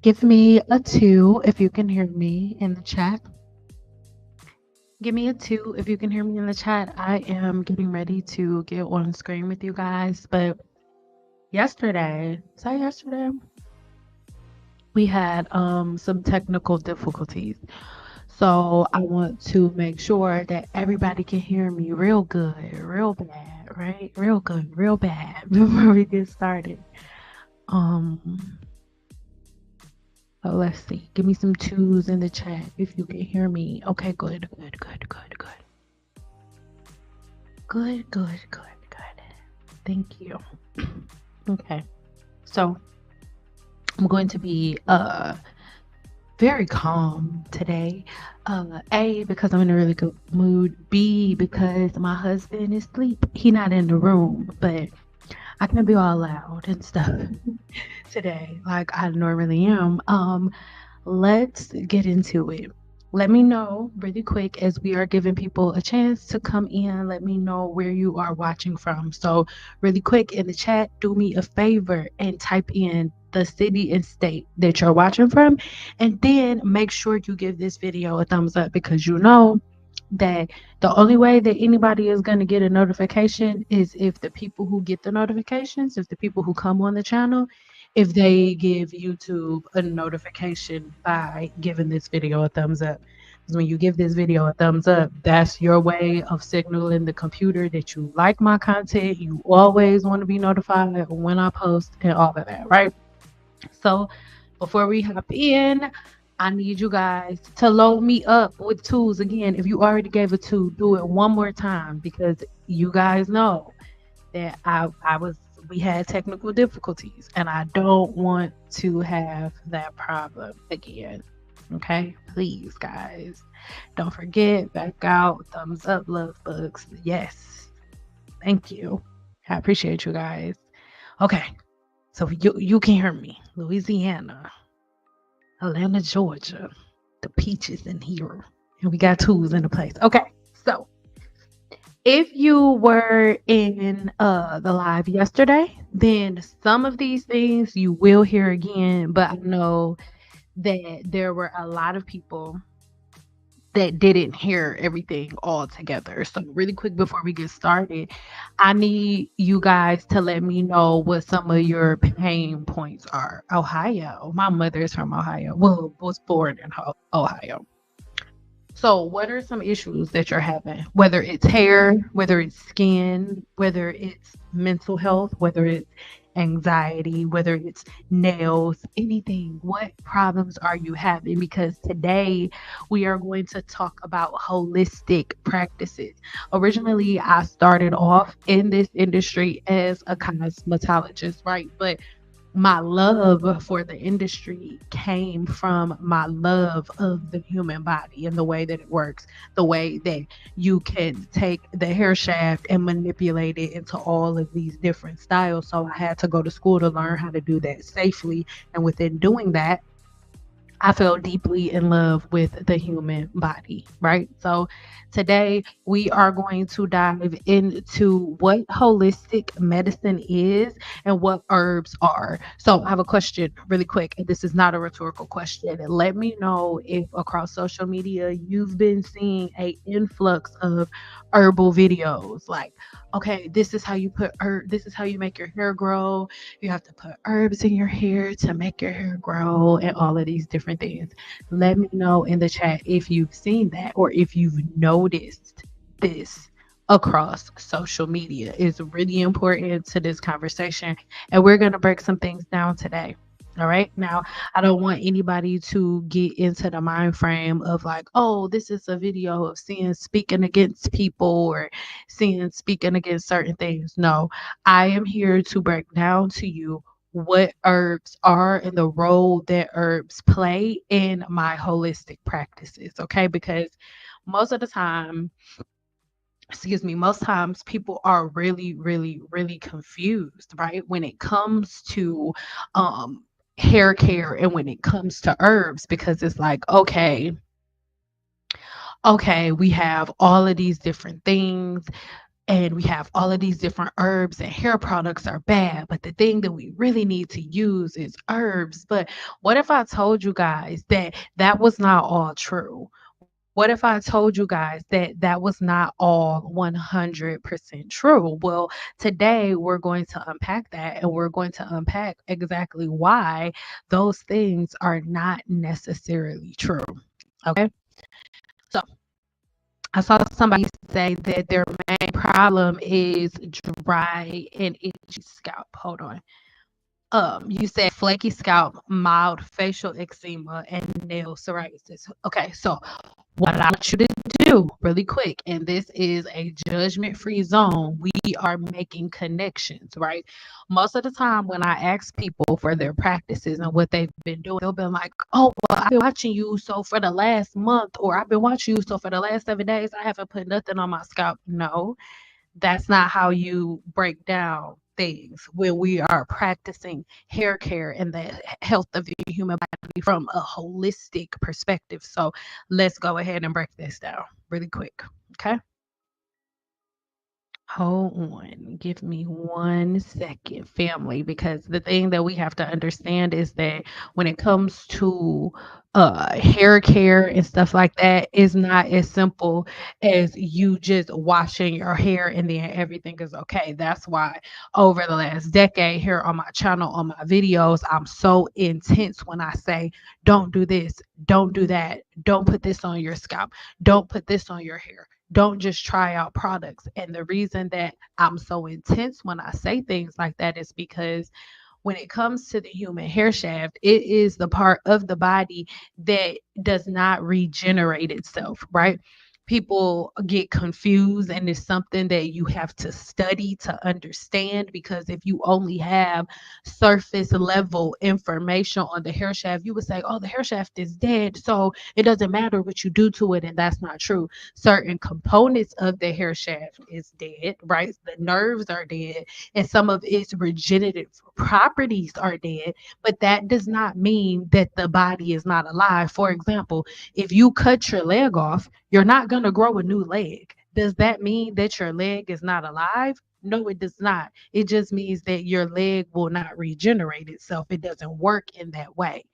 Give me a 2 if you can hear me in the chat. Give me a 2 if you can hear me in the chat. I am getting ready to get on screen with you guys, but yesterday, we had some technical difficulties. So I want to make sure that everybody can hear me real good, real bad, right? Real good, real bad before we get started. Um So let's see. Give me some twos in the chat if you can hear me. Okay, good, good, good, good, good. Good, good, good, good. Thank you. Okay. So I'm going to be very calm today. A, because I'm in a really good mood. B, because my husband is asleep. He not in the room, but I can be all loud and stuff today, like I normally am. Let's get into it. Let me know really quick as we are giving people a chance to come in. Let me know where you are watching from. So, really quick in the chat, do me a favor and type in the city and state that you're watching from. And then make sure you give this video a thumbs up because you know that the only way that anybody is going to get a notification is if the people who get the notifications, if the people who come on the channel, if they give YouTube a notification by giving this video a thumbs up. Because when you give this video a thumbs up, that's your way of signaling the computer that you like my content. You always want to be notified when I post and all of that, right? So before we hop in, I need you guys to load me up with twos. Again, if you already gave a two, do it one more time because you guys know that we had technical difficulties and I don't want to have that problem again. Okay, please, guys, don't forget, back out, thumbs up, love bugs. Yes, thank you. I appreciate you guys. Okay, so you can hear me. Louisiana, Atlanta, Georgia, the peaches in here, and we got twos in the place. Okay, so if you were in the live yesterday, then some of these things you will hear again, but I know that there were a lot of people that didn't hear everything all together. So really quick before we get started, I need you guys to let me know what some of your pain points are. Ohio. My mother is from Ohio. Well, was born in Ohio. So, what are some issues that you're having? Whether it's hair, whether it's skin, whether it's mental health, whether it's anxiety, whether it's nails, anything. What problems are you having? Because today we are going to talk about holistic practices. Originally, I started off in this industry as a cosmetologist, right? But my love for the industry came from my love of the human body and the way that it works, the way that you can take the hair shaft and manipulate it into all of these different styles. So I had to go to school to learn how to do that safely. And within doing that, I fell deeply in love with the human body, right? So today we are going to dive into what holistic medicine is and what herbs are. So I have a question really quick, and this is not a rhetorical question. Let me know if across social media you've been seeing a influx of herbal videos like, okay, this is how you put herb, this is how you make your hair grow. You have to put herbs in your hair to make your hair grow and all of these different things. Let me know in the chat if you've seen that or if you've noticed this across social media. It's really important to this conversation, and we're going to break some things down today. All right. Now, I don't want anybody to get into the mind frame of like, oh, this is a video of seeing speaking against people or seeing speaking against certain things. No, I am here to break down to you what herbs are and the role that herbs play in my holistic practices. Okay. Because most of the time, excuse me, most times people are really, really, really confused, right? When it comes to hair care and when it comes to herbs, because it's like, okay, we have all of these different things and we have all of these different herbs and hair products are bad, but the thing that we really need to use is herbs. But what if I told you guys that that was not all true? What if I told you guys that that was not all 100% true? Well, today we're going to unpack that, and we're going to unpack exactly why those things are not necessarily true. Okay. So I saw somebody say that their main problem is dry and itchy scalp. Hold on. You said flaky scalp, mild facial eczema, and nail psoriasis. Okay, so what I want you to do really quick, and this is a judgment-free zone. We are making connections, right? Most of the time when I ask people for their practices and what they've been doing, they'll be like, oh, well, I've been watching you so for the last month, or I've been watching you so for the last 7 days, I haven't put nothing on my scalp. No, that's not how you break down things when we are practicing hair care and the health of the human body from a holistic perspective. So let's go ahead and break this down really quick. Okay. Hold on. Give me 1 second, family, because the thing that we have to understand is that when it comes to hair care and stuff like that, it's not as simple as you just washing your hair and then everything is okay. That's why over the last decade here on my channel, on my videos, I'm so intense when I say, don't do this, don't do that, don't put this on your scalp, don't put this on your hair, don't just try out products. And the reason that I'm so intense when I say things like that is because when it comes to the human hair shaft, it is the part of the body that does not regenerate itself, right? People get confused, and it's something that you have to study to understand, because if you only have surface level information on the hair shaft, you would say, oh, the hair shaft is dead, so it doesn't matter what you do to it. And that's not true. Certain components of the hair shaft is dead, right? The nerves are dead, and some of its regenerative properties are dead, but that does not mean that the body is not alive. For example, if you cut your leg off, you're not going to grow a new leg. Does that mean that your leg is not alive? No, it does not. It just means that your leg will not regenerate itself. It doesn't work in that way.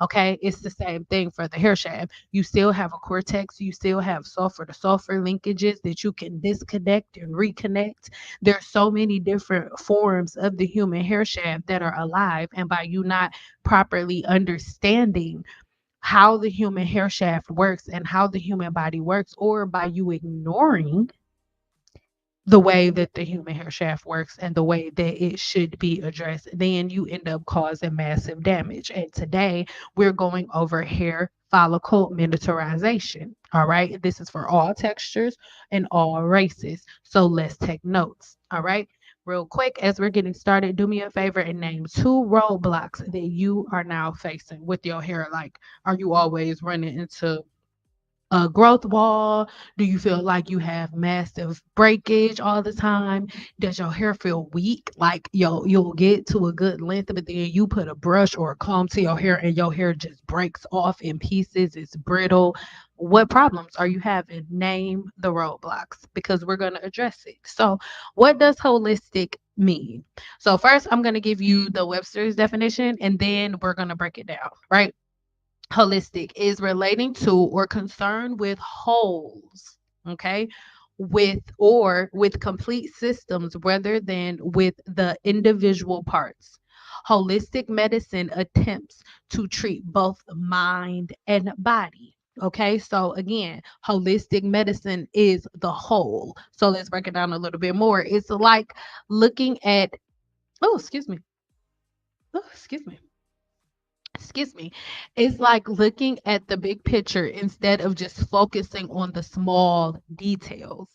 Okay, it's the same thing for the hair shaft. You still have a cortex, you still have sulfur to sulfur linkages that you can disconnect and reconnect. There's so many different forms of the human hair shaft that are alive, and by you not properly understanding how the human hair shaft works and how the human body works, or by you ignoring the way that the human hair shaft works and the way that it should be addressed, then you end up causing massive damage. And today we're going over hair follicle miniaturization. All right. This is for all textures and all races. So let's take notes. All right. Real quick, as we're getting started, do me a favor and name 2 roadblocks that you are now facing with your hair. Like, are you always running into a growth wall? Do you feel like you have massive breakage all the time? Does your hair feel weak? Like you'll get to a good length, but then you put a brush or a comb to your hair and your hair just breaks off in pieces. It's brittle. What problems are you having? Name the roadblocks, because we're going to address it. So, what does holistic mean? So, first, I'm going to give you the Webster's definition, and then we're going to break it down, right? Holistic is relating to or concerned with wholes, okay, with complete systems rather than with the individual parts. Holistic medicine attempts to treat both mind and body. Okay, so again, holistic medicine is the whole. So let's break it down a little bit more. It's like looking at, oh, excuse me. Oh, excuse me, it's like looking at the big picture instead of just focusing on the small details.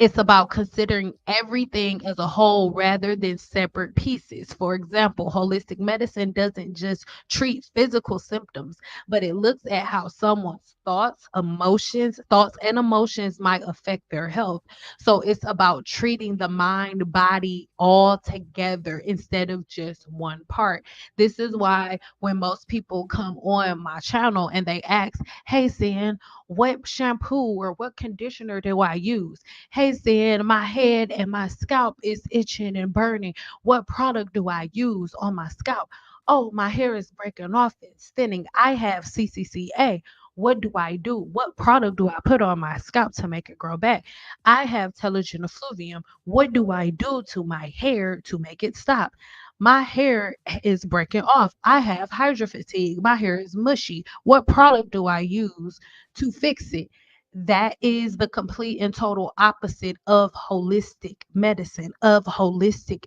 It's about considering everything as a whole rather than separate pieces. For example, holistic medicine doesn't just treat physical symptoms, but it looks at how someone's thoughts and emotions might affect their health. So it's about treating the mind, body all together instead of just one part. This is why when most people come on my channel and they ask, hey, Sin, what shampoo or what conditioner do I use? Hey, Zen, my head and my scalp is itching and burning. What product do I use on my scalp? Oh, my hair is breaking off, it's thinning. I have CCCA. What do I do? What product do I put on my scalp to make it grow back? I have telogen effluvium. What do I do to my hair to make it stop? My hair is breaking off. I have hydro fatigue. My hair is mushy. What product do I use to fix it? That is the complete and total opposite of holistic medicine, of holistic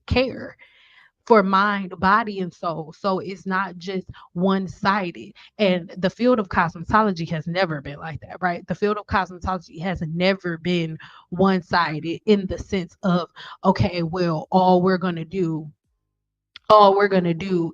care for mind, body, and soul. So it's not just one sided. And the field of cosmetology has never been like that, right? The field of cosmetology has never been one sided in the sense of, okay, well, all we're going to do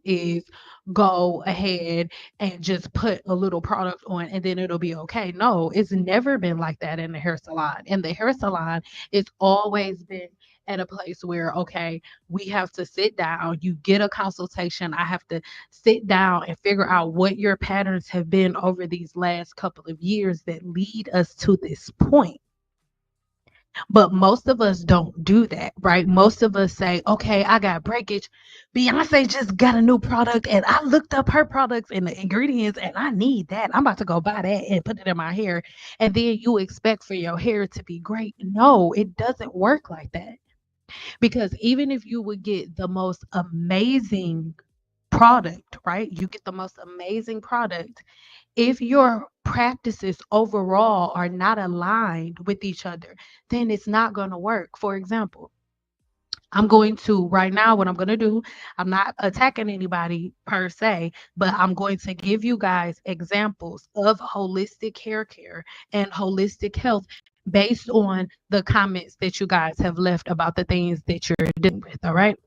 is go ahead and just put a little product on and then it'll be okay. No, it's never been like that in the hair salon. In the hair salon, it's always been at a place where, okay, we have to sit down, you get a consultation. I have to sit down and figure out what your patterns have been over these last couple of years that lead us to this point. But most of us don't do that, right? Most of us say, okay, I got breakage. Beyonce just got a new product and I looked up her products and the ingredients and I need that. I'm about to go buy that and put it in my hair. And then you expect for your hair to be great. No, it doesn't work like that. Because even if you would get the most amazing product, right? You get the most amazing product if your practices overall are not aligned with each other, then it's not going to work. For example, I'm going to right now, what I'm going to do, I'm not attacking anybody per se, but I'm going to give you guys examples of holistic hair care and holistic health based on the comments that you guys have left about the things that you're dealing with. All right.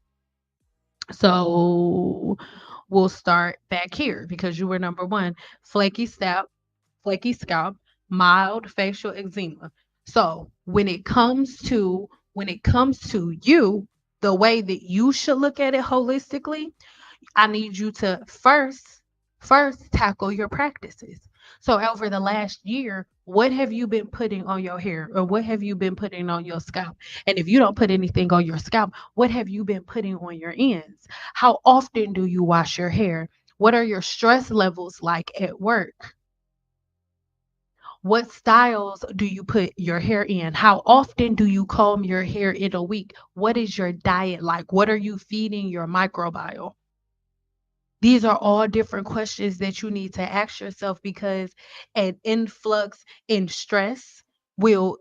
So we'll start back here because you were number one, flaky scalp, mild facial eczema. So when it comes to you, the way that you should look at it holistically, I need you to first tackle your practices. So over the last year, what have you been putting on your hair or what have you been putting on your scalp? And if you don't put anything on your scalp, what have you been putting on your ends? How often do you wash your hair? What are your stress levels like at work? What styles do you put your hair in? How often do you comb your hair in a week? What is your diet like? What are you feeding your microbiome? These are all different questions that you need to ask yourself because an influx in stress will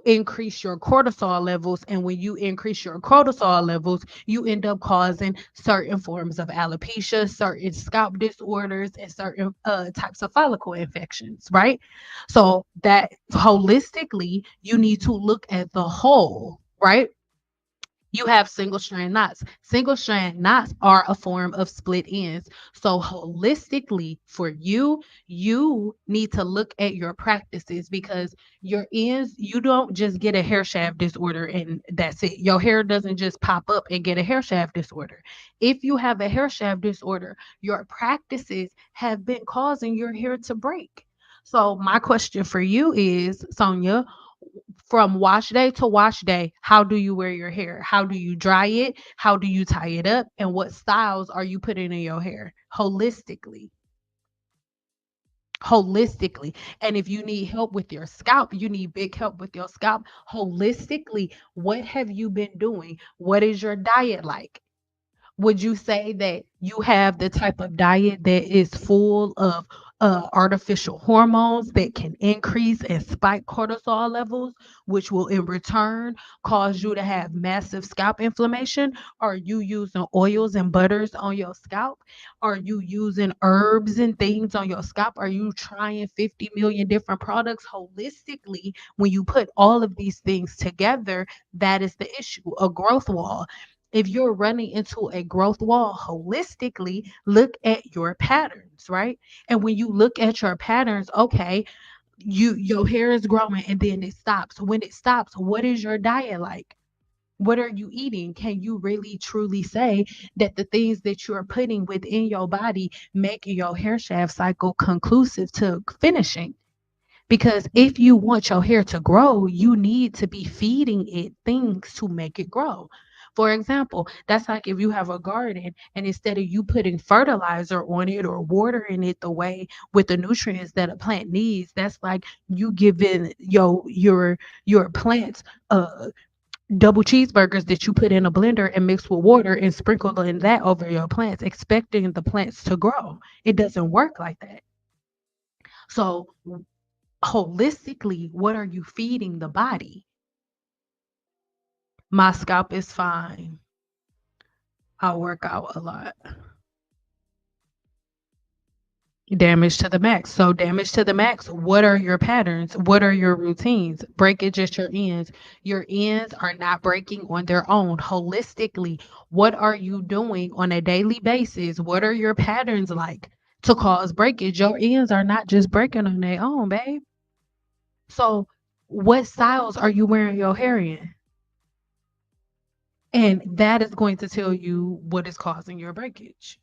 increase your cortisol levels, and when you increase your cortisol levels you end up causing certain forms of alopecia, certain scalp disorders, and certain types of follicle infections, right? So that holistically you need to look at the whole, right? You have single strand knots. Single strand knots are a form of split ends. So, holistically, for you, you need to look at your practices because your ends, you don't just get a hair shaft disorder and that's it. Your hair doesn't just pop up and get a hair shaft disorder. If you have a hair shaft disorder, your practices have been causing your hair to break. So, my question for you is, Sonia, from wash day to wash day, how do you wear your hair? How do you dry it? How do you tie it up? And what styles are you putting in your hair? Holistically. Holistically. And if you need help with your scalp, you need big help with your scalp. Holistically, what have you been doing? What is your diet like? Would you say that you have the type of diet that is full of artificial hormones that can increase and spike cortisol levels, which will in return cause you to have massive scalp inflammation? Are you using oils and butters on your scalp? Are you using herbs and things on your scalp? Are you trying 50 million different products holistically? When you put all of these things together, that is the issue, a growth wall. If you're running into a growth wall holistically, look at your patterns, right? And when you look at your patterns, okay, your hair is growing and then it stops. When it stops, what is your diet like? What are you eating? Can you really truly say that the things that you're putting within your body make your hair shaft cycle conclusive to finishing? Because if you want your hair to grow, you need to be feeding it things to make it grow. For example, that's like if you have a garden and instead of you putting fertilizer on it or watering it the way with the nutrients that a plant needs, that's like you giving your plants double cheeseburgers that you put in a blender and mix with water and sprinkle in that over your plants, expecting the plants to grow. It doesn't work like that. So holistically, what are you feeding the body? My scalp is fine. I work out a lot. Damage to the max. So, damage to the max. What are your patterns? What are your routines? Breakage at your ends. Your ends are not breaking on their own. Holistically, what are you doing on a daily basis? What are your patterns like to cause breakage? Your ends are not just breaking on their own, babe. So, what styles are you wearing your hair in? And that is going to tell you what is causing your breakage.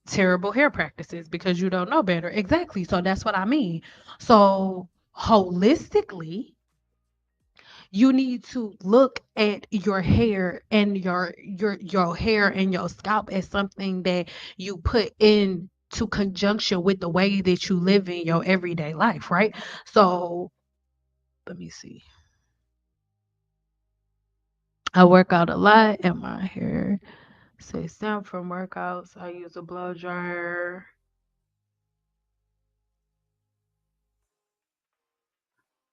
Terrible hair practices because you don't know better. Exactly. So that's what I mean. So holistically, you need to look at your hair and your hair and your scalp as something that you put in to conjunction with the way that you live in your everyday life, right? So let me see. I work out a lot and my hair stays down from workouts. I use a blow dryer.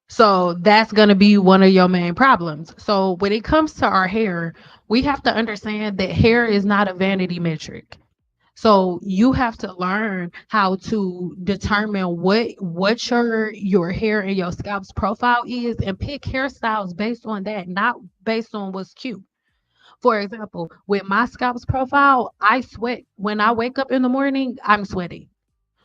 So that's going to be one of your main problems. So when it comes to our hair, we have to understand that hair is not a vanity metric. So you have to learn how to determine what your hair and your scalp's profile is and pick hairstyles based on that, not based on what's cute. For example, with my scalp's profile, I sweat when I wake up in the morning, I'm sweating.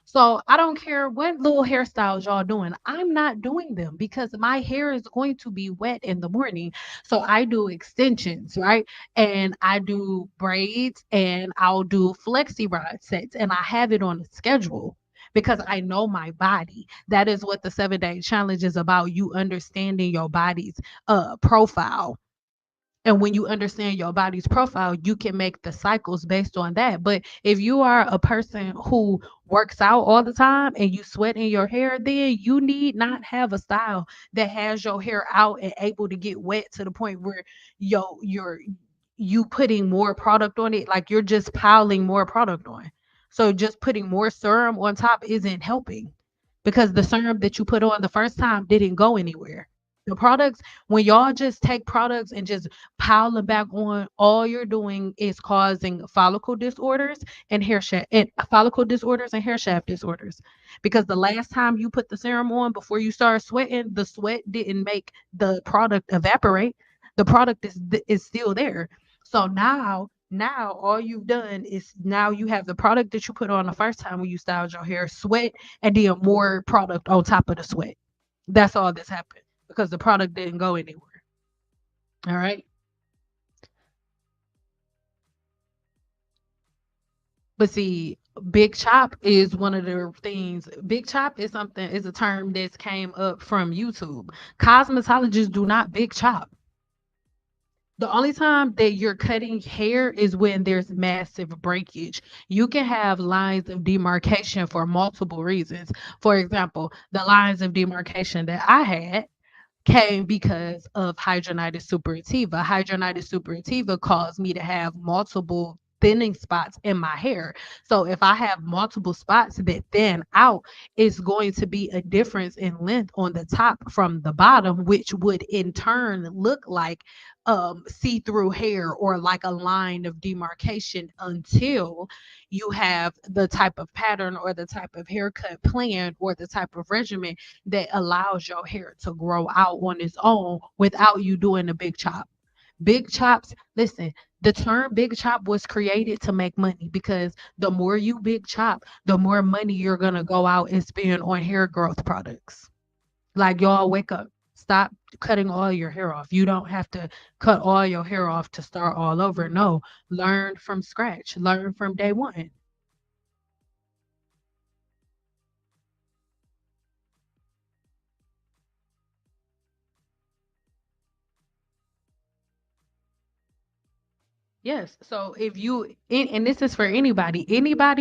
So I don't care what little hairstyles y'all doing. I'm not doing them because my hair is going to be wet in the morning. So I do extensions, right? And I do braids and I'll do flexi rod sets and I have it on a schedule because I know my body. That is what the 7-day challenge is about. You understanding your body's profile, and when you understand your body's profile, you can make the cycles based on that. But if you are a person who works out all the time and you sweat in your hair, then you need not have a style that has your hair out and able to get wet to the point where your you putting more product on it, like you're just piling more product on. So just putting more serum on top isn't helping because the serum that you put on the first time didn't go anywhere. The products, when y'all just take products and just pile them back on, all you're doing is causing follicle disorders and hair shaft disorders. Because the last time you put the serum on before you start sweating, the sweat didn't make the product evaporate. The product is still there. So now all you've done is now you have the product that you put on the first time when you styled your hair, sweat, and then more product on top of the sweat. That's all that's happened because the product didn't go anywhere. All right. But see, big chop is one of the things. Big chop is a term that's came up from YouTube. Cosmetologists do not big chop. The only time that you're cutting hair is when there's massive breakage. You can have lines of demarcation for multiple reasons. For example, the lines of demarcation that I had came because of hydronitis suppurativa. Hydronitis suppurativa caused me to have multiple thinning spots in my hair. So if I have multiple spots that thin out, it's going to be a difference in length on the top from the bottom, which would in turn look like see-through hair or like a line of demarcation until you have the type of pattern or the type of haircut plan or the type of regimen that allows your hair to grow out on its own without you doing a big chop. Big chops, listen, the term big chop was created to make money because the more you big chop, the more money you're going to go out and spend on hair growth products. Like y'all wake up. Stop cutting all your hair off. You don't have to cut all your hair off to start all over. No, learn from scratch. Learn from day one. Yes. So if you, and this is for anybody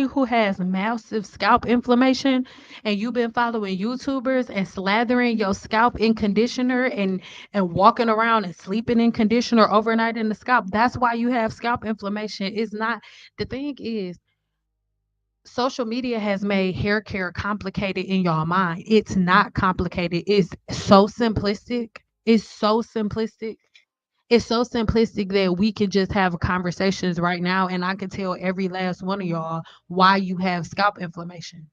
who has massive scalp inflammation and you've been following YouTubers and slathering your scalp in conditioner and walking around and sleeping in conditioner overnight in the scalp, that's why you have scalp inflammation. It's not, the thing is, social media has made hair care complicated in your mind. It's not complicated. It's so simplistic. It's so simplistic. It's so simplistic that we can just have conversations right now and I can tell every last one of y'all why you have scalp inflammation.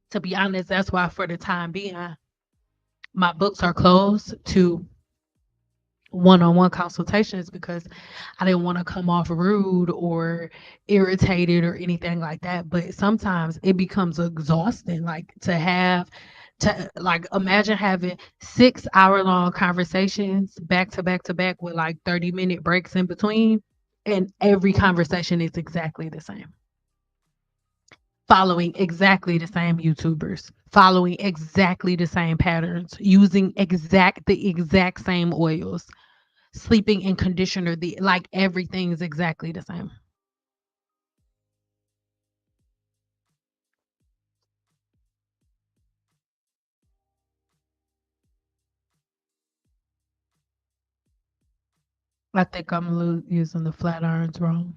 To be honest, that's why for the time being, my books are closed to one-on-one consultations because I didn't want to come off rude or irritated or anything like that. But sometimes it becomes exhausting, like to like imagine having 6 hour long conversations back to back to back with like 30-minute breaks in between. And every conversation is exactly the same. Following exactly the same YouTubers, following exactly the same patterns, using the exact same oils, sleeping in conditioner, the like everything is exactly the same. I think I'm using the flat irons wrong.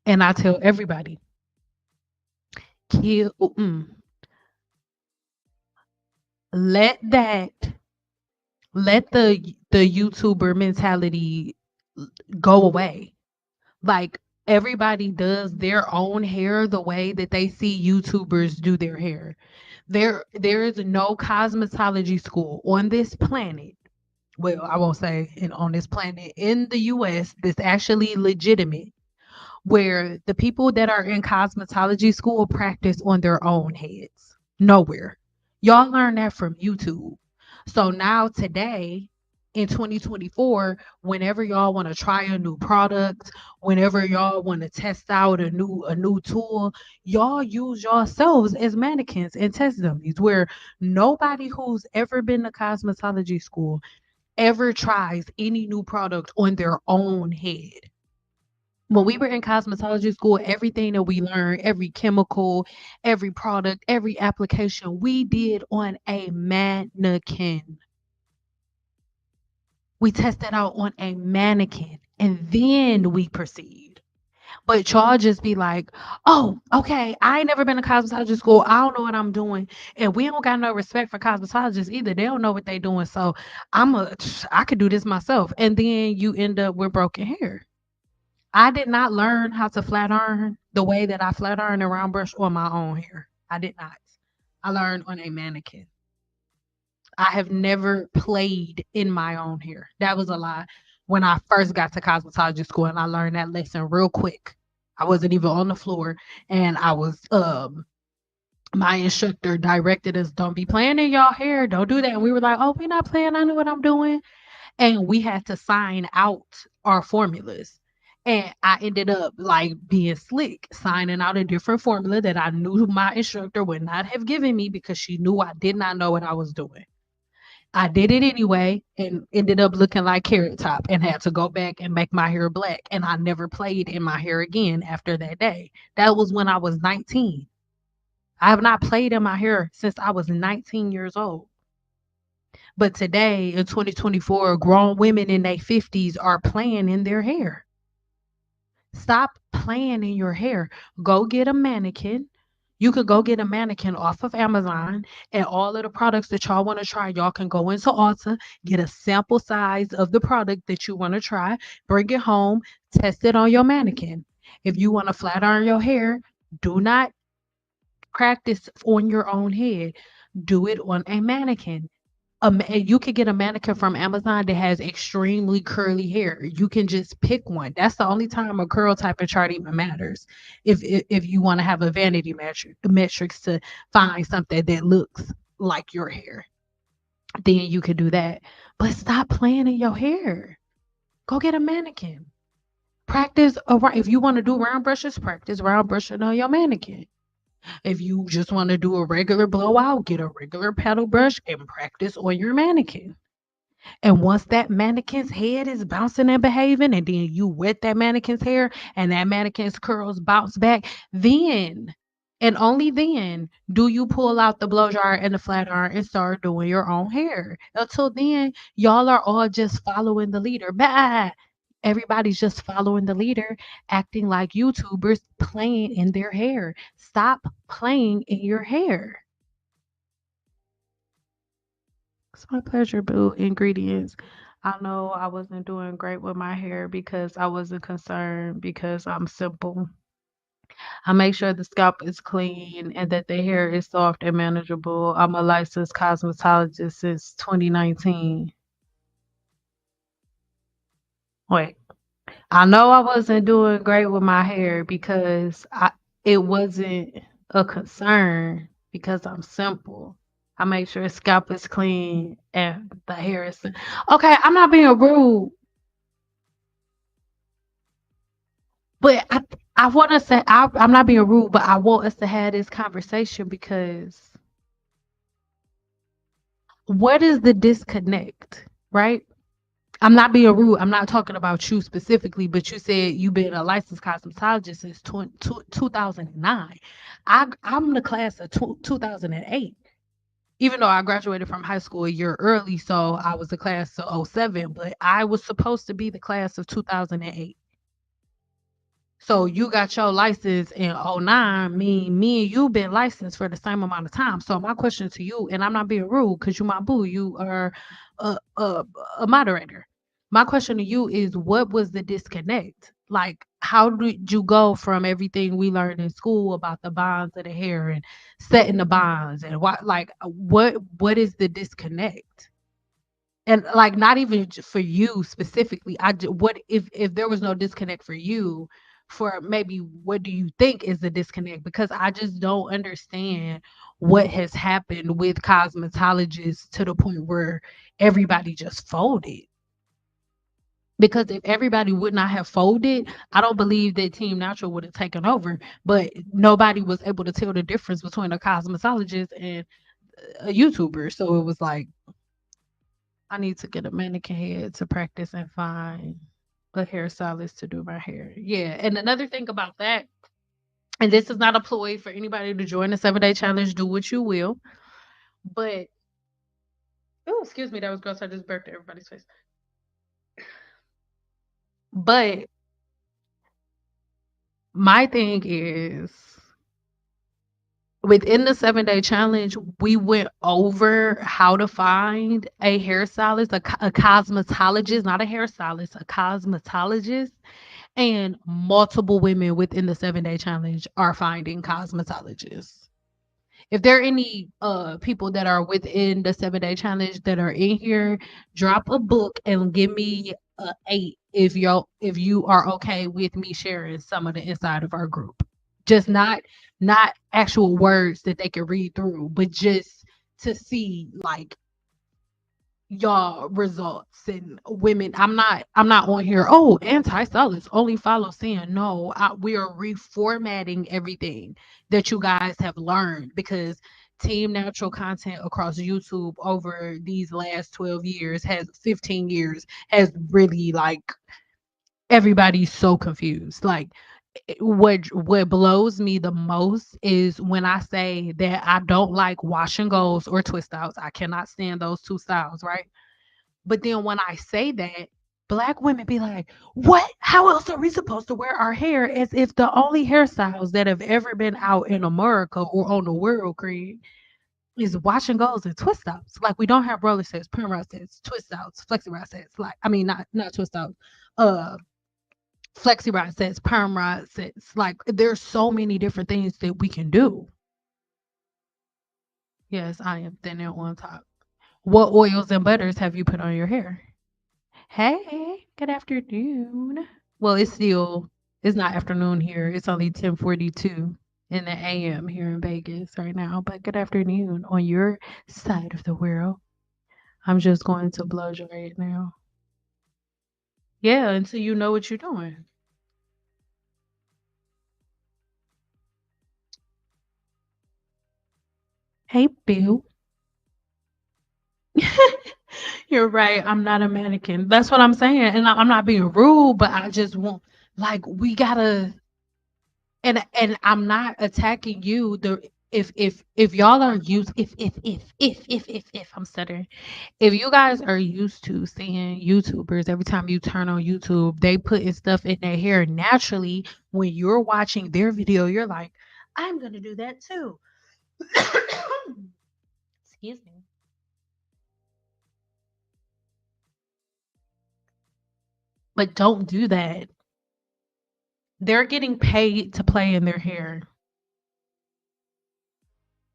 And I tell everybody, kill, let that, let the YouTuber mentality go away. Like everybody does their own hair the way that they see YouTubers do their hair. There is no cosmetology school on this planet, well, I won't say on this planet, in the US that's actually legitimate, where the people that are in cosmetology school practice on their own heads. Nowhere. Y'all learn that from YouTube. So now today in 2024, whenever y'all want to try a new product, whenever y'all want to test out a new tool, y'all use yourselves as mannequins and test dummies where nobody who's ever been to cosmetology school ever tries any new product on their own head. When we were in cosmetology school, everything that we learned, every chemical, every product, every application, we did on a mannequin. We tested out on a mannequin and then we proceed. But y'all just be like, oh, okay, I ain't never been to cosmetology school. I don't know what I'm doing. And we don't got no respect for cosmetologists either. They don't know what they doing. So I could do this myself. And then you end up with broken hair. I did not learn how to flat iron the way that I flat iron and round brush on my own hair. I did not. I learned on a mannequin. I have never played in my own hair. That was a lie. When I first got to cosmetology school and I learned that lesson real quick. I wasn't even on the floor and I was my instructor directed us, don't be playing in y'all hair. Don't do that. And we were like, oh, we're not playing. I know what I'm doing. And we had to sign out our formulas. And I ended up like being slick, signing out a different formula that I knew my instructor would not have given me because she knew I did not know what I was doing. I did it anyway and ended up looking like Carrot Top and had to go back and make my hair black. And I never played in my hair again after that day. That was when I was 19. I have not played in my hair since I was 19 years old. But today in 2024, grown women in their 50s are playing in their hair. Stop playing in your hair. Go get a mannequin. You could go get a mannequin off of Amazon and all of the products that y'all want to try. Y'all can go into Ulta, get a sample size of the product that you want to try, bring it home, test it on your mannequin. If you want to flat iron your hair, do not practice on your own head. Do it on a mannequin. You could get a mannequin from Amazon that has extremely curly hair. You can just pick one. That's the only time a curl type of chart even matters. If you want to have a vanity metrics to find something that looks like your hair, then you could do that. But stop playing in your hair. Go get a mannequin. Practice around. If you want to do round brushes, practice round brushing on your mannequin. If you just want to do a regular blowout, get a regular paddle brush and practice on your mannequin. And once that mannequin's head is bouncing and behaving, and then you wet that mannequin's hair and that mannequin's curls bounce back, then and only then do you pull out the blow dryer and the flat iron and start doing your own hair. Until then, y'all are all just following the leader. Bah! Everybody's just following the leader, acting like YouTubers playing in their hair. Stop playing in your hair. It's my pleasure, boo. Ingredients. I know I wasn't doing great with my hair because I wasn't concerned because I'm simple. I make sure the scalp is clean and that the hair is soft and manageable. I'm a licensed cosmetologist since 2019. Wait, I know I wasn't doing great with my hair because it wasn't a concern because I'm simple. I make sure the scalp is clean and the hair is okay. I'm not being rude. But I want to say I'm not being rude, but I want us to have this conversation because what is the disconnect, right? I'm not being rude. I'm not talking about you specifically, but you said you've been a licensed cosmetologist since 2009. I'm the class of 2008. Even though I graduated from high school a year early, so I was the class of '07, but I was supposed to be the class of 2008. So you got your license in '09. Me and you been licensed for the same amount of time. So my question to you, and I'm not being rude because you my boo, you are a moderator. My question to you is what was the disconnect? Like how did you go from everything we learned in school about the bonds of the hair and setting the bonds and what is the disconnect? And, like, not even j for you specifically, what if there was no disconnect for you, for maybe what do you think is the disconnect? Because I just don't understand what has happened with cosmetologists to the point where everybody just folded. Because if everybody would not have folded, I don't believe that Team Natural would have taken over, but nobody was able to tell the difference between a cosmetologist and a YouTuber, so it was like I need to get a mannequin head to practice and find a hairstylist to do my hair. Yeah, and another thing about that, and this is not a ploy for anybody to join the 7-day challenge, do what you will. But oh, excuse me, that was gross. I just burped everybody's face. But my thing is within the 7-day challenge, we went over how to find a hairstylist, a cosmetologist, not a hairstylist, a cosmetologist. And multiple women within the 7-day challenge are finding cosmetologists. If there are any people that are within the 7-day challenge that are in here, drop a book and give me a 8 if you are okay with me sharing some of the inside of our group. Just not actual words that they can read through, but just to see like y'all results and women. I'm not on here, oh, anti-stylists only follow sin. No, we are reformatting everything that you guys have learned because Team Natural content across YouTube over these last 12 years has 15 years has really like everybody's so confused. Like what blows me the most is when I say that I don't like wash and goes or twist outs. I cannot stand those two styles, right? But then when I say that, black women be like, "What? How else are we supposed to wear our hair?" As if the only hairstyles that have ever been out in America or on the world, Creed, is wash and goes and twist outs. Like we don't have roller sets, perm rod sets, twist outs, flexi rod sets. Like I mean, not twist outs, uh, flexi rod sets, perm rod sets. Like there's so many different things that we can do. Yes, I am thinning on top. What oils and butters have you put on your hair? Hey, good afternoon. Well, it's not afternoon here. It's only 10:42 in the AM here in Vegas right now, but good afternoon on your side of the world. I'm just going to blow dry it now. Yeah, until you know what you're doing. Hey, Bill. You're right. I'm not a mannequin. That's what I'm saying. And I'm not being rude, but I just want like we gotta and I'm not attacking you. The if y'all are used if I'm stuttering. If you guys are used to seeing YouTubers every time you turn on YouTube, they putting stuff in their hair naturally. When you're watching their video, you're like, I'm gonna do that too. Excuse me. But don't do that. They're getting paid to play in their hair.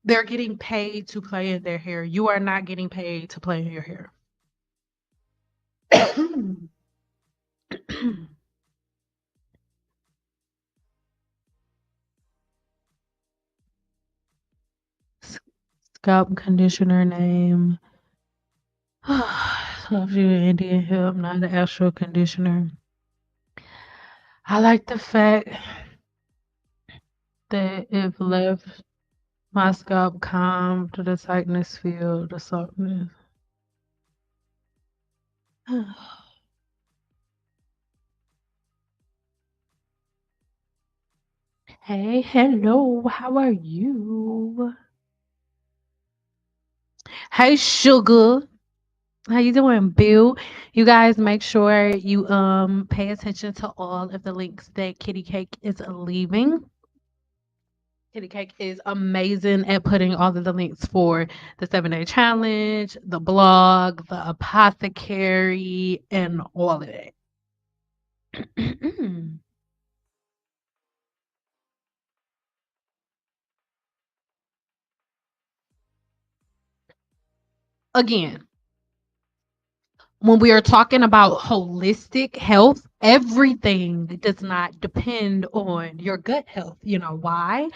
They're getting paid to play in their hair. You are not getting paid to play in your hair. Scalp conditioner name. Love you, Indian Hemp, not an actual conditioner. I like the fact that if left, my scalp calm to the tightness feel, the softness. Hey, hello, how are you? Hey, sugar. How you doing, Bill? You guys make sure you pay attention to all of the links that Kitty Cake is leaving. Kitty Cake is amazing at putting all of the links for the 7-day challenge, the blog, the apothecary, and all of it. Again, when we are talking about holistic health, everything does not depend on your gut health. You know why?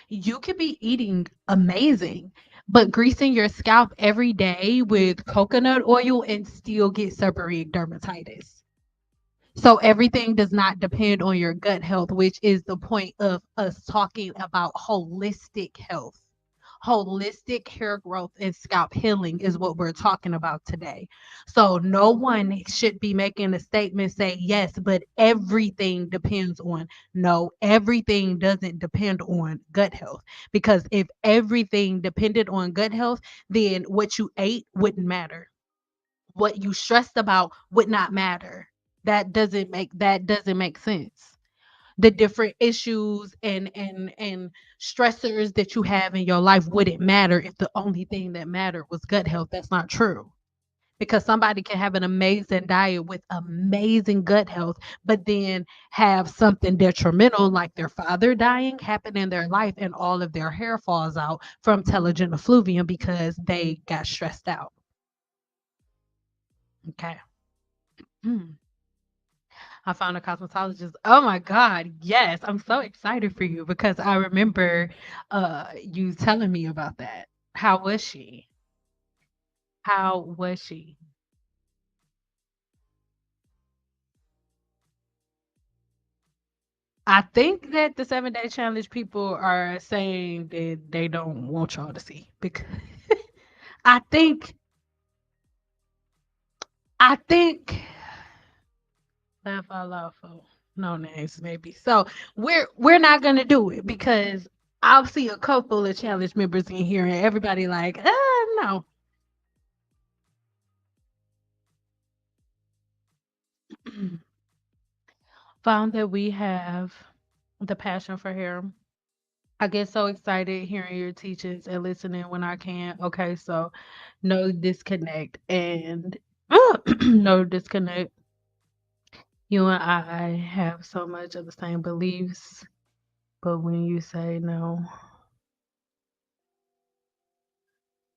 You could be eating amazing, but greasing your scalp every day with coconut oil and still get seborrheic dermatitis. So everything does not depend on your gut health, which is the point of us talking about holistic health. Holistic hair growth and scalp healing is what we're talking about today. So no one should be making a statement say yes, but everything depends on. No, everything doesn't depend on gut health, because if everything depended on gut health, then what you ate wouldn't matter. What you stressed about would not matter. That doesn't make sense. The different issues and stressors that you have in your life wouldn't matter if the only thing that mattered was gut health. That's not true. Because somebody can have an amazing diet with amazing gut health, but then have something detrimental like their father dying happen in their life and all of their hair falls out from telogen effluvium because they got stressed out. Okay. Hmm. I found a cosmetologist. Oh my God. Yes. I'm so excited for you because I remember you telling me about that. How was she? How was she? I think that the 7-day challenge people are saying that they don't want y'all to see because I think I think laugh out loud for no names maybe. So we're not gonna do it because I'll see a couple of challenge members in here and everybody like, no. Found that we have the passion for hair. I get so excited hearing your teachings and listening when I can. Okay, so no disconnect and no disconnect. You and I have so much of the same beliefs, but when you say no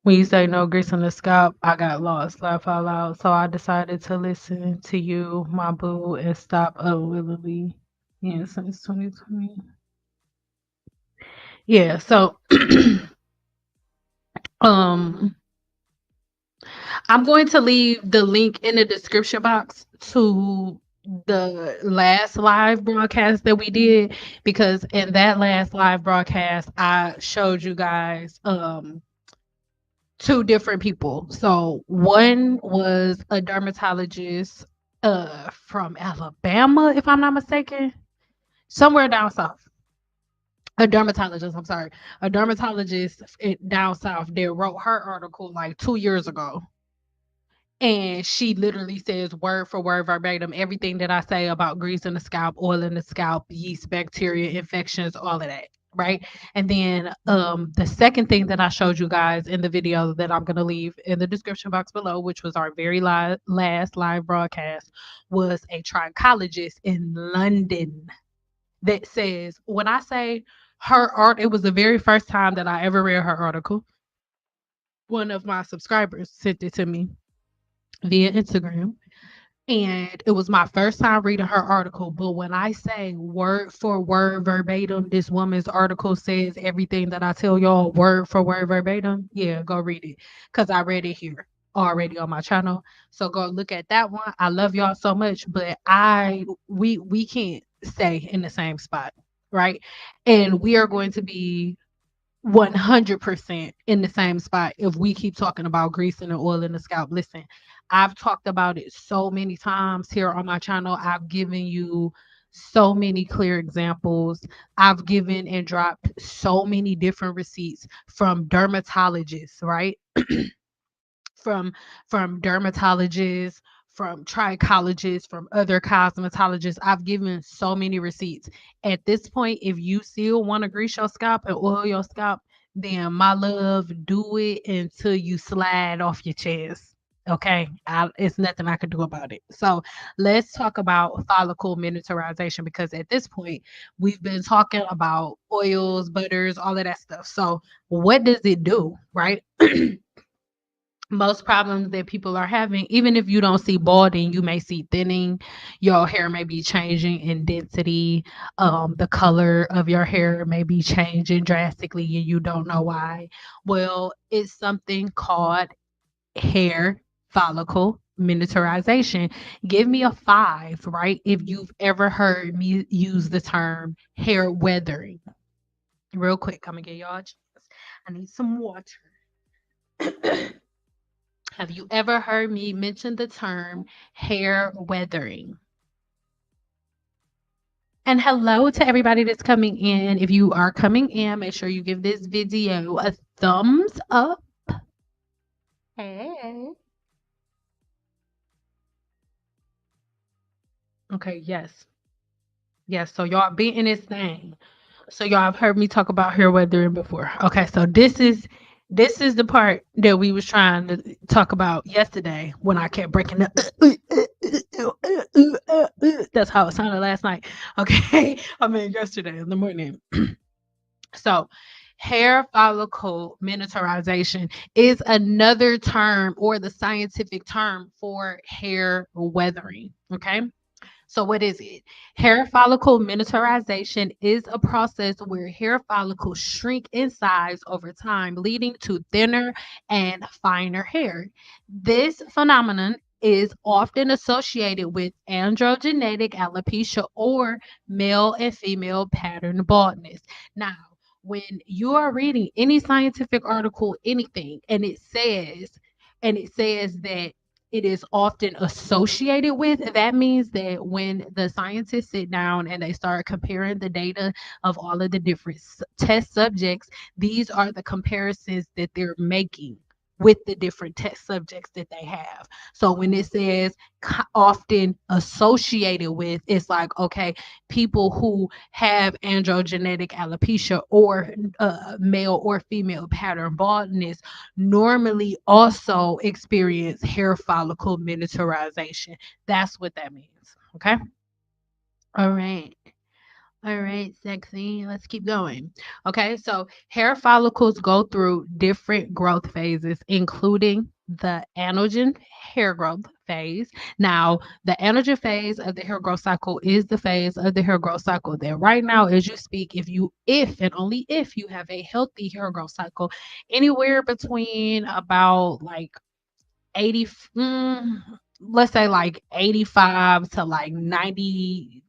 grease on the scalp, I got lost, laugh out loud. So I decided to listen to you, my boo, and stop unwillingly. Yeah, since 2020. Yeah, so um I'm going to leave the link in the description box to the last live broadcast that we did, because in that last live broadcast I showed you guys two different people. So one was a dermatologist from Alabama, if I'm not mistaken, somewhere down south. A dermatologist, I'm sorry, a dermatologist down south that wrote her article like 2 years ago. And she literally says word for word verbatim everything that I say about grease in the scalp, oil in the scalp, yeast, bacteria, infections, all of that. Right. And then the second thing that I showed you guys in the video that I'm going to leave in the description box below, which was our very last live broadcast, was a trichologist in London that says, when I say her art, it was the very first time that I ever read her article. One of my subscribers sent it to me via Instagram. And it was my first time reading her article. But when I say word for word verbatim, this woman's article says everything that I tell y'all word for word verbatim. Yeah, go read it. Because I read it here already on my channel. So go look at that one. I love y'all so much, but we can't stay in the same spot. Right. And we are going to be 100% in the same spot if we keep talking about greasing and oil in the scalp. Listen, I've talked about it so many times here on my channel. I've given you so many clear examples. I've given and dropped so many different receipts from dermatologists, right? from from dermatologists, from trichologists, from other cosmetologists. I've given so many receipts. At this point, if you still want to grease your scalp and oil your scalp, then my love, do it until you slide off your chest. Okay, it's nothing I can do about it. So let's talk about follicle miniaturization, because at this point we've been talking about oils, butters, all of that stuff. So what does it do, right? Most problems that people are having, even if you don't see balding, you may see thinning. Your hair may be changing in density. The color of your hair may be changing drastically and you don't know why. Well, it's something called hair follicle miniaturization. Give me a 5, right, if you've ever heard me use the term hair weathering. Real quick, I'm gonna get y'all a chance. I need some water. Have you ever heard me mention the term hair weathering? And hello to everybody that's coming in. If you are coming in, make sure you give this video a thumbs up. Hey. Okay, yes. Yes, so y'all be in this thing. So y'all have heard me talk about hair weathering before. Okay, so this is the part that we was trying to talk about yesterday when I kept breaking up. That's how it sounded last night. Okay, I mean yesterday in the morning. So, hair follicle miniaturization is another term or the scientific term for hair weathering. Okay. So, what is it? Hair follicle miniaturization is a process where hair follicles shrink in size over time, leading to thinner and finer hair. This phenomenon is often associated with androgenetic alopecia or male and female pattern baldness. Now, when you are reading any scientific article, anything, and it says that it is often associated with, that means that when the scientists sit down and they start comparing the data of all of the different test subjects, these are the comparisons that they're making with the different test subjects that they have. So when it says often associated with, it's like, okay, people who have androgenetic alopecia or male or female pattern baldness normally also experience hair follicle miniaturization. That's what that means. Okay. All right. All right, sexy. Let's keep going. Okay, so hair follicles go through different growth phases, including the anagen hair growth phase. Now, the anagen phase of the hair growth cycle is the phase of the hair growth cycle that right now, as you speak, if and only if you have a healthy hair growth cycle, anywhere between about like 80, let's say like 85 to like 90%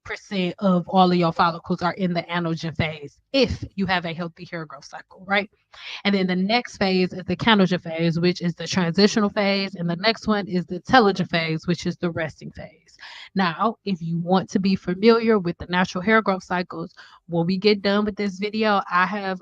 of all of your follicles are in the anagen phase if you have a healthy hair growth cycle, right? And then the next phase is the canogen phase, which is the transitional phase. And the next one is the telogen phase, which is the resting phase. Now, if you want to be familiar with the natural hair growth cycles, when we get done with this video, I have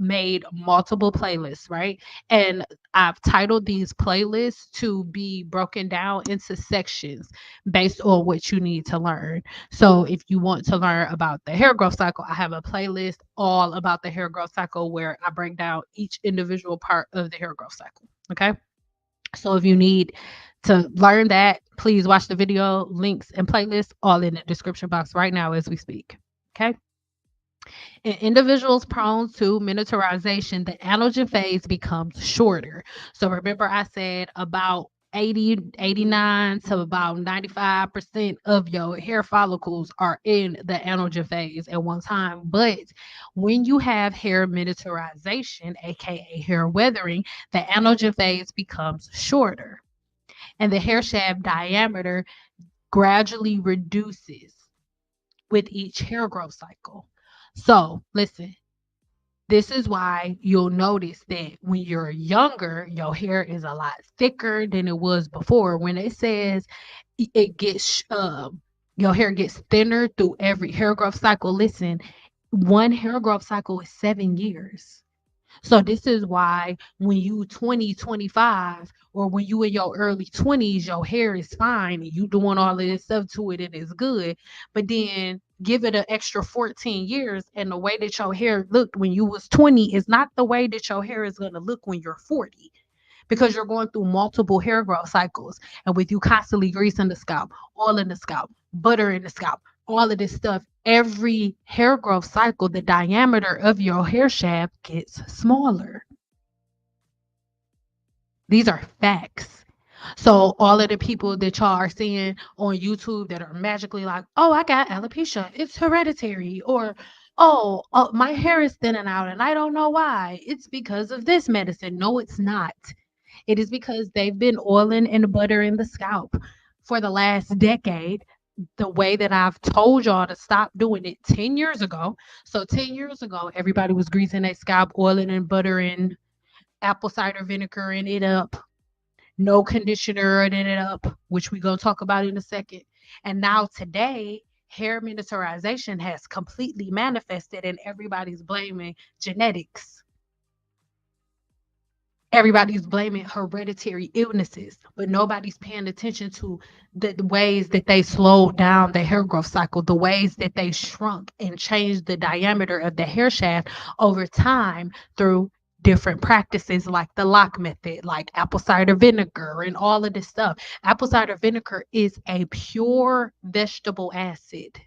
made multiple playlists, right? And I've titled these playlists to be broken down into sections based on what you need to learn. So if you want to learn about the hair growth cycle, I have a playlist all about the hair growth cycle where I break down each individual part of the hair growth cycle. Okay. So if you need to learn that, please watch the video, links, and playlists all in the description box right now as we speak. Okay. In individuals prone to miniaturization, the anagen phase becomes shorter. So remember, I said about 89 to about 95% of your hair follicles are in the anagen phase at one time. But when you have hair miniaturization, aka hair weathering, the anagen phase becomes shorter and the hair shaft diameter gradually reduces with each hair growth cycle. So, listen, this is why you'll notice that when you're younger, your hair is a lot thicker than it was before. When it says it gets, your hair gets thinner through every hair growth cycle, listen, one hair growth cycle is 7 years. So this is why when you 20, 25, or when you in your early 20s, your hair is fine and you doing all of this stuff to it and it's good. But then give it an extra 14 years and the way that your hair looked when you was 20 is not the way that your hair is going to look when you're 40, because you're going through multiple hair growth cycles. And with you constantly greasing the scalp, oil in the scalp, butter in the scalp, all of this stuff, every hair growth cycle, the diameter of your hair shaft gets smaller. These are facts. So all of the people that y'all are seeing on YouTube that are magically like, oh, I got alopecia, it's hereditary, or oh, my hair is thinning out and I don't know why. It's because of this medicine. No, it's not. It is because they've been oiling and buttering the scalp for the last decade, the way that I've told y'all to stop doing it 10 years ago. So 10 years ago, everybody was greasing their scalp, oiling and buttering, apple cider vinegar in it up, no conditioner in it up, which we're going to talk about in a second. And now today, hair miniaturization has completely manifested and everybody's blaming genetics. Everybody's blaming hereditary illnesses, but nobody's paying attention to the ways that they slowed down the hair growth cycle, the ways that they shrunk and changed the diameter of the hair shaft over time through different practices like the lock method, like apple cider vinegar, and all of this stuff. Apple cider vinegar is a pure vegetable acid.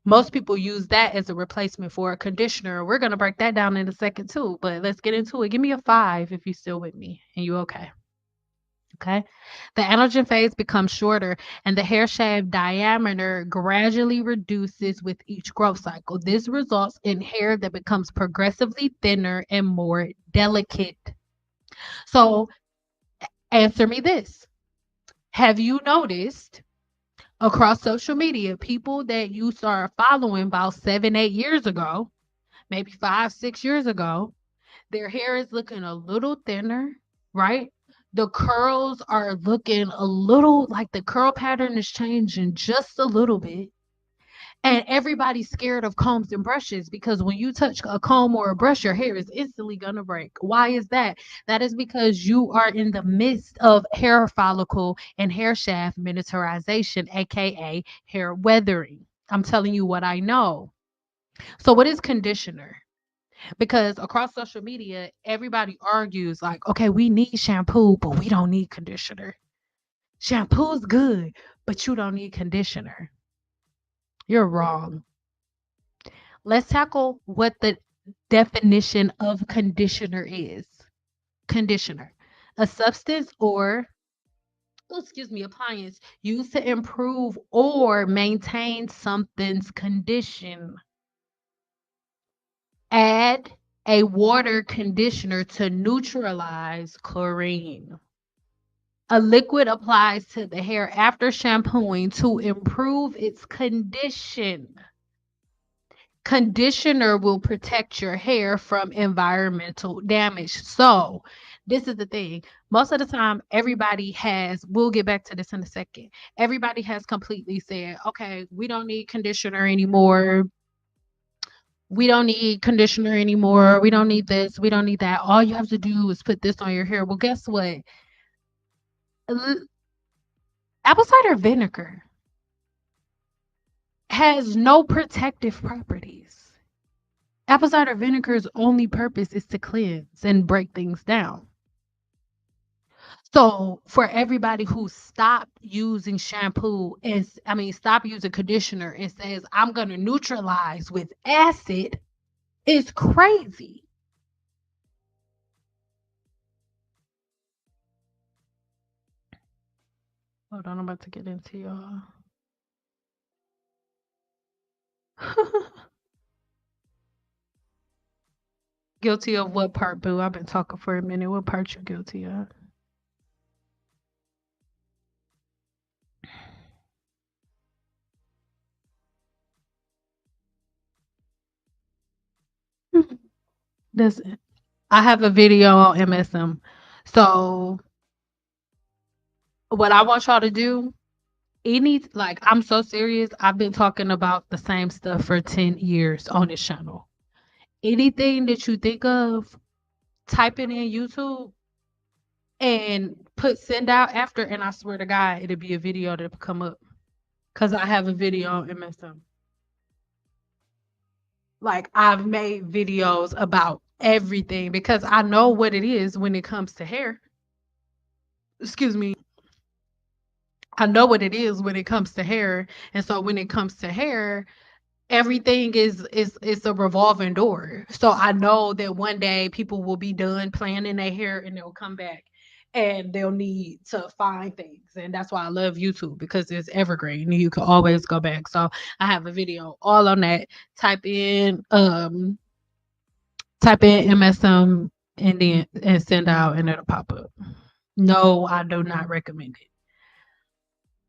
Most people use that as a replacement for a conditioner. We're going to break that down in a second too, but let's get into it. Give me a 5 if you're still with me and you okay. Okay. The anagen phase becomes shorter and the hair shaft diameter gradually reduces with each growth cycle. This results in hair that becomes progressively thinner and more delicate. So, answer me this. Have you noticed across social media people that you started following about 7, 8 years ago, maybe 5, 6 years ago, their hair is looking a little thinner, right? The curls are looking a little like the curl pattern is changing just a little bit. And everybody's scared of combs and brushes because when you touch a comb or a brush, your hair is instantly going to break. Why is that? That is because you are in the midst of hair follicle and hair shaft miniaturization, aka hair weathering. I'm telling you what I know. So, what is conditioner? Because across social media, everybody argues like, okay, we need shampoo, but we don't need conditioner. Shampoo is good, but you don't need conditioner. You're wrong. Let's tackle what the definition of conditioner is. Conditioner, a substance or, oh, excuse me, appliance used to improve or maintain something's condition. Add a water conditioner to neutralize chlorine. A liquid applies to the hair after shampooing to improve its condition. Conditioner will protect your hair from environmental damage. So, this is the thing. Most of the time, everybody has, we'll get back to this in a second. Everybody has completely said, okay, we don't need conditioner anymore. We don't need conditioner anymore. We don't need this. We don't need that. All you have to do is put this on your hair. Well, guess what? Apple cider vinegar has no protective properties. Apple cider vinegar's only purpose is to cleanse and break things down. So for everybody who stopped using shampoo and stop using conditioner and says I'm gonna neutralize with acid, is crazy. Hold on, I'm about to get into y'all. Guilty of what part, boo? I've been talking for a minute. What part you guilty of? This I have a video on MSM. So what I want y'all to do, I'm so serious. I've been talking about the same stuff for 10 years on this channel. Anything that you think of, type it in YouTube and put send out after, and I swear to God, it'll be a video that'll come up. Cause I have a video on MSM. Like I've made videos about everything because I know what it is when it comes to hair. Excuse me. I know what it is when it comes to hair. And so when it comes to hair, everything is a revolving door. So I know that one day people will be done playing in their hair and they'll come back and they'll need to find things. And that's why I love YouTube because it's evergreen. You can always go back. So I have a video all on that. Type in MSM and then and send out and it'll pop up. No, I do not recommend it.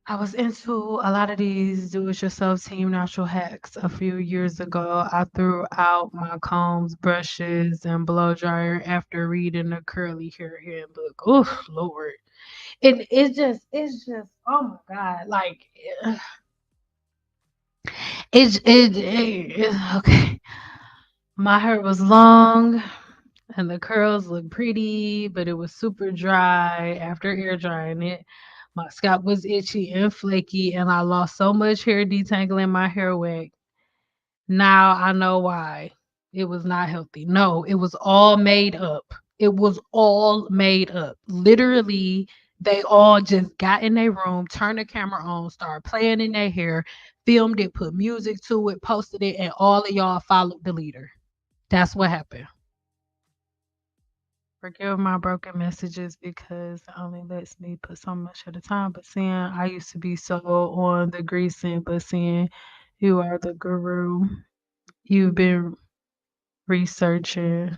I was into a lot of these do-it-yourself team natural hacks a few years ago. I threw out my combs, brushes, and blow dryer after reading the curly hair handbook. Oh Lord. And it's just, oh my God. Like okay. My hair was long and the curls looked pretty, but it was super dry after air drying it. My scalp was itchy and flaky, and I lost so much hair detangling my hair wig. Now I know why. It was not healthy. No, it was all made up. It was all made up. Literally, they all just got in their room, turned the camera on, started playing in their hair, filmed it, put music to it, posted it, and all of y'all followed the leader. That's what happened. Forgive my broken messages because it only lets me put so much at a time. But seeing I used to be so on the greasing, but seeing you are the guru, you've been researching.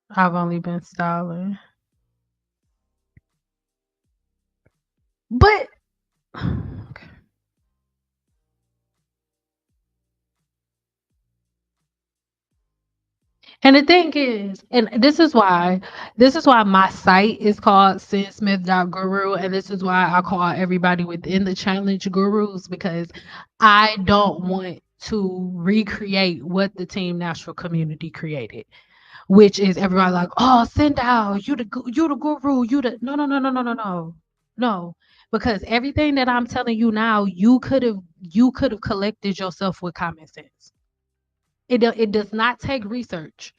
I've only been styling. But okay. And the thing is, and this is why my site is called sinsmith.guru, and this is why I call everybody within the challenge gurus, because I don't want to recreate what the Team Natural community created, which is everybody like, oh, send out, you the guru, you the no, because everything that I'm telling you now, you could have collected yourself with common sense. It does not take research.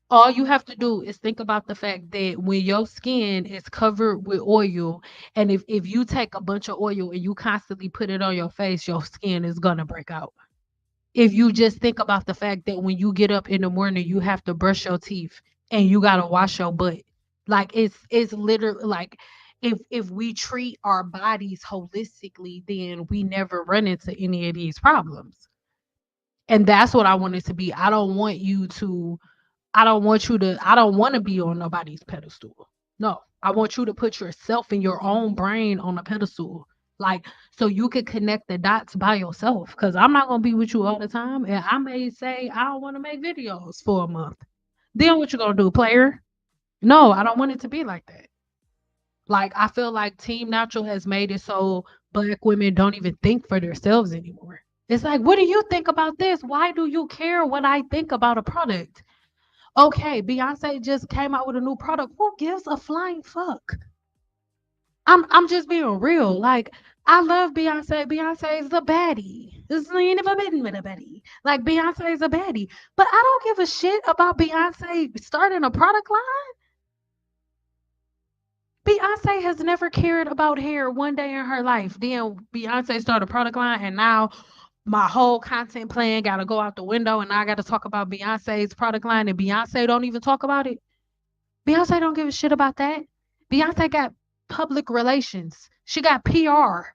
All you have to do is think about the fact that when your skin is covered with oil, and if you take a bunch of oil and you constantly put it on your face, your skin is gonna break out. If you just think about the fact that when you get up in the morning, you have to brush your teeth and you gotta wash your butt. Like it's literally like if we treat our bodies holistically, then we never run into any of these problems. And that's what I want it to be. I don't want you to I don't want to be on nobody's pedestal. No, I want you to put yourself in your own brain on a pedestal. Like, so you can connect the dots by yourself. Cause I'm not gonna be with you all the time. And I may say I don't want to make videos for a month. Then what you gonna do, player? No, I don't want it to be like that. Like, I feel like Team Natural has made it so Black women don't even think for themselves anymore. It's like, what do you think about this? Why do you care what I think about a product? Okay, Beyonce just came out with a new product. Who gives a flying fuck? I'm just being real. Like, I love Beyonce. Beyonce is a baddie. This ain't never been with a baddie. Like, Beyonce is a baddie. But I don't give a shit about Beyonce starting a product line. Beyonce has never cared about hair one day in her life. Then Beyonce started a product line, and now my whole content plan got to go out the window, and I got to talk about Beyonce's product line, and Beyonce don't even talk about it. Beyonce don't give a shit about that. Beyonce got public relations. She got PR.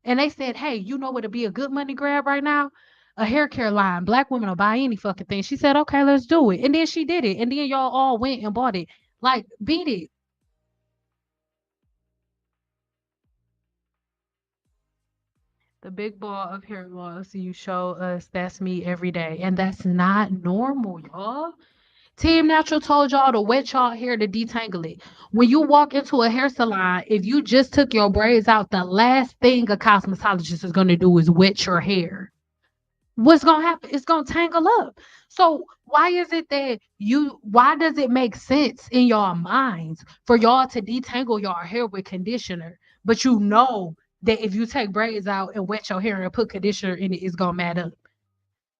And they said, hey, you know what would be a good money grab right now? A hair care line. Black women will buy any fucking thing. She said, okay, let's do it. And then she did it. And then y'all all went and bought it. Like, beat it. The big ball of hair loss you show us, that's me every day. And that's not normal, y'all. Team Natural told y'all to wet y'all hair to detangle it. When you walk into a hair salon, if you just took your braids out, the last thing a cosmetologist is going to do is wet your hair. What's going to happen? It's going to tangle up. So why is it that why does it make sense in your minds for y'all to detangle your hair with conditioner, but you know that if you take braids out and wet your hair and put conditioner in it, it's going to mat up?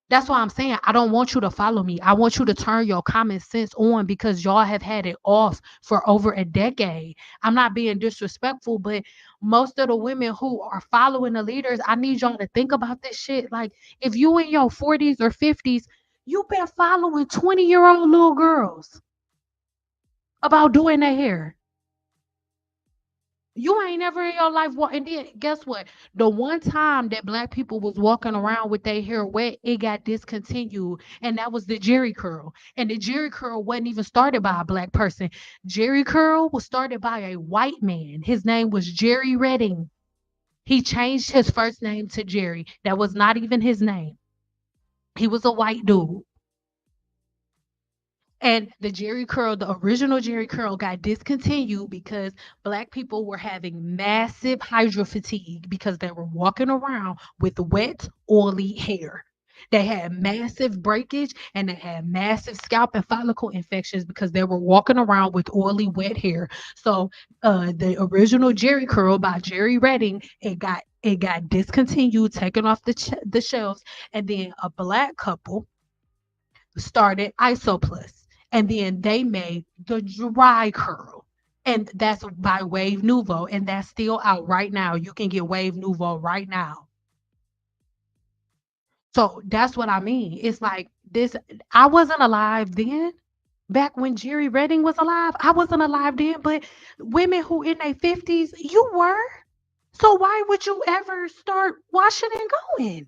That's why I'm saying I don't want you to follow me. I want you to turn your common sense on because y'all have had it off for over a decade. I'm not being disrespectful, but most of the women who are following the leaders, I need y'all to think about this shit. Like, if you in your 40s or 50s, you've been following 20-year-old little girls about doing their hair. You ain't never in your life and then guess what? The one time that black people was walking around with their hair wet, it got discontinued. And that was the Jerry curl. And the Jerry curl wasn't even started by a black person. Jerry curl was started by a white man. His name was Jerry Redding. He changed his first name to Jerry. That was not even his name. He was a white dude. And the Jerry curl, the original Jerry curl, got discontinued because black people were having massive hydro fatigue because they were walking around with wet, oily hair. They had massive breakage and they had massive scalp and follicle infections because they were walking around with oily, wet hair. So the original Jerry curl by Jerry Redding, it got discontinued, taken off the shelves, and then a black couple started Isoplus, and then they made the dry curl. And that's by Wave Nouveau, and that's still out right now. You can get Wave Nouveau right now. So that's what I mean. It's like this. I wasn't alive then. Back when Jerry Redding was alive, I wasn't alive then. But women who in their 50s, you were. So why would you ever start washing and going?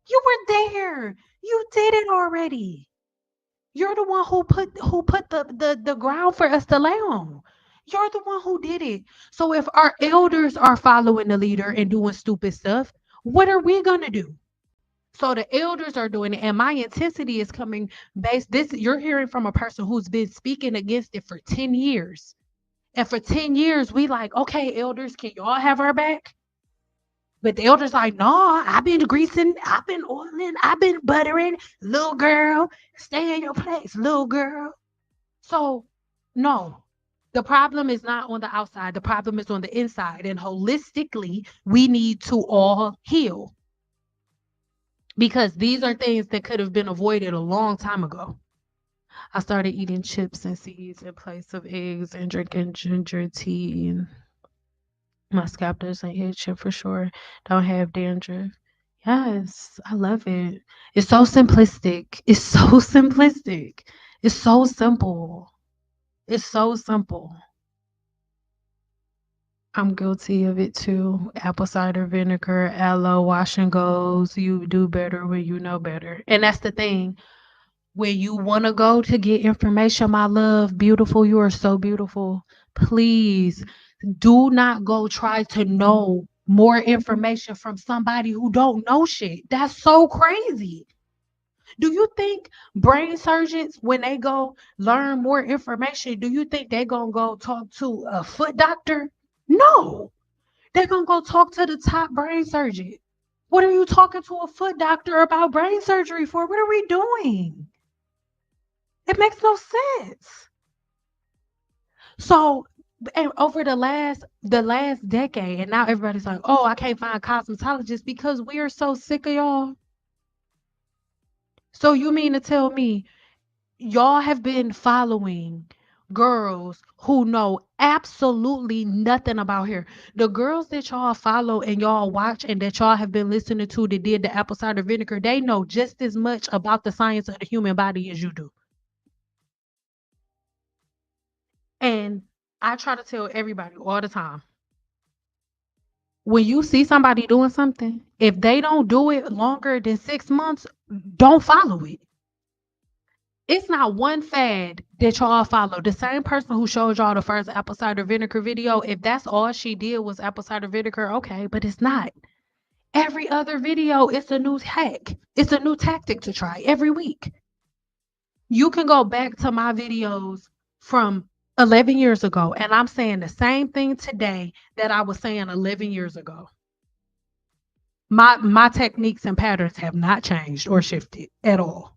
You were there. You did it already. You're the one who put the ground for us to lay on. You're the one who did it. So if our elders are following the leader and doing stupid stuff, what are we gonna do? So the elders are doing it, and my intensity is coming based. This you're hearing from a person who's been speaking against it for 10 years. And for 10 years, we like, okay, elders, can y'all have our back? But the elders like, no, I've been greasing, I've been oiling, I've been buttering. Little girl, stay in your place, little girl. So, no, the problem is not on the outside. The problem is on the inside. And holistically, we need to all heal because these are things that could have been avoided a long time ago. I started eating chips and seeds in place of eggs and drinking ginger tea. And my scalp doesn't itch and for sure don't have dandruff. Yes, I love it. It's so simplistic. It's so simplistic. It's so simple. It's so simple. I'm guilty of it too. Apple cider vinegar, aloe, wash and goes. You do better when you know better. And that's the thing. where you want to go to get information, my love, beautiful, you are so beautiful. Please do not go try to know more information from somebody who don't know shit. That's so crazy. Do you think brain surgeons, when they go learn more information, do you think they gonna go talk to a foot doctor? No, they're gonna go talk to the top brain surgeon. What are you talking to a foot doctor about brain surgery for? What are we doing? It makes no sense. So, and over the last decade, and now everybody's like, oh, I can't find cosmetologists because we are so sick of y'all. So you mean to tell me y'all have been following girls who know absolutely nothing about hair? The girls that y'all follow and y'all watch and that y'all have been listening to that did the apple cider vinegar, they know just as much about the science of the human body as you do. And I try to tell everybody all the time, when you see somebody doing something, if they don't do it longer than 6 months, don't follow it. It's not one fad that y'all follow. The same person who showed y'all the first apple cider vinegar video, if that's all she did was apple cider vinegar, okay, but it's not. Every other video, it's a new hack. It's a new tactic to try every week. You can go back to my videos from 11 years ago, and I'm saying the same thing today that I was saying 11 years ago. My techniques and patterns have not changed or shifted at all.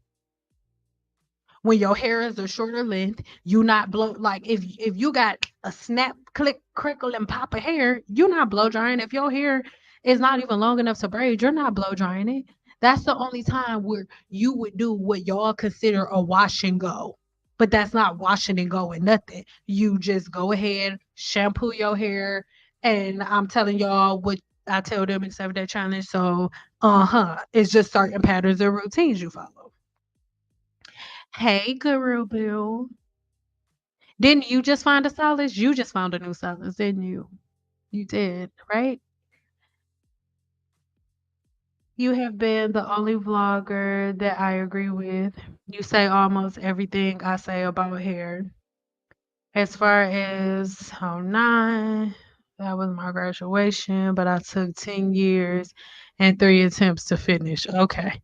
When your hair is a shorter length, you not blow like if you got a snap, click, crickle, and pop of hair, you're not blow drying. If your hair is not even long enough to braid, you're not blow drying it. That's the only time where you would do what y'all consider a wash and go. But that's not washing and going nothing. You just go ahead, shampoo your hair, and I'm telling y'all what I tell them in 7 Day Challenge. So, it's just certain patterns and routines you follow. Hey, Guru Boo. Didn't you just find a solace? You just found a new solace, didn't you? You did, right? You have been the only vlogger that I agree with. You say almost everything I say about hair. As far as oh nine, that was my graduation, but I took 10 years and 3 attempts to finish. Okay.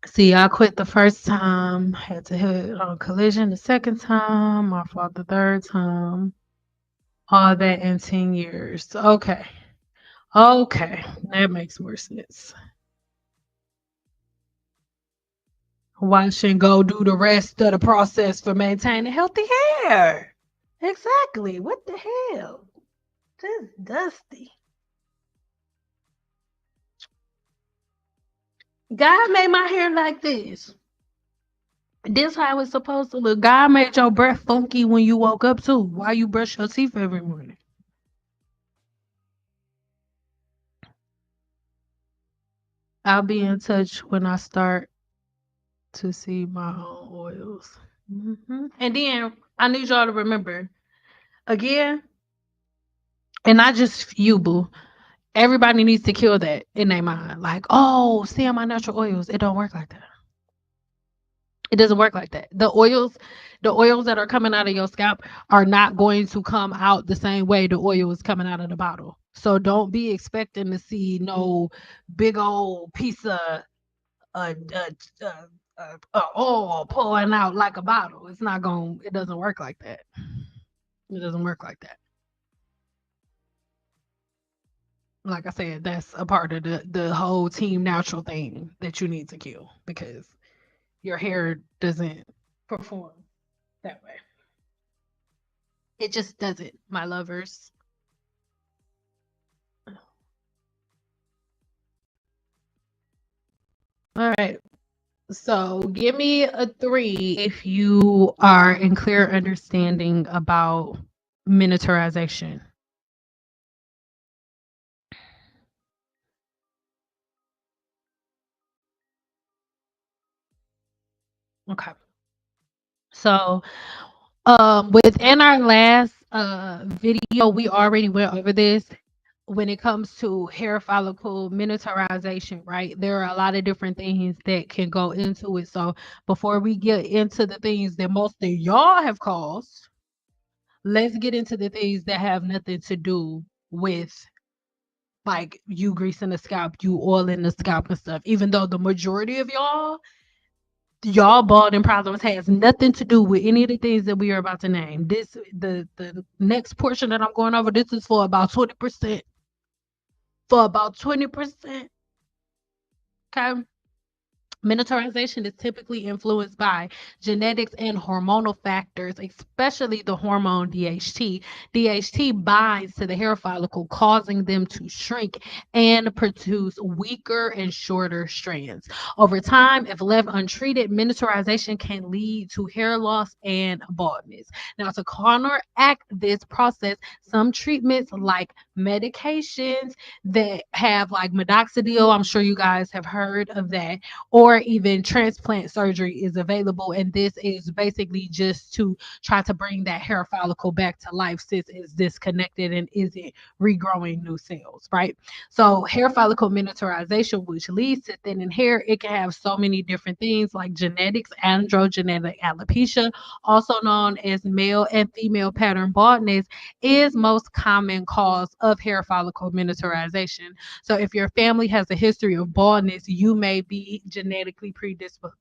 See, I quit the first time, had to hit on collision the second time, I fought the third time. All that in 10 years. Okay. Okay. That makes more sense. Wash and go do the rest of the process for maintaining healthy hair. Exactly. What the hell? Just dusty. God made my hair like this. This how it's supposed to look. God made your breath funky when you woke up too. Why you brush your teeth every morning? I'll be in touch when I start to see my own oils. And then I need y'all to remember again, and not just you, boo. Everybody needs to kill that in their mind. Like, oh, see my natural oils. It don't work like that. It doesn't work like that. The oils that are coming out of your scalp are not going to come out the same way the oil is coming out of the bottle. So don't be expecting to see no big old piece of uh, uh, oil pouring out like a bottle. It's not going. It doesn't work like that. It doesn't work like that. Like I said, that's a part of the whole team natural thing that you need to kill because your hair doesn't perform that way. It just doesn't, my lovers. All right. So give me a 3 if you are in clear understanding about miniaturization. Okay. So within our last video, we already went over this. when it comes to hair follicle miniaturization, right? There are a lot of different things that can go into it. So before we get into the things that most of y'all have caused, let's get into the things that have nothing to do with like you greasing the scalp, you oiling the scalp and stuff. Even though the majority of y'all balding problems has nothing to do with any of the things that we are about to name. This the next portion that I'm going over, this is for about 20%. For about 20%. Okay. Miniaturization is typically influenced by genetics and hormonal factors, especially the hormone DHT. DHT binds to the hair follicle, causing them to shrink and produce weaker and shorter strands. Over time, if left untreated, miniaturization can lead to hair loss and baldness. Now, to counteract this process, some treatments like medications that have like minoxidil, I'm sure you guys have heard of that, or even transplant surgery is available. And this is basically just to try to bring that hair follicle back to life since it's disconnected and isn't regrowing new cells, right? So, hair follicle miniaturization, which leads to thinning hair, it can have so many different things like genetics, androgenetic alopecia, also known as male and female pattern baldness, is most common cause of hair follicle miniaturization. So if your family has a history of baldness, you may be genetically predisposed.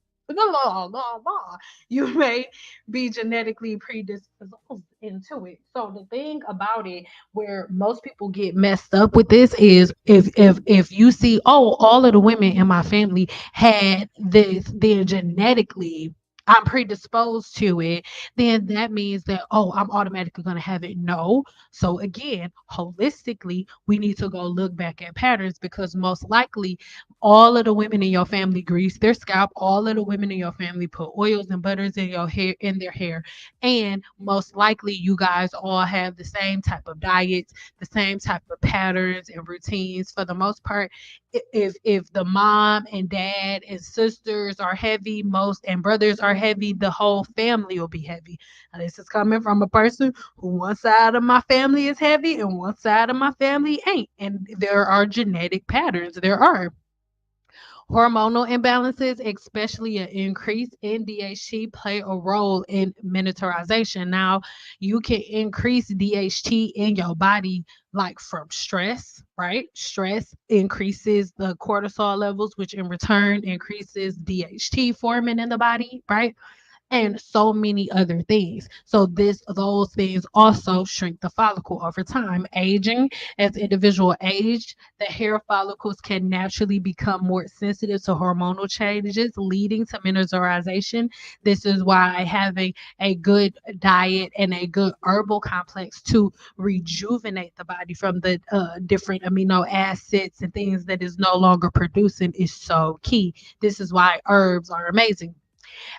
You may be genetically predisposed into it. So the thing about it, where most people get messed up with this, is if you see, oh, all of the women in my family had this, then genetically I'm predisposed to it, then that means that, oh, I'm automatically going to have it. No. So again, holistically, we need to go look back at patterns, because most likely all of the women in your family grease their scalp, all of the women in your family put oils and butters in your hair, in their hair, and most likely you guys all have the same type of diets, the same type of patterns and routines. For the most part, if the mom and dad and sisters are heavy, most and brothers are heavy, the whole family will be heavy. Now, this is coming from a person who one side of my family is heavy and one side of my family ain't. And there are genetic patterns. There are. Hormonal imbalances, especially an increase in DHT, play a role in miniaturization. Now, you can increase DHT in your body like from stress, right? Stress increases the cortisol levels, which in return increases DHT forming in the body, right? And so many other things. So those things also shrink the follicle over time. Aging, as individual age, the hair follicles can naturally become more sensitive to hormonal changes, leading to miniaturization. This is why having a good diet and a good herbal complex to rejuvenate the body from the different amino acids and things that is no longer producing is so key. This is why herbs are amazing.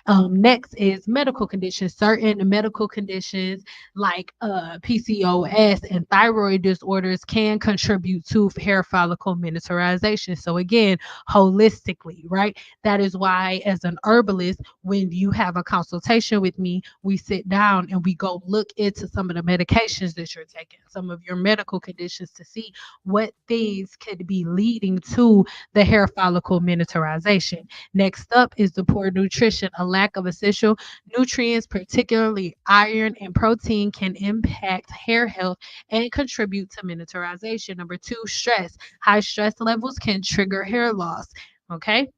Next is medical conditions. Certain medical conditions like PCOS and thyroid disorders can contribute to hair follicle miniaturization. So, again, holistically, right? That is why, as an herbalist, when you have a consultation with me, we sit down and we go look into some of the medications that you're taking, some of your medical conditions, to see what things could be leading to the hair follicle miniaturization. Next up is the poor nutrition. A lack of essential nutrients, particularly iron and protein, can impact hair health and contribute to miniaturization. Number two, stress. High stress levels can trigger hair loss. Okay.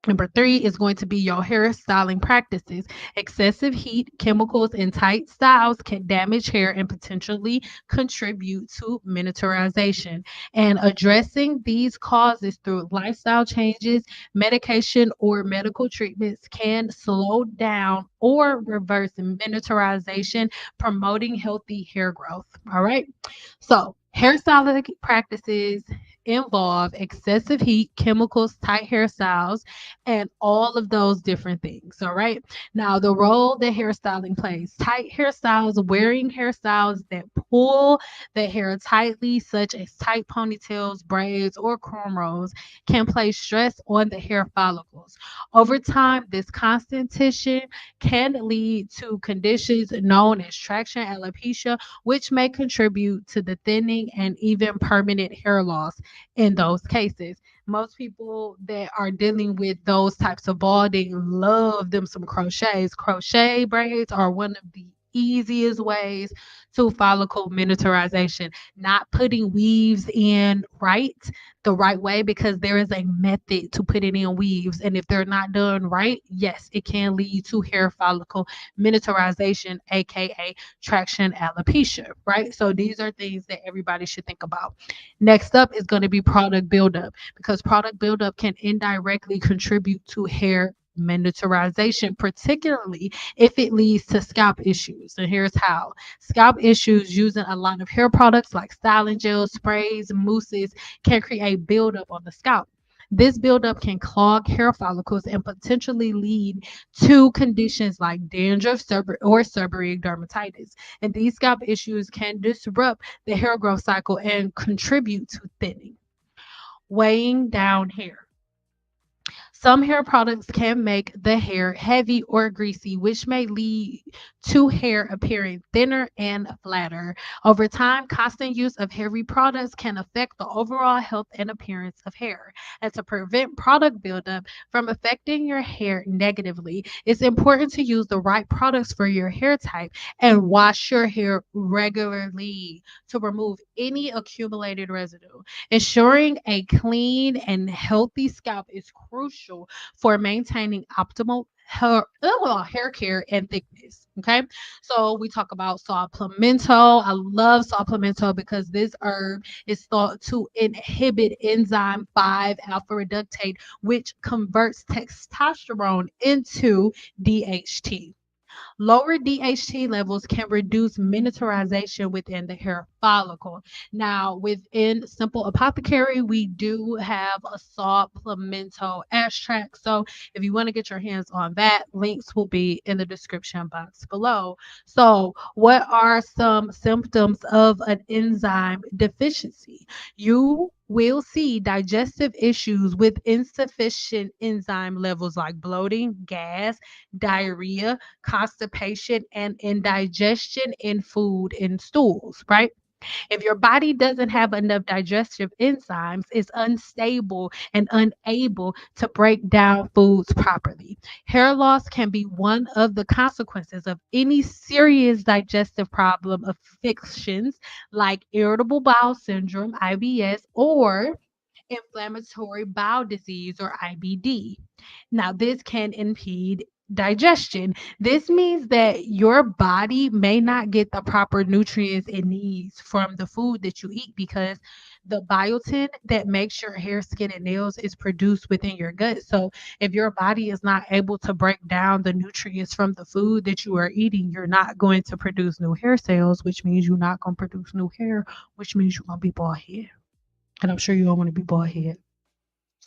Number three is going to be your hairstyling practices. Excessive heat, chemicals, and tight styles can damage hair and potentially contribute to miniaturization. And addressing these causes through lifestyle changes, medication, or medical treatments can slow down or reverse miniaturization, promoting healthy hair growth. All right. So, hairstyling practices involve excessive heat, chemicals, tight hairstyles, and all of those different things. All right. Now, the role that hairstyling plays: tight hairstyles, wearing hairstyles that pull the hair tightly, such as tight ponytails, braids, or cornrows, can place stress on the hair follicles. Over time, this constant tension can lead to conditions known as traction alopecia, which may contribute to the thinning and even permanent hair loss in those cases. Most people that are dealing with those types of balding love them some crochets. Crochet braids are one of the easiest ways to follicle miniaturization. Not putting weaves in the right way, because there is a method to putting in weaves, and if they're not done right, yes, it can lead to hair follicle miniaturization, aka traction alopecia, right? So these are things that everybody should think about. Next up is going to be product buildup, because product buildup can indirectly contribute to hair miniaturization, particularly if it leads to scalp issues. And here's how: scalp issues using a lot of hair products like styling gels, sprays, mousses can create buildup on the scalp. This buildup can clog hair follicles and potentially lead to conditions like dandruff or seborrheic dermatitis. And these scalp issues can disrupt the hair growth cycle and contribute to thinning. Weighing down hair. Some hair products can make the hair heavy or greasy, which may lead to hair appearing thinner and flatter. Over time, constant use of heavy products can affect the overall health and appearance of hair. And to prevent product buildup from affecting your hair negatively, it's important to use the right products for your hair type and wash your hair regularly to remove any accumulated residue. Ensuring a clean and healthy scalp is crucial for maintaining optimal hair care and thickness. Okay, so we talk about saw pimento. I love saw pimento because this herb is thought to inhibit enzyme 5 alpha reductase, which converts testosterone into DHT. Lower DHT levels can reduce miniaturization within the hair follicle. Now, within Simple Apothecary, we do have a saw pimento extract. So, if you want to get your hands on that, links will be in the description box below. So, what are some symptoms of an enzyme deficiency? You will see digestive issues with insufficient enzyme levels like bloating, gas, diarrhea, constipation, and indigestion in food and stools, right? If your body doesn't have enough digestive enzymes, it's unstable and unable to break down foods properly. Hair loss can be one of the consequences of any serious digestive problem afflictions like irritable bowel syndrome, IBS, or inflammatory bowel disease or IBD. Now, this can impede digestion. This means that your body may not get the proper nutrients it needs from the food that you eat, because the biotin that makes your hair, skin, and nails is produced within your gut. So, if your body is not able to break down the nutrients from the food that you are eating, you're not going to produce new hair cells, which means you're not going to produce new hair, which means you're going to be bald head. And I'm sure you don't want to be bald head.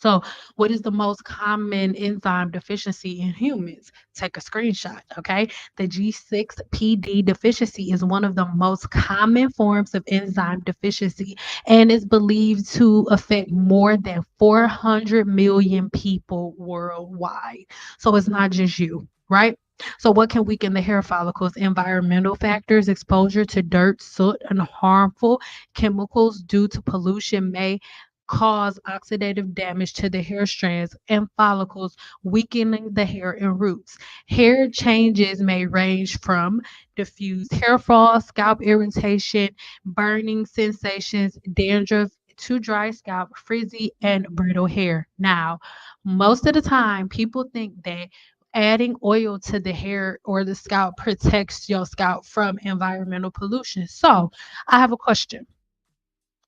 So, what is the most common enzyme deficiency in humans? Take a screenshot, okay? The G6PD deficiency is one of the most common forms of enzyme deficiency and is believed to affect more than 400 million people worldwide. So, it's not just you, right? So, what can weaken the hair follicles? Environmental factors, exposure to dirt, soot, and harmful chemicals due to pollution may cause oxidative damage to the hair strands and follicles, weakening the hair and roots. Hair changes may range from diffuse hair fall, scalp irritation, burning sensations, dandruff, to dry scalp, frizzy, and brittle hair. Now, most of the time, people think that adding oil to the hair or the scalp protects your scalp from environmental pollution. So, I have a question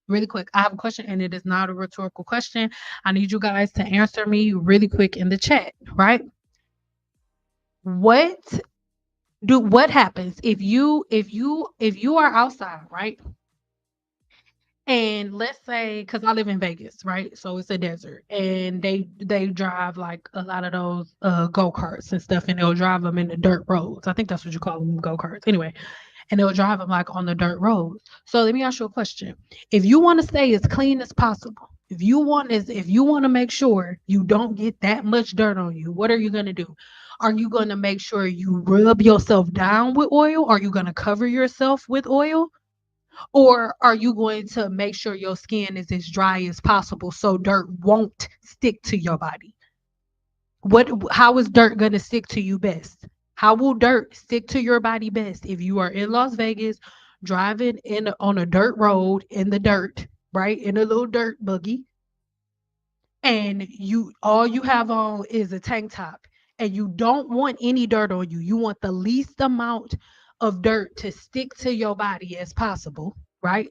really quick. I have a question, and it is not a rhetorical question. I need you guys to answer me really quick in the chat, right? What what happens if you are outside, right? And let's say, because I live in Vegas, right? So it's a desert, and they drive like a lot of those go-karts and stuff, and they'll drive them in the dirt roads. I think that's what you call them, go-karts. Anyway, and they'll drive them like on the dirt roads. So let me ask you a question. If you want to stay as clean as possible, if you want to make sure you don't get that much dirt on you, what are you going to do? Are you going to make sure you rub yourself down with oil? Are you going to cover yourself with oil? Or are you going to make sure your skin is as dry as possible so dirt won't stick to your body? How is dirt going to stick to you best? How will dirt stick to your body best if you are in Las Vegas driving in on a dirt road in the dirt, right? In a little dirt buggy, and you all you have on is a tank top, and you don't want any dirt on you. You want the least amount of dirt to stick to your body as possible, right?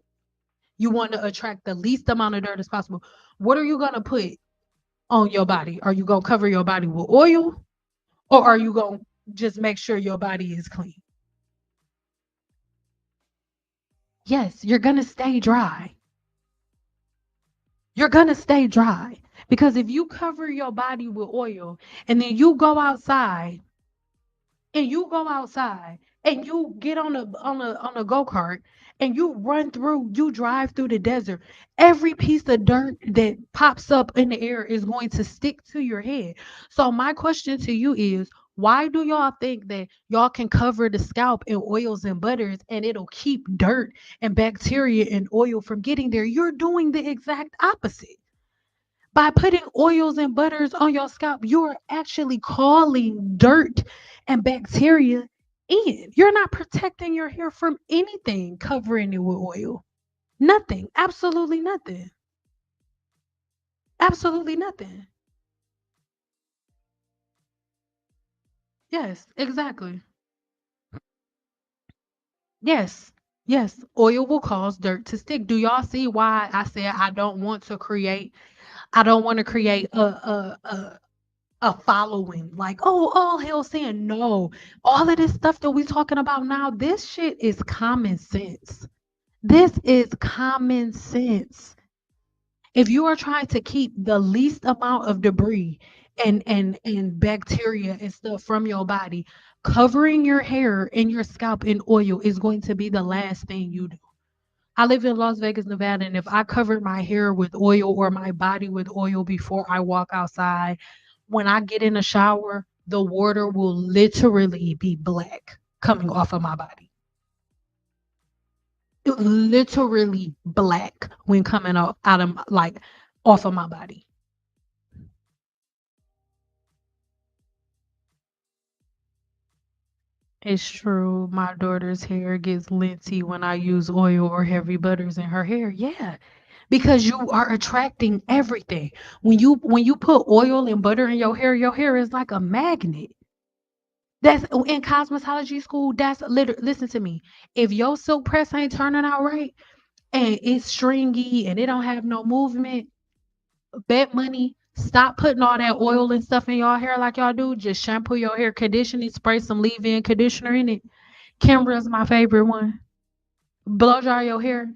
You want to attract the least amount of dirt as possible. What are you going to put on your body? Are you going to cover your body with oil, or are you going to just make sure your body is clean? Yes, you're going to stay dry. You're going to stay dry because if you cover your body with oil and then you go outside and you get on a go-kart and you drive through the desert, every piece of dirt that pops up in the air is going to stick to your head. So my question to you is, why do y'all think that y'all can cover the scalp in oils and butters and it'll keep dirt and bacteria and oil from getting there? You're doing the exact opposite. By putting oils and butters on your scalp, you're actually calling dirt and bacteria in. You're not protecting your hair from anything covering it with oil. Nothing. Absolutely nothing. Absolutely nothing. Yes, exactly. Yes. Yes. Oil will cause dirt to stick. Do y'all see why I said I don't want to create a following like, oh, all hell saying no, all of this stuff that we talking about now, this shit is common sense. This is common sense. If you are trying to keep the least amount of debris and bacteria and stuff from your body, covering your hair and your scalp in oil is going to be the last thing you do. I live in Las Vegas, Nevada, and if I covered my hair with oil or my body with oil before I walk outside, when I get in the shower, the water will literally be black coming off of my body. It literally black when coming out of like off of my body. It's true. My daughter's hair gets linty when I use oil or heavy butters in her hair. Yeah, because you are attracting everything. When you put oil and butter in your hair is like a magnet. That's in cosmetology school. That's literally, listen to me. If your silk press ain't turning out right and it's stringy and it don't have no movement, bet money. Stop putting all that oil and stuff in your hair like y'all do. Just shampoo your hair, condition it, spray some leave-in conditioner in it. Kimbra's my favorite one. Blow dry your hair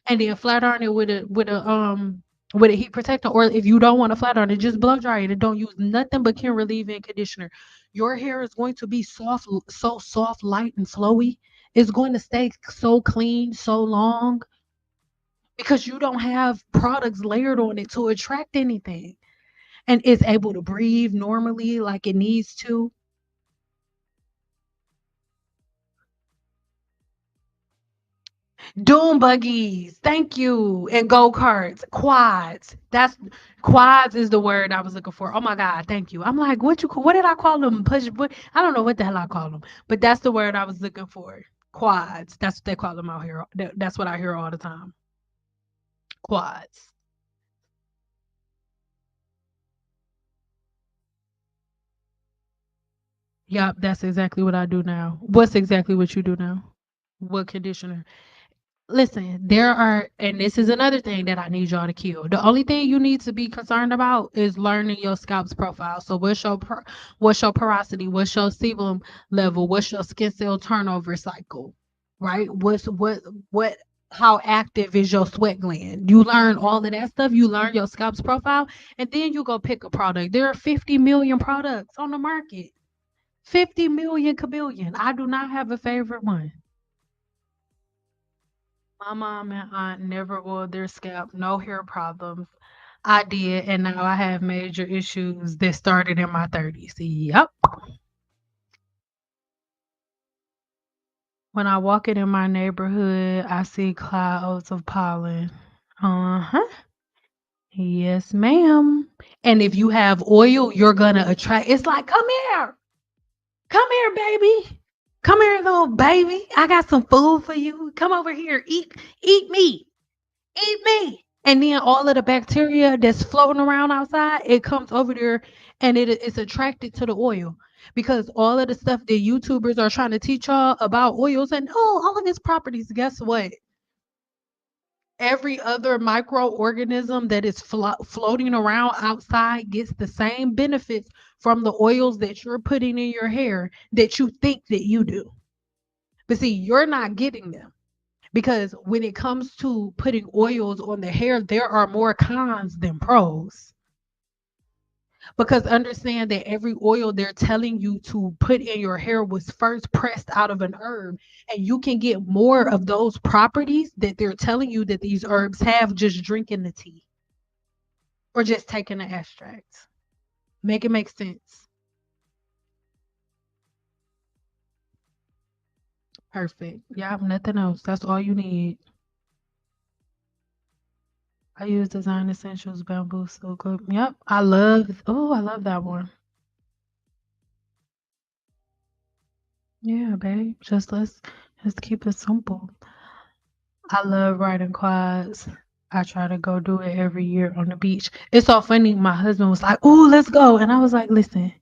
and then flat iron it with a heat protector. Or if you don't want to flat iron it, just blow dry it and don't use nothing but Kimber leave-in conditioner. Your hair is going to be soft, so soft, light, and flowy. It's going to stay so clean so long because you don't have products layered on it to attract anything. And it's able to breathe normally like it needs to. Doom buggies, thank you, and go karts, quads. That's quads is the word I was looking for. Oh my god, thank you. I'm like, what did I call them? Push, what? I don't know what the hell I call them, but that's the word I was looking for. Quads. That's what they call them out here. That's what I hear all the time. Quads. Yep, that's exactly what I do now. What's exactly what you do now? What conditioner? Listen, there are, and this is another thing that I need y'all to kill. The only thing you need to be concerned about is learning your scalp's profile. So what's your porosity? What's your sebum level? What's your skin cell turnover cycle? Right? What how active is your sweat gland. You learn all of that stuff. You learn your scalp's profile, and then you go pick a product. There are 50 million products on the market. 50 million kabillion. I do not have a favorite one. My mom and aunt never oiled their scalp, no hair problems. I did, and now I have major issues that started in my 30s. Yep. When I walk it in my neighborhood, I see clouds of pollen. Uh-huh. Yes, ma'am. And if you have oil, you're gonna attract. It's like, come here. Come here, baby. Come here, little baby. I got some food for you. Come over here. Eat me. Eat me. And then all of the bacteria that's floating around outside, it comes over there and it's attracted to the oil. Because all of the stuff that YouTubers are trying to teach y'all about oils and all of its properties, guess what? Every other microorganism that is floating around outside gets the same benefits from the oils that you're putting in your hair that you think that you do. But see, you're not getting them because when it comes to putting oils on the hair, there are more cons than pros. Because understand that every oil they're telling you to put in your hair was first pressed out of an herb, and you can get more of those properties that they're telling you that these herbs have just drinking the tea or just taking the extracts. Make it make sense. Perfect. Yeah, nothing else. That's all you need. I use Design Essentials Bamboo Silk. Yep. I love that one. Yeah, babe. Just keep it simple. I love writing quads. I try to go do it every year on the beach. It's so funny. My husband was like, "Ooh, let's go," and I was like, "Listen,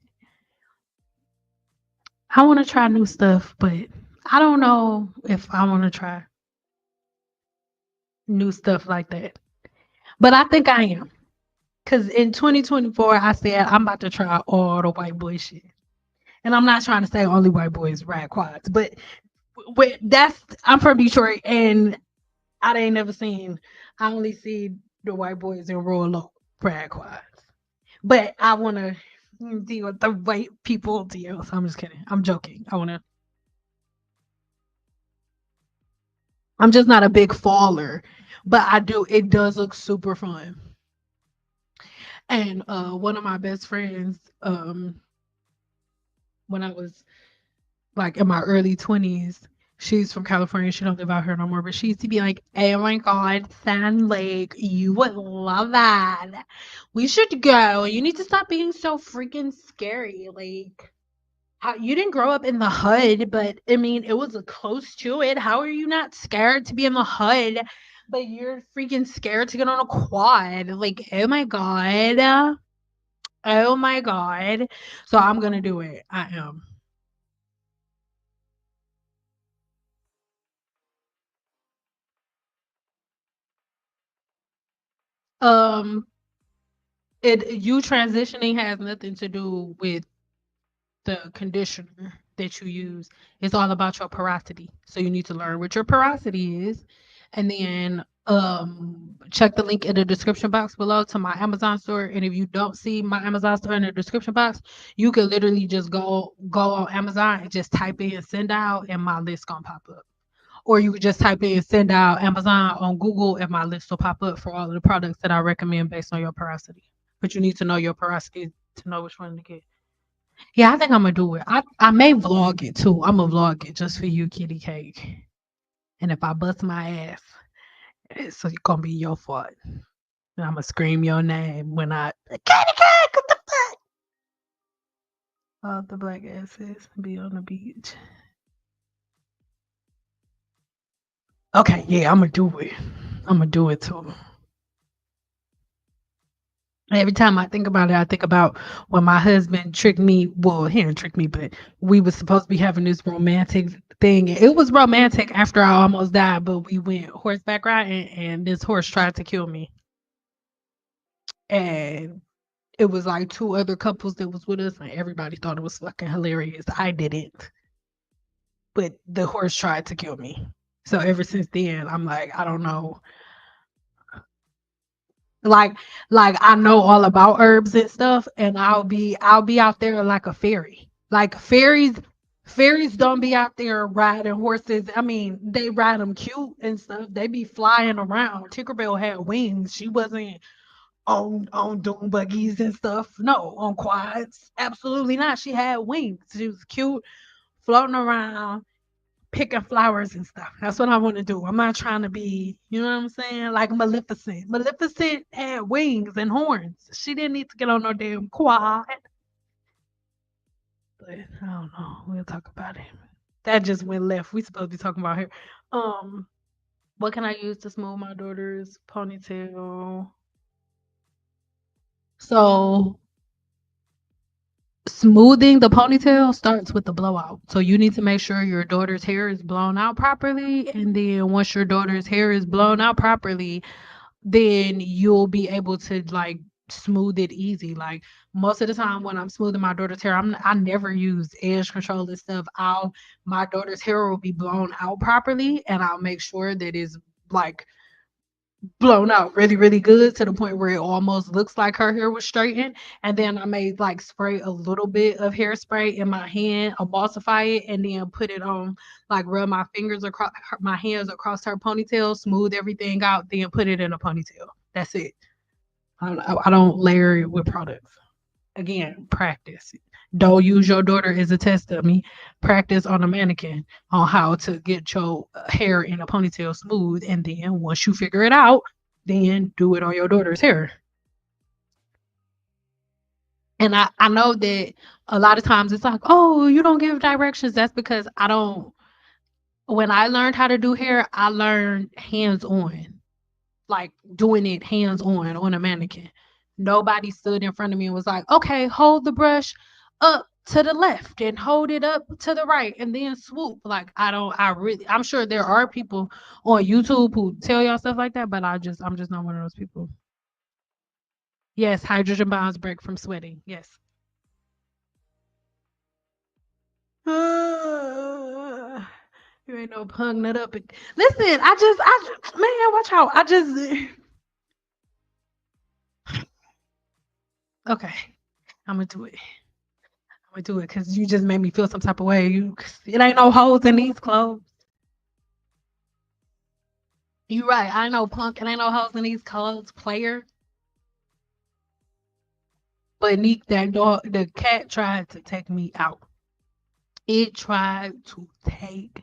I want to try new stuff, but I don't know if I want to try new stuff like that." But I think I am, cause in 2024, I said I'm about to try all the white boy shit, and I'm not trying to say only white boys ride quads, but that's I'm from Detroit, and I ain't never seen. I only see the white boys in roll up ride quads. But I want to deal with the white people deal. So I'm just kidding. I'm joking. I'm just not a big faller, but I do. It does look super fun. And one of my best friends, when I was like in my early 20s, she's from California. She don't live out here no more, but she used to be like, "Oh my God, Sand Lake, you would love that. We should go. You need to stop being so freaking scary. Like, how you didn't grow up in the hood, but I mean, it was close to it. How are you not scared to be in the hood, but you're freaking scared to get on a quad? Like, oh my God. Oh my God." So I'm gonna do it. I am. Um, it you transitioning has nothing to do with the conditioner that you use. It's all about your porosity. So you need to learn what your porosity is, and then check the link in the description box below to my Amazon store. And if you don't see my Amazon store in the description box, you can literally just go on Amazon and just type in send out, and my list gonna pop up. Or you could just type in send out Amazon on Google, and my list will pop up for all of the products that I recommend based on your porosity. But you need to know your porosity to know which one to get. Yeah, I think Imma do it. I may vlog it too. Imma vlog it just for you, kitty cake. And if I bust my ass, it's gonna be your fault. And Imma scream your name when I kitty cake, what the fuck? All the black asses be on the beach. Okay, yeah, Imma do it. Imma do it too. Every time I think about it, I think about when my husband tricked me. Well, he didn't trick me, but we was supposed to be having this romantic thing. It was romantic after I almost died, but we went horseback riding, and this horse tried to kill me. And it was like two other couples that was with us, and everybody thought it was fucking hilarious. I didn't, but the horse tried to kill me. So ever since then, I'm like, I don't know. Like I know all about herbs and stuff, and I'll be out there like a fairy. Like fairies don't be out there riding horses. I mean, they ride them cute and stuff. They be flying around. Tinkerbell had wings. She wasn't on doom buggies and stuff. No, on quads. Absolutely not. She had wings. She was cute, floating around, picking flowers and stuff. That's what I want to do. I'm not trying to be, you know what I'm saying? Like Maleficent. Maleficent had wings and horns. She didn't need to get on no damn quad. But I don't know. We'll talk about it. That just went left. We supposed to be talking about here. Um, what can I use to smooth my daughter's ponytail? So smoothing the ponytail starts with the blowout. So you need to make sure your daughter's hair is blown out properly. And then once your daughter's hair is blown out properly, then you'll be able to like smooth it easy. Like most of the time when I'm smoothing my daughter's hair, I never use edge control and stuff. My daughter's hair will be blown out properly, and I'll make sure that it's like blown out really, really good to the point where it almost looks like her hair was straightened. And then I may like spray a little bit of hairspray in my hand, emulsify it, and then put it on, like rub my fingers across my hands across her ponytail, smooth everything out, then put it in a ponytail. That's it. I don't layer it with products. Again, practice. Don't use your daughter as a test dummy. Practice on a mannequin on how to get your hair in a ponytail smooth. And then once you figure it out, then do it on your daughter's hair. And I know that a lot of times it's like, oh, you don't give directions. That's because I don't. When I learned how to do hair, I learned hands on, like doing it hands on a mannequin. Nobody stood in front of me and was like, okay, hold the brush up to the left and hold it up to the right and then swoop. Like I'm sure there are people on YouTube who tell y'all stuff like that, but I'm just not one of those people. Yes, hydrogen bonds break from sweating. Yes. You ain't no hung that up. Listen, man, watch out. Okay, I'm gonna do it. I'm gonna do it because you just made me feel some type of way. It ain't no holes in these clothes. You right. I know punk. It ain't no holes in these clothes, player. But Neek, that dog, the cat tried to take me out. It tried to take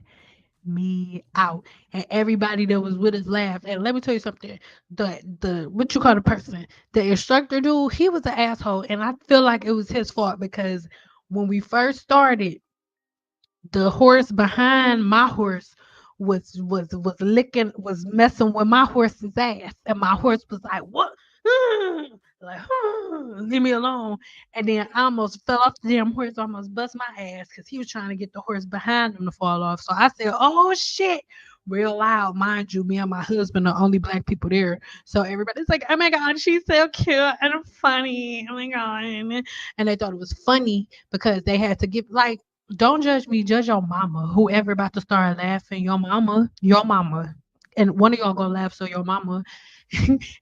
me out, and everybody that was with us laughed. And let me tell you something: the what you call the person, the instructor dude, he was an asshole, and I feel like it was his fault because when we first started, the horse behind my horse was licking, was messing with my horse's ass, and my horse was like, "What?" Like, leave me alone. And then I almost fell off the damn horse, almost bust my ass because he was trying to get the horse behind him to fall off. So I said, "Oh shit." Real loud, mind you, me and my husband are only black people there. So everybody's like, "Oh my god, she's so cute and funny. Oh my god." And they thought it was funny because they had to give like, don't judge me, judge your mama. Whoever about to start laughing, your mama. And one of y'all gonna laugh, so your mama.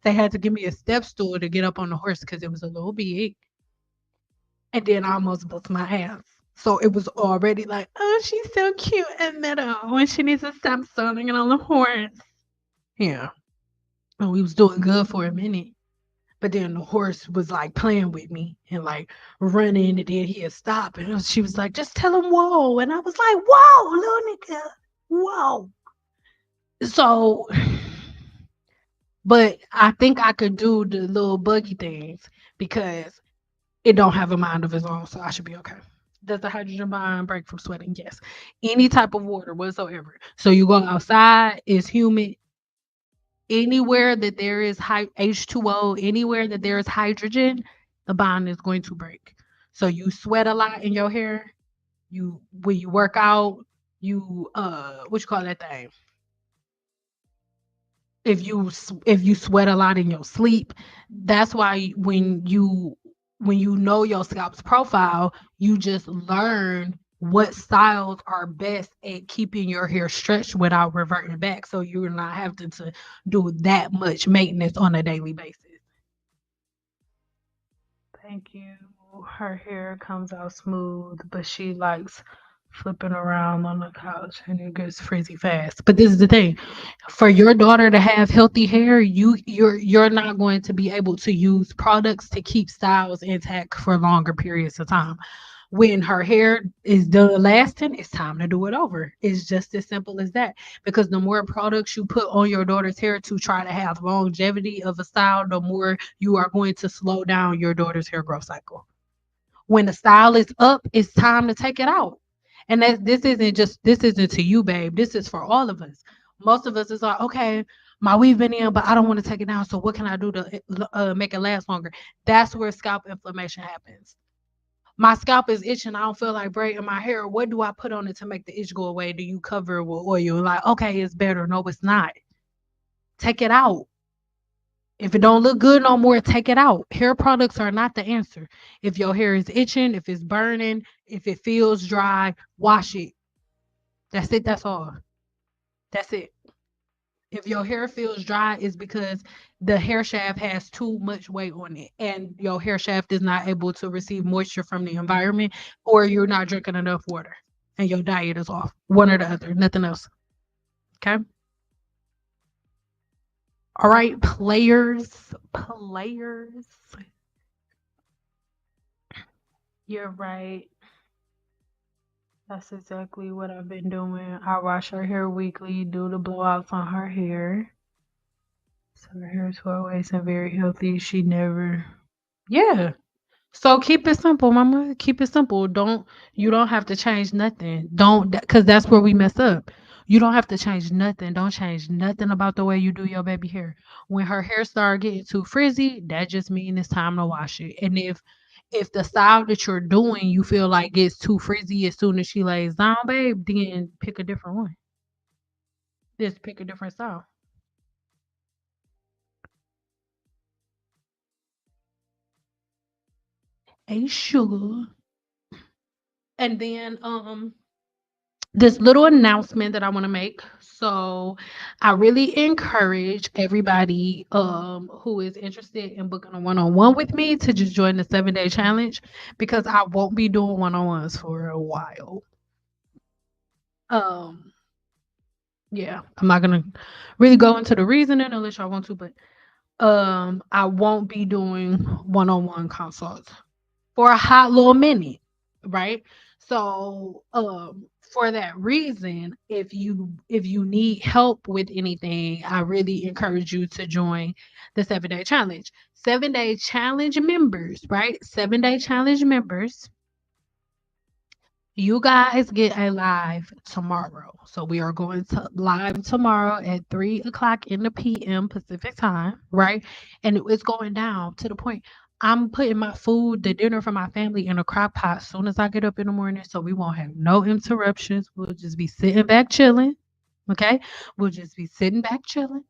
They had to give me a step stool to get up on the horse because it was a little big. And then I almost bust my ass. So it was already like, oh, she's so cute and middle when she needs to stop starting on the horse. Yeah. And we was doing good for a minute. But then the horse was like playing with me and like running, and then he'd stop. And she was like, just tell him whoa. And I was like, whoa, little nigga, whoa. So, but I think I could do the little buggy things because it don't have a mind of its own. So I should be okay. Does the hydrogen bond break from sweating? Yes. Any type of water whatsoever. So you go outside, it's humid. Anywhere that there is H2O, anywhere that there is hydrogen, the bond is going to break. So you sweat a lot in your hair. You when you work out, you what you call that thing? If you sweat a lot in your sleep, that's why when you know your scalp's profile, you just learn what styles are best at keeping your hair stretched without reverting back, so you're not having to do that much maintenance on a daily basis. Thank you. Her hair comes out smooth, but she likes flipping around on the couch and it gets frizzy fast. But this is the thing. For your daughter to have healthy hair, you're not going to be able to use products to keep styles intact for longer periods of time. When her hair is done lasting, it's time to do it over. It's just as simple as that. Because the more products you put on your daughter's hair to try to have longevity of a style, the more you are going to slow down your daughter's hair growth cycle. When the style is up, it's time to take it out. And this isn't to you, babe. This is for all of us. Most of us is like, okay, my weave been in, but I don't want to take it down. So what can I do to make it last longer? That's where scalp inflammation happens. My scalp is itching. I don't feel like braiding my hair. What do I put on it to make the itch go away? Do you cover it with oil? Like, okay, it's better. No, it's not. Take it out. If it don't look good no more, take it out. Hair products are not the answer. If your hair is itching, if it's burning, if it feels dry, wash it. That's it. That's all. That's it. If your hair feels dry, it's because the hair shaft has too much weight on it and your hair shaft is not able to receive moisture from the environment, or you're not drinking enough water and your diet is off. One or the other, nothing else. Okay. All right, players. Players. You're right. That's exactly what I've been doing. I wash her hair weekly, do the blowouts on her hair. So her hair is always and very healthy. She never, yeah. So keep it simple, mama. Keep it simple. You don't have to change nothing. Don't, because that's where we mess up. You don't have to change nothing. Don't change nothing about the way you do your baby hair. When her hair start getting too frizzy, that just means it's time to wash it. And if the style that you're doing you feel like gets too frizzy as soon as she lays down, babe, then pick a different one. Just pick a different style. A sugar. And then this little announcement that I want to make. So I really encourage everybody who is interested in booking a one-on-one with me to just join the 7-day challenge, because I won't be doing one-on-ones for a while. Um yeah, I'm not gonna really go into the reasoning unless y'all want to, but I won't be doing one-on-one consults for a hot little minute, right? So, for that reason, if you need help with anything, I really encourage you to join the 7-day challenge. 7-day challenge members, right? 7-day challenge members, you guys get a live tomorrow. So we are going to live tomorrow at 3 o'clock in the PM Pacific time, right? And it's going down to the point I'm putting my food, the dinner for my family in a crock pot as soon as I get up in the morning. So we won't have no interruptions. We'll just be sitting back chilling. Okay. We'll just be sitting back chilling.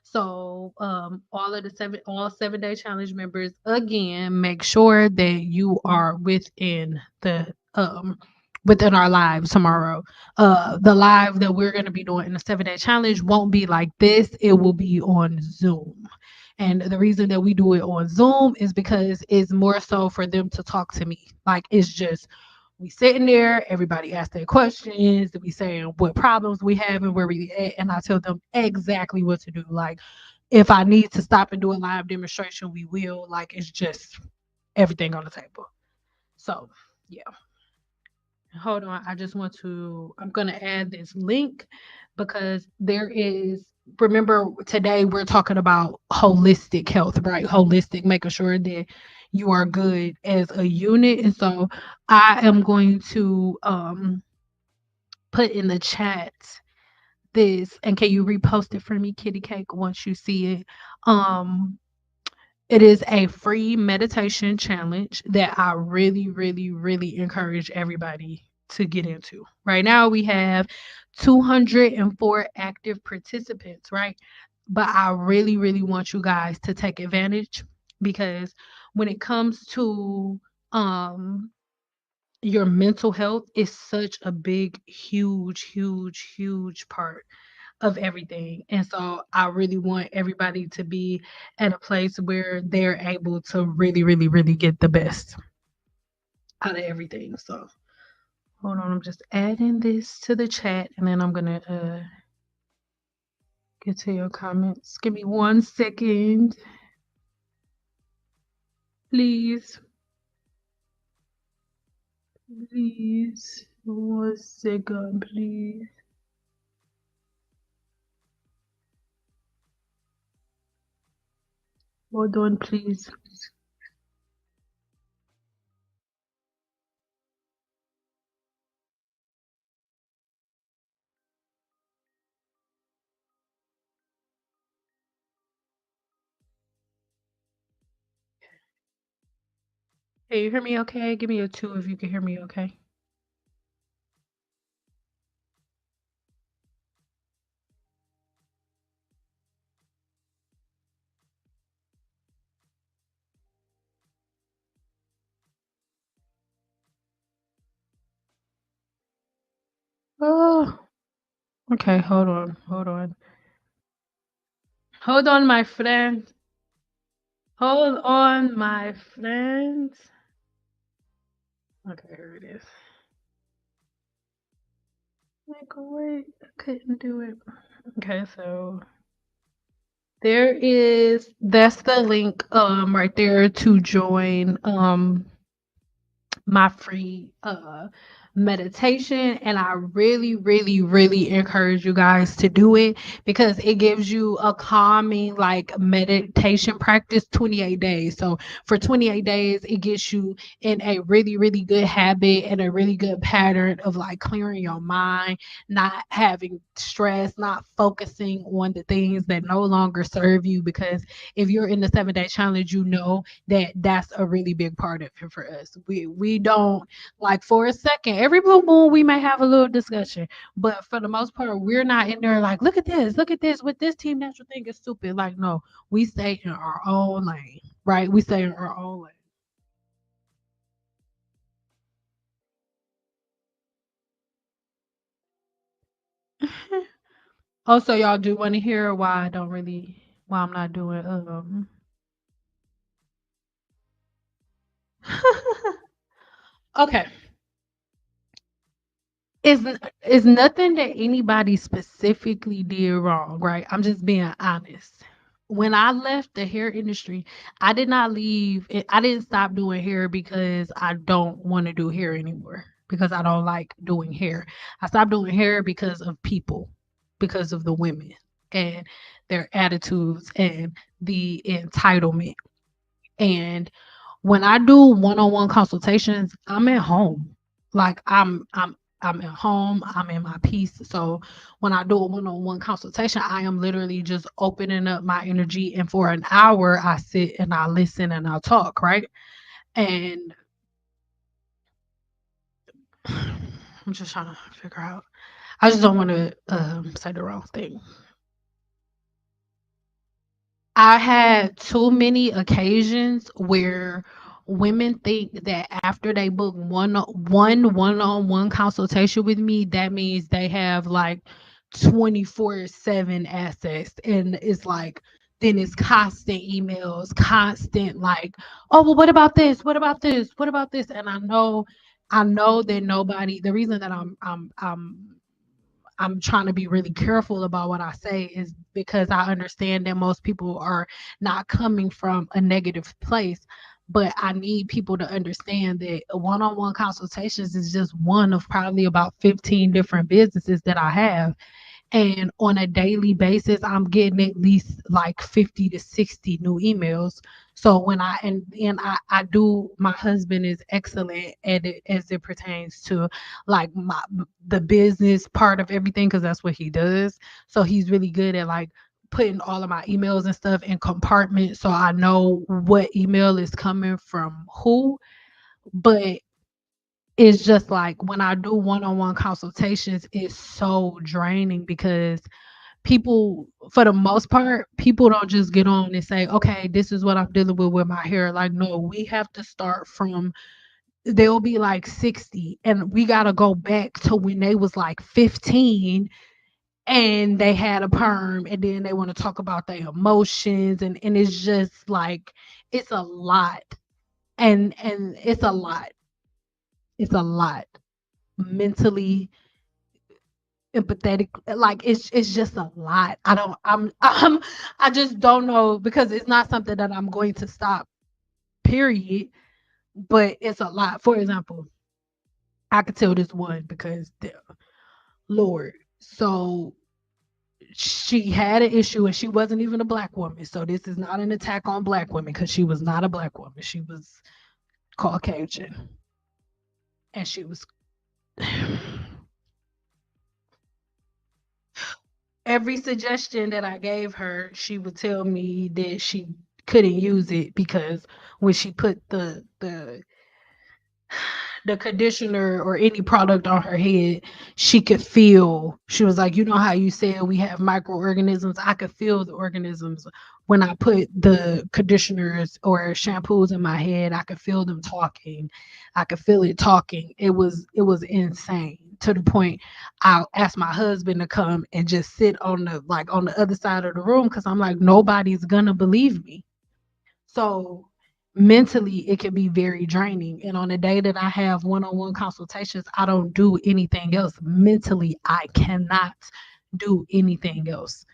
So, all 7-day challenge members, again, make sure that you are within our live tomorrow. The live that we're going to be doing in the 7-day challenge won't be like this. It will be on Zoom. And the reason that we do it on Zoom is because it's more so for them to talk to me. Like, it's just we sitting there, everybody asks their questions, we saying what problems we have and where we at, and I tell them exactly what to do. Like, if I need to stop and do a live demonstration, we will. Like, it's just everything on the table. So yeah. Hold on. I'm gonna add this link because there is, remember today we're talking about holistic health, right? Holistic, making sure that you are good as a unit. And so I am going to put in the chat this, and can you repost it for me, Kitty Cake, once you see it? Um it is a free meditation challenge that I really, really, really encourage everybody to get into. Right now, we have 204 active participants, right? But I really, really want you guys to take advantage, because when it comes to um your mental health is such a big, huge, huge, huge part of everything. And so I really want everybody to be at a place where they're able to really, really, really get the best out of everything. So hold on, I'm just adding this to the chat and then I'm gonna get to your comments. Give me 1 second, please. Please. 1 second, please. Hold on, please. Hey, you hear me okay? Give me a 2 if you can hear me okay. Oh, okay, hold on, hold on. Hold on, my friend. Hold on, my friend. Okay, here it is. Like, wait, I couldn't do it. Okay, so that's the link right there to join my free meditation, and I really, really, really encourage you guys to do it because it gives you a calming like meditation practice 28 days. So for 28 days it gets you in a really, really good habit and a really good pattern of like clearing your mind, not having stress, not focusing on the things that no longer serve you, because if you're in the 7-day challenge, you know that that's a really big part of it for us. We don't like, for a second, every blue moon we may have a little discussion, but for the most part, we're not in there like, look at this, what this team natural thing is stupid. Like, no, we stay in our own lane, right? We stay in our own lane. Also, y'all do want to hear why I don't really, why I'm not doing okay. It's it's nothing that anybody specifically did wrong, right? I'm just being honest. When I left the hair industry, I did not leave it. I didn't stop doing hair because I don't want to do hair anymore, because I don't like doing hair. I stopped doing hair because of people, because of the women and their attitudes and the entitlement. And when I do one-on-one consultations, I'm at home. Like I'm at home, I'm in my peace. So when I do a one-on-one consultation, I am literally just opening up my energy, and for an hour I sit and I listen and I talk, right? And I'm just trying to figure out. I just don't want to say the wrong thing. I had too many occasions where women think that after they book one-on-one consultation with me, that means they have like 24/7 access. And it's like, then it's constant emails, constant like, oh well, what about this? What about this? What about this? And I know that nobody, the reason that I'm trying to be really careful about what I say is because I understand that most people are not coming from a negative place. But I need people to understand that one-on-one consultations is just one of probably about 15 different businesses that I have. And on a daily basis, I'm getting at least like 50 to 60 new emails. So when I do, my husband is excellent at it as it pertains to like the business part of everything, because that's what he does. So he's really good at like putting all of my emails and stuff in compartments so I know what email is coming from who. But it's just like when I do one-on-one consultations, it's so draining because people, for the most part, people don't just get on and say, okay, this is what I'm dealing with my hair. Like, no, we have to start from they'll be like 60, and we gotta go back to when they was like 15 and they had a perm, and then they want to talk about their emotions, and it's just like it's a lot. And it's a lot. It's a lot mentally, empathetic, like it's just a lot. I don't I just don't know, because it's not something that I'm going to stop, period, but it's a lot. For example, I could tell this one because the Lord. So she had an issue, and she wasn't even a black woman. So this is not an attack on black women, because she was not a black woman. She was Caucasian, and she was every suggestion that I gave her, she would tell me that she couldn't use it, because when she put the conditioner or any product on her head, she could feel, she was like, you know how you said we have microorganisms? I could feel the organisms when I put the conditioners or shampoos in my head. I could feel them talking. I could feel it talking. It was insane, to the point I asked my husband to come and just sit on the other side of the room, because I'm like, nobody's gonna believe me. So mentally, it can be very draining. And on the day that I have one-on-one consultations, I don't do anything else. Mentally, I cannot do anything else,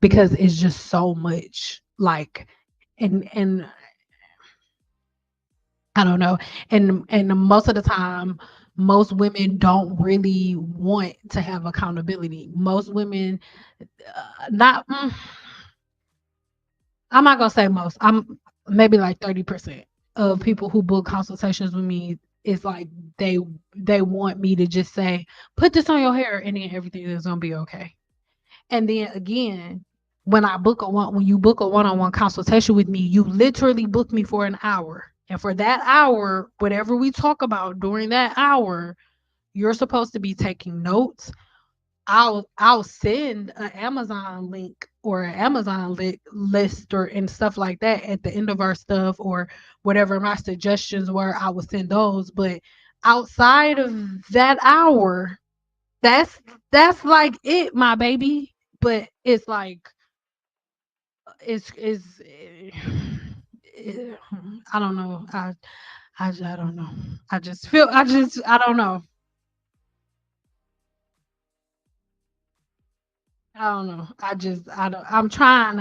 because it's just so much. Like, and I don't know. And most of the time, most women don't really want to have accountability. Most women, not. I'm not gonna say most. I'm maybe like 30% of people who book consultations with me is like they they want me to just say, put this on your hair, and then everything is gonna be okay. And then again, when you book a one-on-one consultation with me, you literally book me for an hour. And for that hour, whatever we talk about during that hour, you're supposed to be taking notes. I'll send an Amazon link or an Amazon list or and stuff like that at the end of our stuff, or whatever my suggestions were. I will send those, but outside of that hour, that's that's like it, my baby. But it's like it's I don't know. I don't know. I don't know. I don't know. I don't. I'm trying.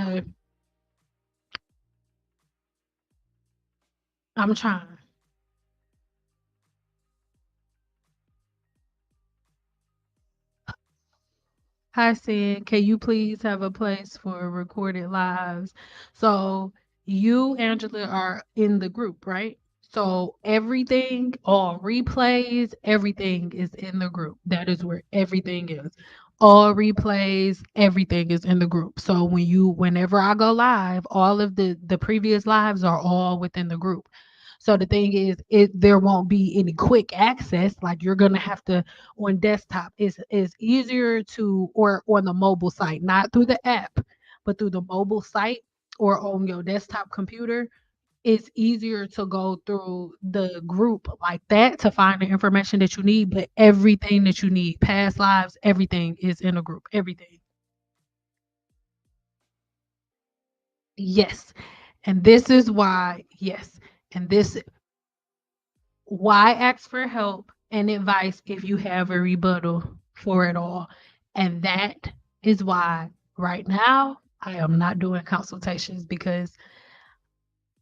Hi, Sid. Can you please have a place for recorded lives? So you, Angela, are in the group, right? So everything, all replays, everything is in the group. That is where everything is. All replays, everything is in the group. So whenever I go live, all of the previous lives are all within the group. So the thing is, there won't be any quick access. Like, you're gonna have to, on desktop, is easier to, or on the mobile site, not through the app, but through the mobile site or on your desktop computer. It's easier to go through the group like that to find the information that you need, but everything that you need, past lives, everything is in a group. Everything. Yes. And this is why, yes. And this Why ask for help and advice if you have a rebuttal for it all? And that is why right now I am not doing consultations, because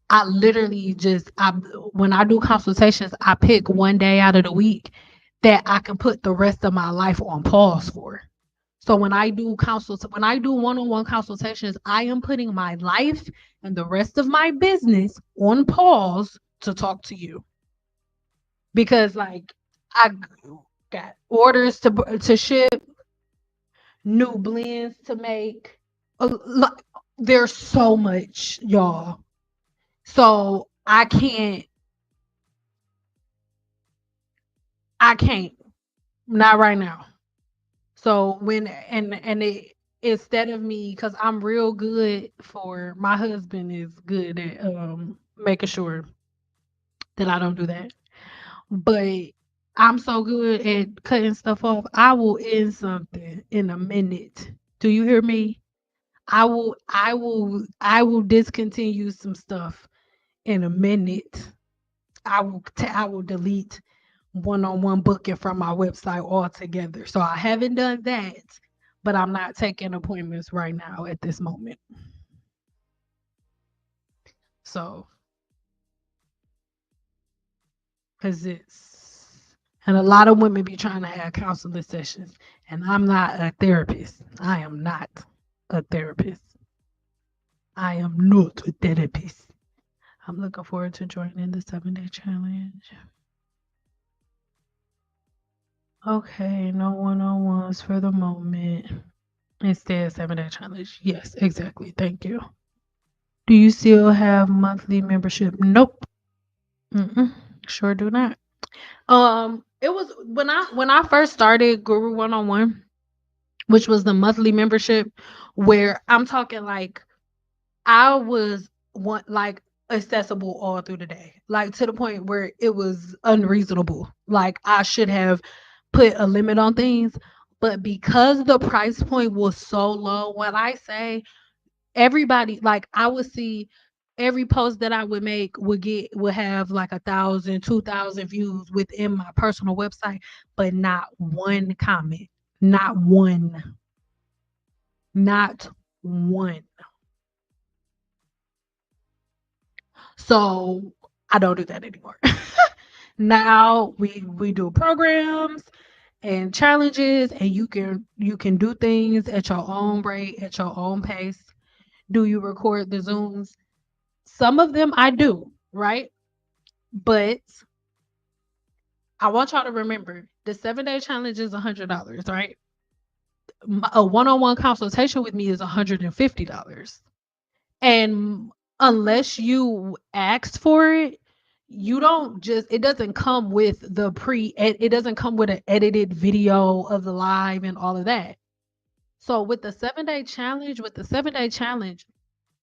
I literally when I do consultations, I pick one day out of the week that I can put the rest of my life on pause for. So when I do one-on-one consultations, I am putting my life and the rest of my business on pause to talk to you, because like I got orders to ship, new blends to make. Like, there's so much, y'all. So I can't, not right now. So and it, instead of me, because I'm real good, for my husband is good at making sure that I don't do that. but I'm so good at cutting stuff off. I will end something in a minute. Do you hear me? I will discontinue some stuff in a minute. I will delete one-on-one booking from my website altogether. So I haven't done that, but I'm not taking appointments right now at this moment. So, because and a lot of women be trying to have counseling sessions, and I'm not a therapist. I am not a therapist. I am not a therapist. I'm looking forward to joining the 7-day challenge. Okay, no one-on-ones for the moment. Instead, 7-day challenge. Yes, exactly. Thank you. Do you still have monthly membership? Nope. Mm-mm. Sure do not. It was when I first started Guru One on One, which was the monthly membership, where I'm talking like I was one like accessible all through the day, like to the point where it was unreasonable. Like I should have put a limit on things, but because the price point was so low, when I say everybody, like I would see every post that I would make would have like 1,000, 2,000 views within my personal website, but not one comment, not one, not one. So I don't do that anymore. Now we do programs and challenges, and you can do things at your own rate, at your own pace. Do you record the Zooms? Some of them I do, right? But I want y'all to remember the 7-day challenge is $100, right? A one-on-one consultation with me is $150. And unless you asked for it, you don't just it doesn't come with it doesn't come with an edited video of the live and all of that. So with the 7-day challenge,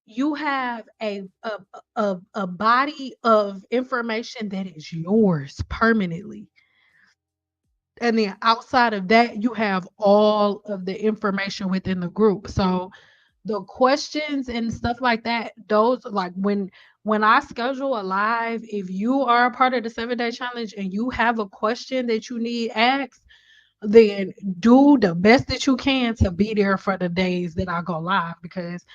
you have a body of information that is yours permanently. And then outside of that, you have all of the information within the group. So the questions and stuff like that, those like when I schedule a live, if you are a part of the 7-day challenge and you have a question that you need asked, then do the best that you can to be there for the days that I go live, because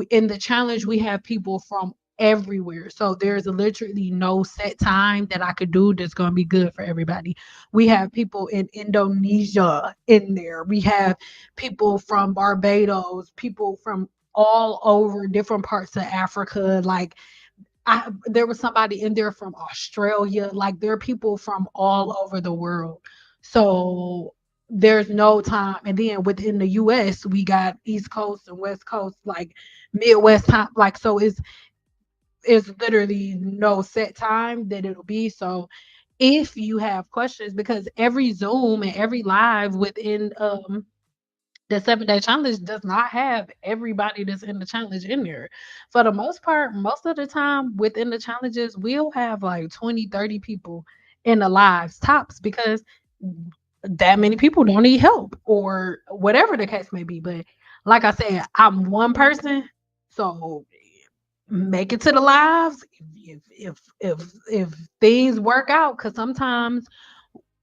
in the challenge we have people from everywhere. So there's literally no set time that I could do that's going to be good for everybody. We have people in Indonesia in there. We have people from Barbados, people from all over different parts of Africa. Like there was somebody in there from Australia. Like there are people from all over the world. So there's no time. And then within the US, we got East Coast and West Coast, like Midwest time. Like so it's literally no set time that it'll be. So if you have questions, because every Zoom and every live within the 7-day challenge does not have everybody that's in the challenge in there. For the most part, most of the time within the challenges, we'll have like 20, 30 people in the lives tops, because that many people don't need help or whatever the case may be. But like I said, I'm one person. So make it to the lives if things work out, because sometimes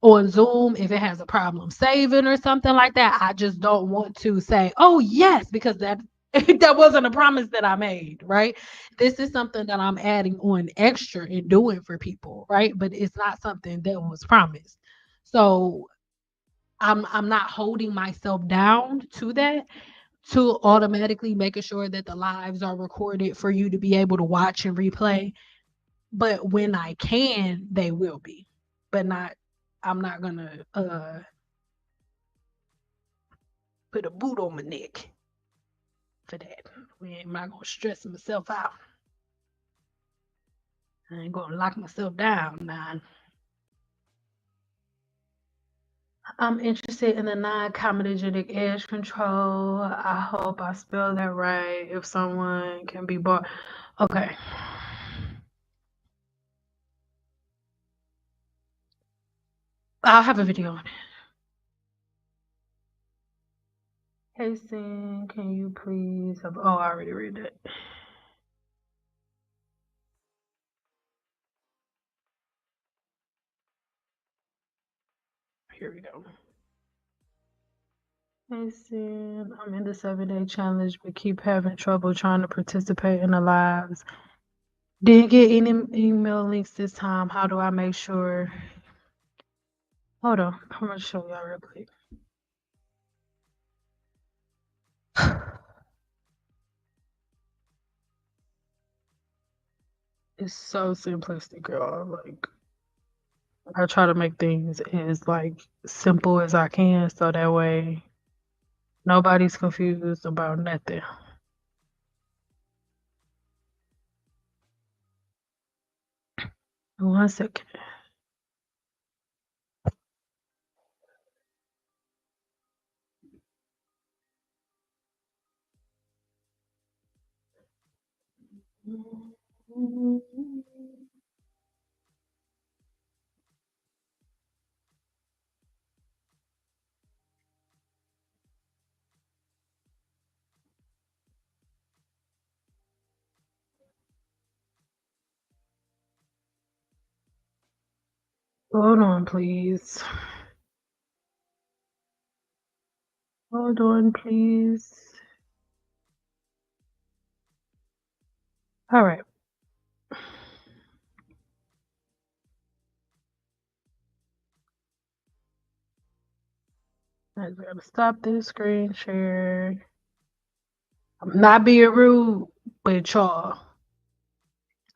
on Zoom, if it has a problem saving or something like that, I just don't want to say, "Oh, yes," because that that wasn't a promise that I made, right? This is something that I'm adding on extra and doing for people, right? But it's not something that was promised. So I'm not holding myself down to that, to automatically making sure that the lives are recorded for you to be able to watch and replay. But when I can, they will be. But not I'm not gonna put a boot on my neck for that. I'm not gonna stress myself out. I ain't gonna lock myself down now. I'm interested in the non-comedogenic edge control. I hope I spell that right. If someone can be bought. Okay. I'll have a video on it. Hey, Sin, can you please have... Oh, I already read it. Here we go. Hey, Sin, I'm in the 7-day challenge, but keep having trouble trying to participate in the lives. Didn't get any email links this time. How do I make sure? Hold on. I'm going to show y'all real quick. It's so simplistic, y'all. Like, I try to make things as like simple as I can so that way nobody's confused about nothing. One second. Hold on, please. Hold on, please. All right. I gotta stop this screen share. I'm not being rude, but y'all,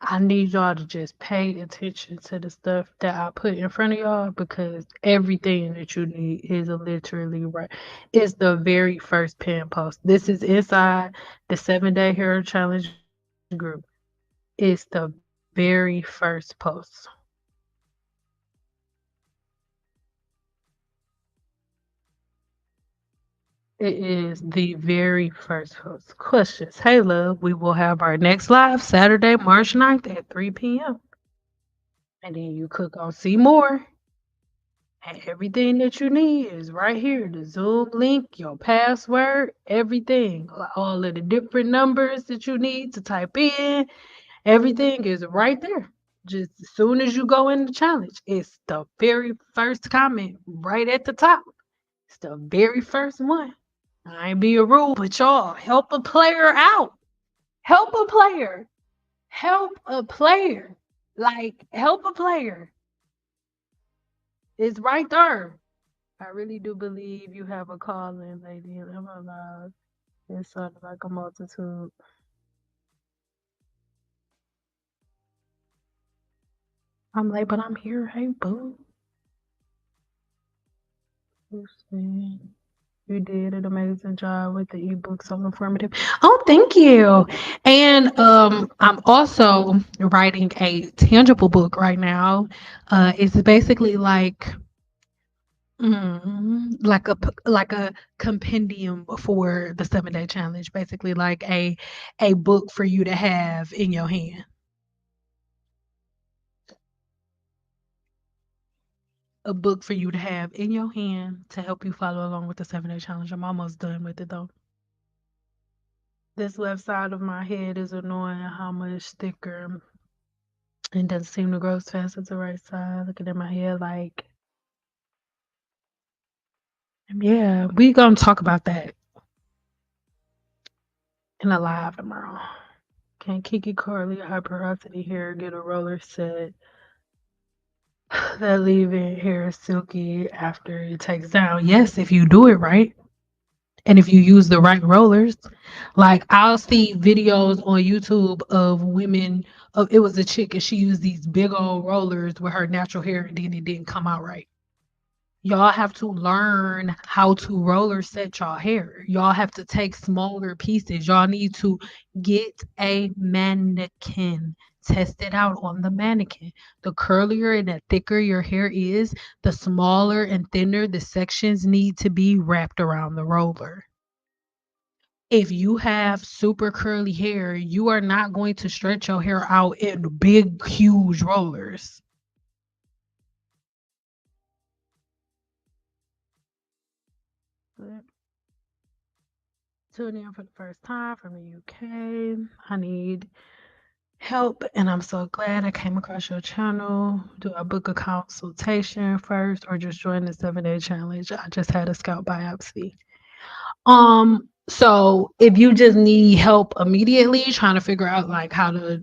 I need y'all to just pay attention to the stuff that I put in front of y'all because everything that you need is literally right. It's the very first pin post. This is inside the 7-day hero challenge group. It's the very first post. It is the very first post. Questions. Hey, love, we will have our next live Saturday, March 9th at 3 p.m. And then you click on see more. And everything that you need is right here. The Zoom link, your password, everything. All of the different numbers that you need to type in. Everything is right there. Just as soon as you go in the challenge, it's the very first comment right at the top. It's the very first one. I ain't being rude, but y'all help a player out. Help a player. Help a player. Like, help a player. It's right there. I really do believe you have a calling, lady. I'm alive. It's sort of like a multitude. I'm like, but I'm here. Hey, boo. You did an amazing job with the ebook, so informative. Oh, thank you. And I'm also writing a tangible book right now. It's basically like a compendium for the 7-day challenge, basically like a book for you to have in your hand. A book for you to have in your hand to help you follow along with the 7-day challenge. I'm almost done with it though. This left side of my head is annoying how much thicker and doesn't seem to grow as fast as the right side. Looking at my hair like, yeah, we gonna talk about that in a live tomorrow. Can Kiki Carly high porosity hair get a roller set that leaving hair silky after it takes down? Yes, if you do it right. And if you use the right rollers, like I'll see videos on YouTube of women. Of it was a chick and she used these big old rollers with her natural hair, and then it didn't come out right. Y'all have to learn how to roller set y'all hair. Y'all have to take smaller pieces. Y'all need to get a mannequin. Test it out on the mannequin. The curlier and the thicker your hair is, the smaller and thinner the sections need to be wrapped around the roller. If you have super curly hair, you are not going to stretch your hair out in big, huge rollers. good. Tuning in for the first time from the UK. I need help, and I'm so glad I came across your channel. Do I book a consultation first or just join the 7-day challenge? I just had a scalp biopsy. So if you just need help immediately trying to figure out like how to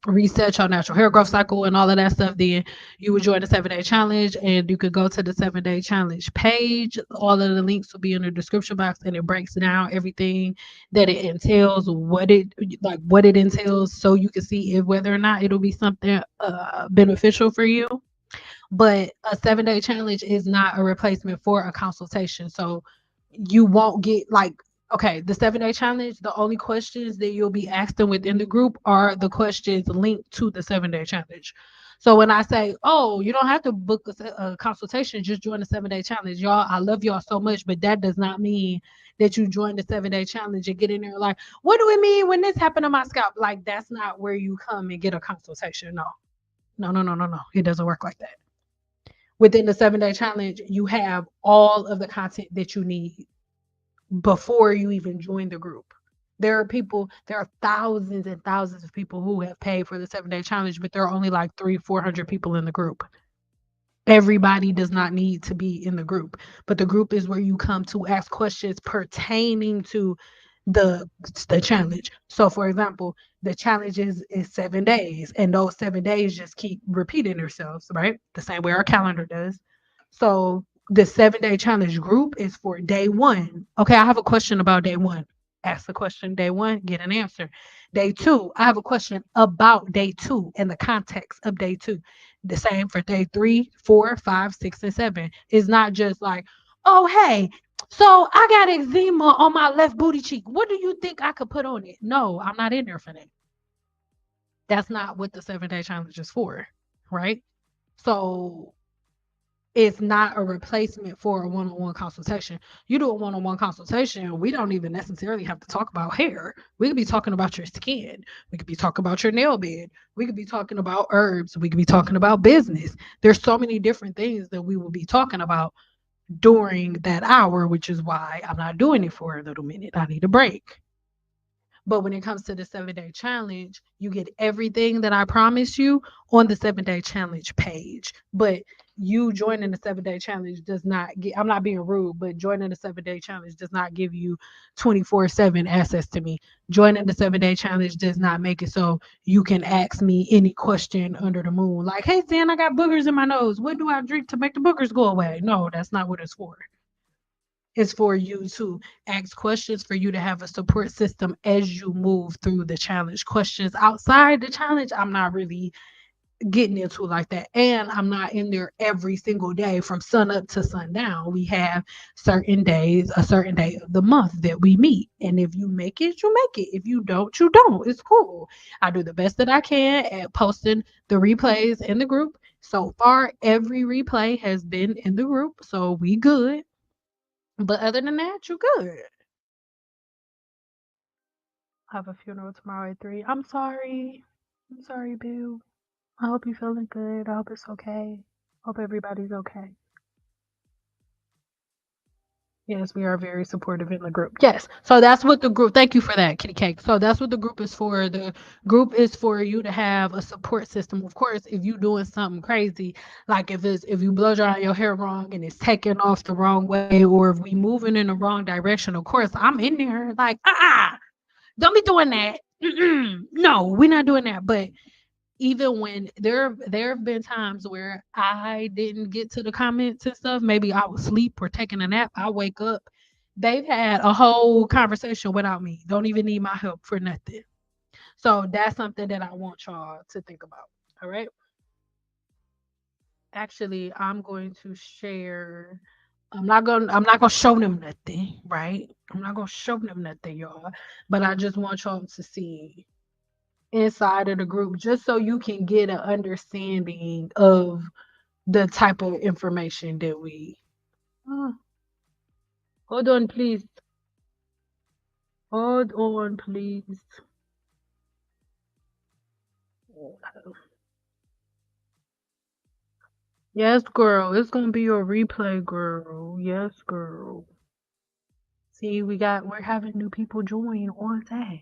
reset your natural hair growth cycle and all of that stuff, then you would join the 7-day challenge, and you could go to the 7-day challenge page. All of the links will be in the description box, and it breaks down everything that it entails, what it entails, so you can see if whether or not it'll be something beneficial for you. But a 7-day challenge is not a replacement for a consultation. So you won't get like, okay, the 7-day challenge, the only questions that you'll be asking within the group are the questions linked to the 7-day challenge. So when I say, oh, you don't have to book a consultation, just join the 7-day challenge. Y'all, I love y'all so much, but that does not mean that you join the 7-day challenge and get in there like, what do it mean when this happened to my scalp? Like, that's not where you come and get a consultation. No, no, no, no, no, no. It doesn't work like that. Within the 7-day challenge, you have all of the content that you need before you even join the group. There are thousands and thousands of people who have paid for the 7-day challenge, but there are only like 400 people in the group. Everybody does not need to be in the group, but the group is where you come to ask questions pertaining to the the challenge. So for example, the challenge is 7 days, and those 7 days just keep repeating themselves, right? The same way our calendar does. So the 7-day challenge group is for day one. Okay, I have a question about day one. Ask the question day one, get an answer. Day two, I have a question about day two and the context of day two. The same for day three, four, five, six, and seven. It's not just like, oh, hey, so I got eczema on my left booty cheek. What do you think I could put on it? No, I'm not in there for that. That's not what the 7-day challenge is for, right? So it's not a replacement for a one-on-one consultation. You do a one-on-one consultation, we don't even necessarily have to talk about hair. We could be talking about your skin. We could be talking about your nail bed. We could be talking about herbs. We could be talking about business. There's so many different things that we will be talking about during that hour, which is why I'm not doing it for a little minute. I need a break. But when it comes to the 7-day challenge, you get everything that I promised you on the 7-day challenge page. But you joining the 7-day challenge does not get, I'm not being rude, but joining the 7-day challenge does not give you 24/7 access to me. Joining the 7-day challenge does not make it so you can ask me any question under the moon. Like, hey, Sam, I got boogers in my nose. What do I drink to make the boogers go away? No, that's not what it's for. Is for you to ask questions, for you to have a support system as you move through the challenge. Questions outside the challenge, I'm not really getting into like that. And I'm not in there every single day from sun up to sundown. We have certain days, a certain day of the month that we meet. And if you make it, you make it. If you don't, you don't. It's cool. I do the best that I can at posting the replays in the group. So far, every replay has been in the group. So we good. But other than that, you good. I have a funeral tomorrow at 3. I'm sorry. I'm sorry, boo. I hope you're feeling good. I hope it's okay. Hope everybody's okay. Yes, we are very supportive in the group. Yes. So that's what the group, thank you for that, Kitty Cake. So that's what the group is for. The group is for you to have a support system. Of course, if you're doing something crazy, like if you blow dry your hair wrong and it's taken off the wrong way, or if we moving in the wrong direction, of course, I'm in there like, don't be doing that. No, we're not doing that. But even when there have been times where I didn't get to the comments and stuff, maybe I was asleep or taking a nap, I wake up, they've had a whole conversation without me. Don't even need my help for nothing. So that's something that I want y'all to think about. All right. Actually, I'm going to share. I'm not gonna show them nothing, right? I'm not gonna show them nothing, y'all. But I just want y'all to see inside of the group just so you can get an understanding of the type of information that we uh, hold on please, hold on please. Yes, girl, it's gonna be your replay, girl. Yes, girl. See, we're having new people join on that.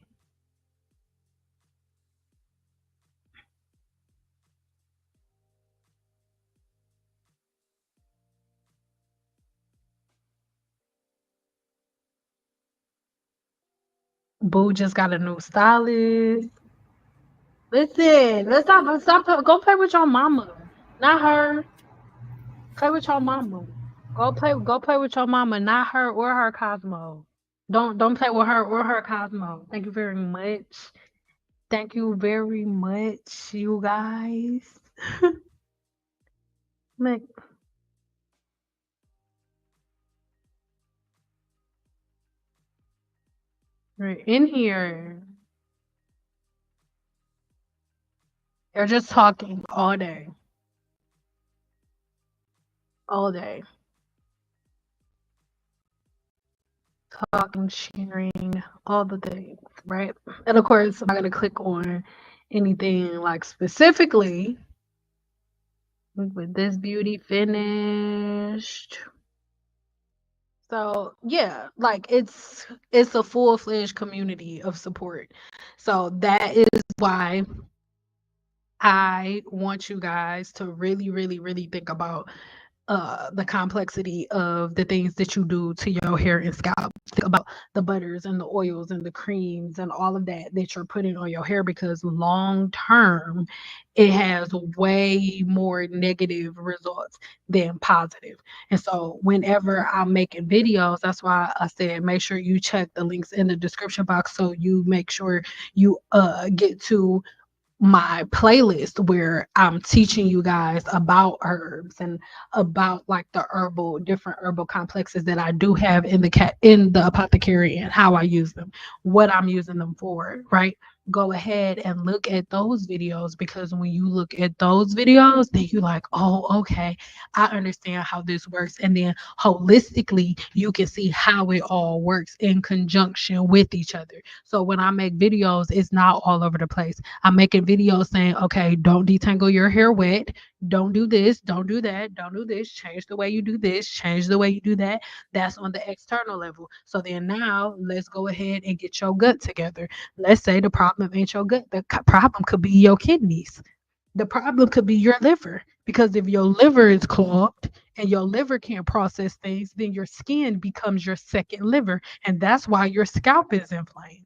Boo just got a new stylist. Listen, let's stop. Go play with your mama, not her. Play with your mama. Go play with your mama, not her or her Cosmo. Don't play with her or her Cosmo. Thank you very much. Thank you very much, you guys. Like, right in here, they're just talking all day, talking, sharing, all the things, right? And of course, I'm not gonna click on anything like specifically with this beauty finished. So yeah, like it's a full-fledged community of support. So that is why I want you guys to really, really, really think about the complexity of the things that you do to your hair and scalp. Think about the butters and the oils and the creams and all of that you're putting on your hair, because long term it has way more negative results than positive. And so whenever I'm making videos, that's why I said make sure you check the links in the description box, so you make sure you get to my playlist where I'm teaching you guys about herbs and about like the different herbal complexes that I do have in the apothecary, and how I use them, what I'm using them for, right? Go ahead and look at those videos, because when you look at those videos, then you like, oh, okay, I understand how this works. And then holistically, you can see how it all works in conjunction with each other. So when I make videos, it's not all over the place. I'm making videos saying, okay, don't detangle your hair wet. Don't do this. Don't do that. Don't do this. Change the way you do this. Change the way you do that. That's on the external level. So then now let's go ahead and get your gut together. Let's say the problem ain't your gut. The problem could be your kidneys. The problem could be your liver. Because if your liver is clogged and your liver can't process things, then your skin becomes your second liver. And that's why your scalp is inflamed.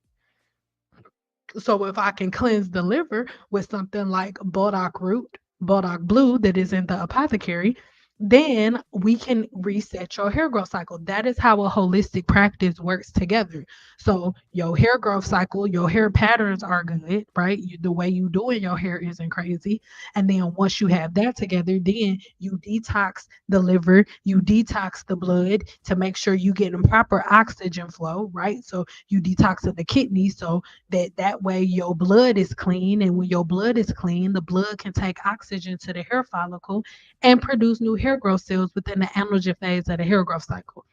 So if I can cleanse the liver with something like burdock root, burdock blue that is in the apothecary, then we can reset your hair growth cycle. That is how a holistic practice works together. So your hair growth cycle, your hair patterns are good, right? The way you doing your hair isn't crazy. And then once you have that together, then you detox the liver, you detox the blood to make sure you getting proper oxygen flow, right? So you detox the kidneys, so that way your blood is clean, and when your blood is clean, the blood can take oxygen to the hair follicle and produce new hair growth cells within the anagen phase of the hair growth cycle.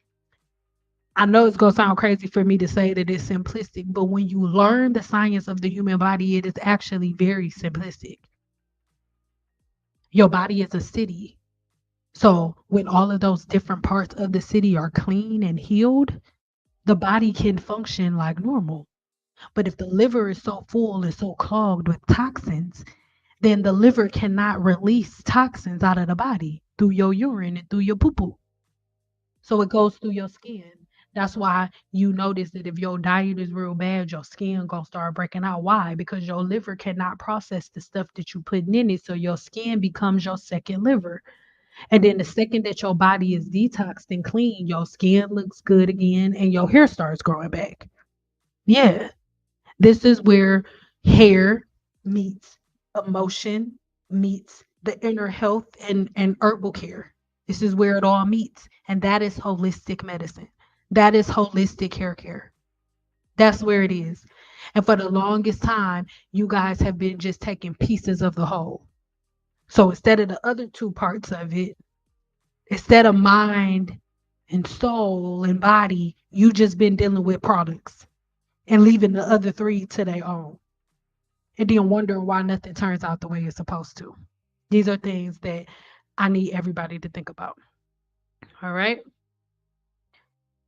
I know it's going to sound crazy for me to say that it's simplistic, but when you learn the science of the human body, it is actually very simplistic. Your body is a city. So when all of those different parts of the city are clean and healed, the body can function like normal. But if the liver is so full and so clogged with toxins, then the liver cannot release toxins out of the body through your urine and through your poo poo. So it goes through your skin. That's why you notice that if your diet is real bad, your skin gonna start breaking out. Why? Because your liver cannot process the stuff that you putting in it. So your skin becomes your second liver. And then the second that your body is detoxed and clean, your skin looks good again and your hair starts growing back. Yeah. This is where hair meets emotion, meets the inner health and herbal care. This is where it all meets. And that is holistic medicine. That is holistic hair care. That's where it is. And for the longest time, you guys have been just taking pieces of the whole. So instead of the other two parts of it, instead of mind and soul and body, you just been dealing with products and leaving the other three to their own. And then wondering why nothing turns out the way it's supposed to. These are things that I need everybody to think about. All right.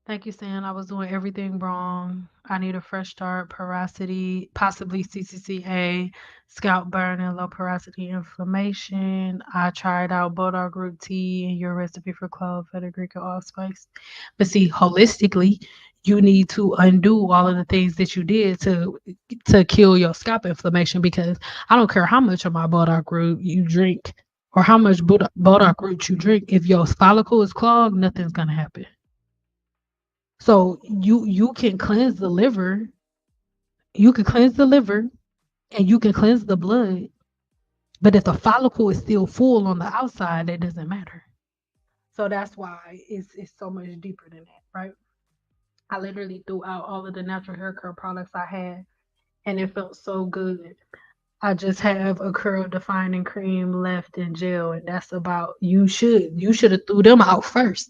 Thank you, saying I was doing everything wrong. I need a fresh start, porosity, possibly CCCA, scalp burning, low porosity inflammation. I tried out Bulldog root tea and your recipe for clove, fenugreek, and allspice. But see, holistically, you need to undo all of the things that you did to kill your scalp inflammation. Because I don't care how much of my Bulldog root you drink or how much Bulldog root you drink. If your follicle is clogged, nothing's gonna happen. So you can cleanse the liver, you can cleanse the liver and you can cleanse the blood, but if the follicle is still full on the outside, that doesn't matter. So that's why it's so much deeper than that, right? I literally threw out all of the natural hair care products I had and it felt so good. I just have a curl defining cream left in gel, and that's about you should have threw them out first.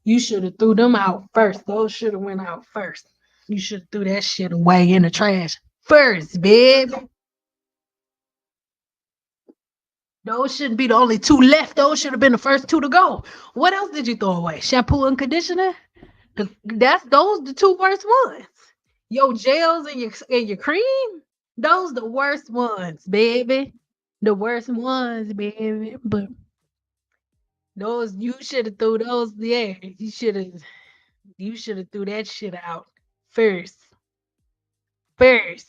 You should have threw them out first. Those should have went out first. You should have threw that shit away in the trash first, babe. Those shouldn't be the only two left. Those should have been the first two to go. What else did you throw away? Shampoo and conditioner? That's those the two worst ones. Your gels and your cream? Those the worst ones, baby. The worst ones, baby. But those you should have threw those. Yeah, you should have threw that shit out first. First.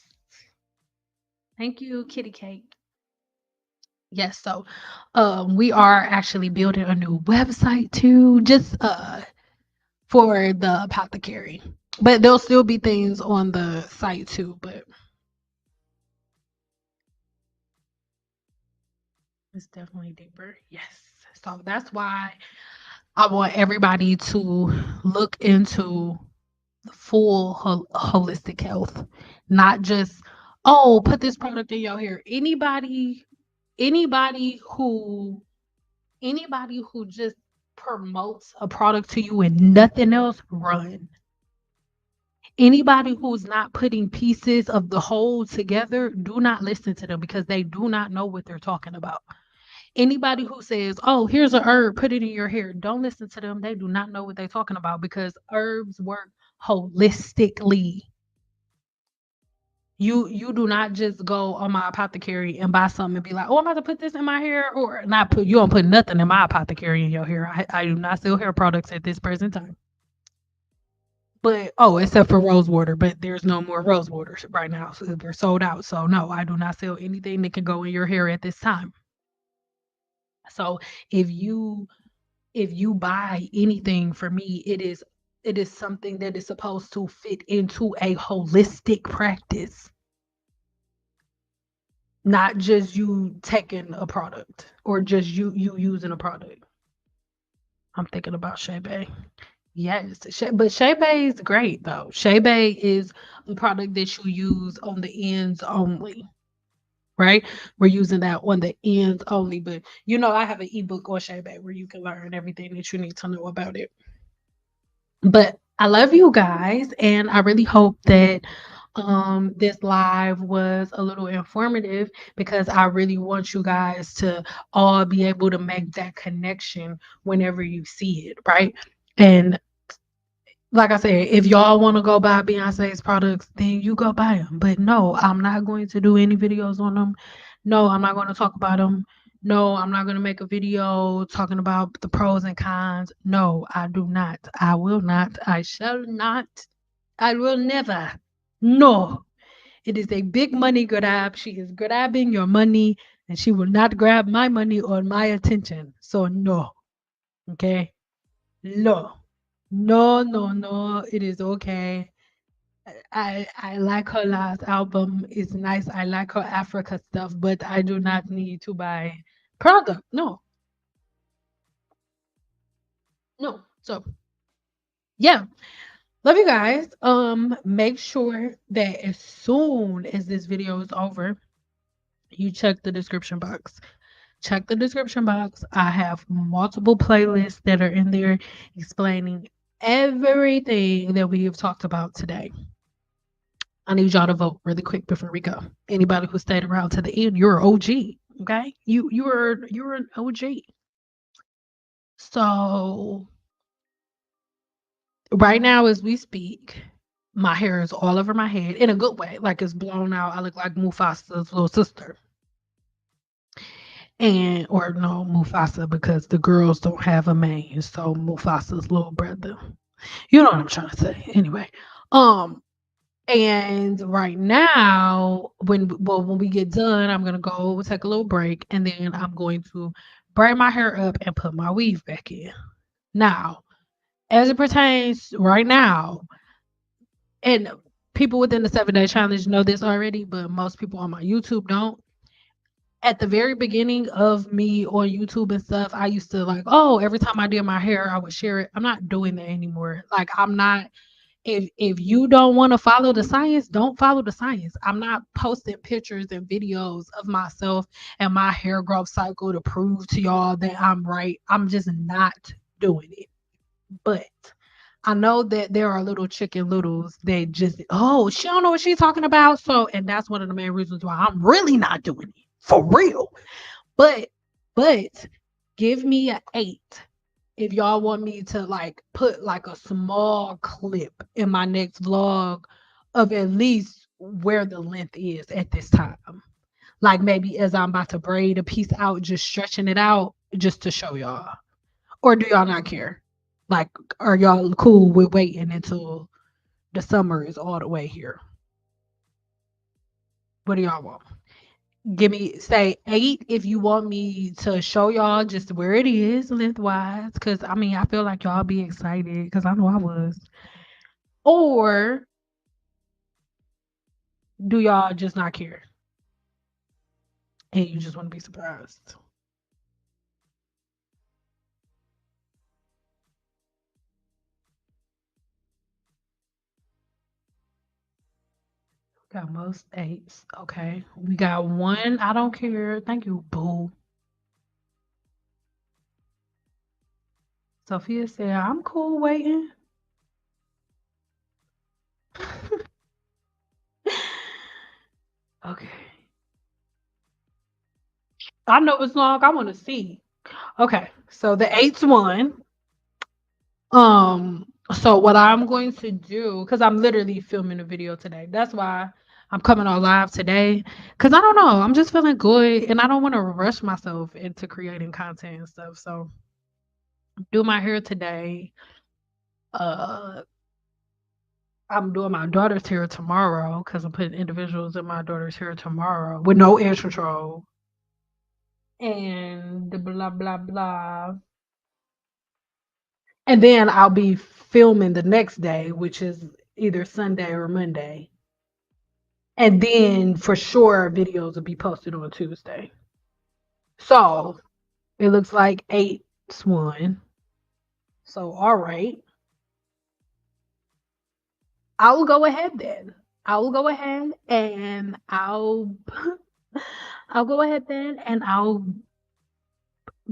Thank you, Kitty Cake. Yes, so we are actually building a new website too, just for the apothecary. But there'll still be things on the site too, but it's definitely deeper. Yes. So that's why I want everybody to look into the full holistic health, not just, oh, put this product in your hair. Anybody who anybody who just promotes a product to you and nothing else, run. Anybody who's not putting pieces of the whole together, do not listen to them because they do not know what they're talking about. Anybody who says, "Oh, here's a herb, put it in your hair," don't listen to them. They do not know what they're talking about because herbs work holistically. You do not just go on my apothecary and buy something and be like, "Oh, I'm about to put this in my hair," or not put. You don't put nothing in my apothecary in your hair. I do not sell hair products at this present time. But oh, except for rose water, but there's no more rose waters right now. So they're sold out. So no, I do not sell anything that can go in your hair at this time. So if you if you buy anything for me, it is something that is supposed to fit into a holistic practice, not just you taking a product or just you using a product. I'm thinking about Shea Bay. Yes, but Shea Bay is great though. Shea Bay is a product that you use on the ends only, right? We're using that on the ends only, but I have an ebook on Shea Bay where you can learn everything that you need to know about it. But I love you guys, and I really hope that this live was a little informative because I really want you guys to all be able to make that connection whenever you see it, right? And like I said, if y'all want to go buy Beyonce's products, then you go buy them. But no, I'm not going to do any videos on them. No, I'm not going to talk about them. No, I'm not going to make a video talking about the pros and cons. No, I do not. I will not. I shall not. I will never. No. It is a big money grab. She is grabbing your money and she will not grab my money or my attention. So no. Okay? No. No, no, no. It is okay. I like her last album. It's nice. I like her Africa stuff, but I do not need to buy product. No, no. So yeah. Love you guys. Make sure that as soon as this video is over, you check the description box. Check the description box. I have multiple playlists that are in there explaining everything that we have talked about today. I need y'all to vote really quick before we go. Anybody who stayed around to the end, you're an OG. Okay, you're an OG. So Right now as we speak, my hair is all over my head in a good way, like it's blown out. I look like Mufasa's little sister. And or no, Mufasa because the girls don't have a mane, so Mufasa's little brother. You know what I'm trying to say. Anyway, um, and right now, when we get done, I'm gonna go take a little break, and then I'm going to braid my hair up and put my weave back in. Now, as it pertains right now, and people within the 7 day challenge know this already, but most people on my YouTube don't. At the very beginning of me on YouTube and stuff, I used to like, oh, every time I did my hair, I would share it. I'm not doing that anymore. Like I'm not if you don't want to follow the science, don't follow the science. I'm not posting pictures and videos of myself and my hair growth cycle to prove to y'all that I'm right. I'm just not doing it. But I know that there are little chicken littles that just, oh, she don't know what she's talking about. So, and that's one of the main reasons why I'm really not doing it for real. But, but give me an 8 if y'all want me to like put like a small clip in my next vlog of at least where the length is at this time. Like maybe as I'm about to braid a piece out, just stretching it out just to show y'all. Or do y'all not care? Like, are y'all cool with waiting until the summer is all the way here? What do y'all want? Give me say 8 if you want me to show y'all just where it is lengthwise. Cause I mean I feel like y'all be excited because I know I was. Or do y'all just not care and you just want to be surprised? Got most 8s. Okay. We got one. I don't care. Thank you, boo. Sophia said, I'm cool waiting. Okay. I know it's long. I want to see. Okay. So the 8th one. So what I'm going to do, because I'm literally filming a video today. That's why I'm coming on live today. Cause I don't know. I'm just feeling good and I don't want to rush myself into creating content and stuff. So do my hair today. Uh I'm doing my daughter's hair tomorrow because I'm putting individuals in my daughter's hair tomorrow with no edge control. And blah blah blah. And then I'll be filming the next day, which is either Sunday or Monday. And then for sure videos will be posted on Tuesday. So it looks like 8's one. So all right. I will go ahead then. I will go ahead and I'll go ahead then and I'll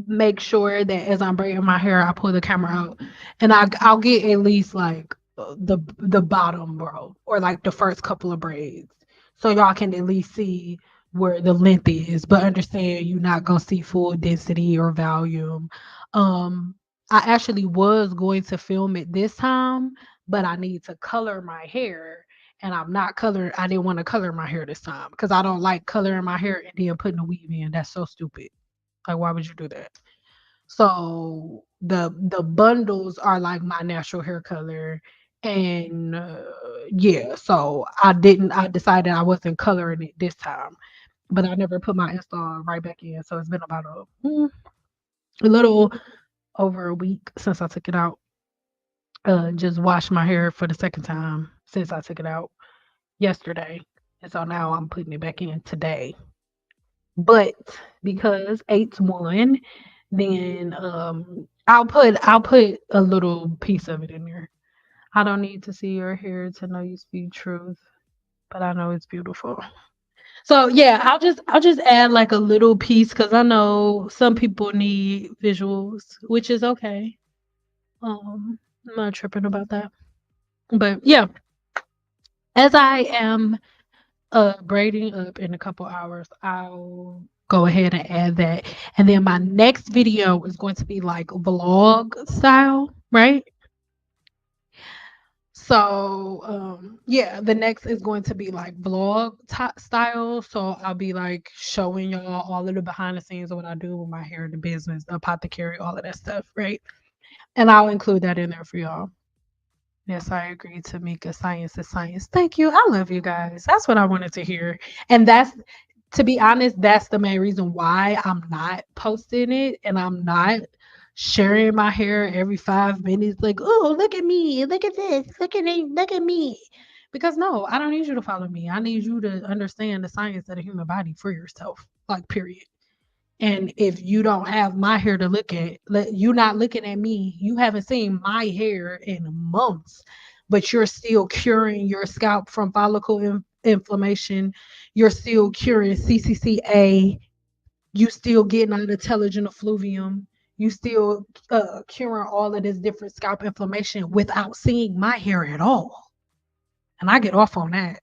make sure that as I'm braiding my hair, I pull the camera out and I'll get at least like the bottom row or like the first couple of braids, so y'all can at least see where the length is. But understand you're not gonna see full density or volume. Um, I actually was going to film it this time, but I need to color my hair. And I'm not coloring. I didn't want to color my hair this time because I don't like coloring my hair and then putting a weave in. That's so stupid. Like, why would you do that? So the bundles are like my natural hair color, and yeah. So I decided I wasn't coloring it this time, but I never put my install right back in. So it's been about a little over a week since I took it out. Just washed my hair for the second time since I took it out yesterday, and so now I'm putting it back in today. But because 8's one, then I'll put a little piece of it in there. I don't need to see your hair to know you speak truth, but I know it's beautiful. So yeah, I'll just add like a little piece because I know some people need visuals, which is okay. I'm not tripping about that. But yeah, as I am braiding up in a couple hours, I'll go ahead and add that. And then my next video is going to be like vlog style, right? So, yeah, the next is going to be like vlog style. So I'll be like showing y'all all of the behind the scenes of what I do with my hair, the business, the apothecary, all of that stuff, right? And I'll include that in there for y'all. Yes, I agree, Tamika. Science is science. Thank you. I love you guys. That's what I wanted to hear. And that's, to be honest, that's the main reason why I'm not posting it and I'm not sharing my hair every 5 minutes. Like, oh, look at me. Look at this. Look at me. Look at me. Because no, I don't need you to follow me. I need you to understand the science of the human body for yourself. Like, period. And if you don't have my hair to look at, you not looking at me, you haven't seen my hair in months, but you're still curing your scalp from follicle inflammation. You're still curing CCCA. You still getting out of telogen effluvium. You still curing all of this different scalp inflammation without seeing my hair at all. And I get off on that.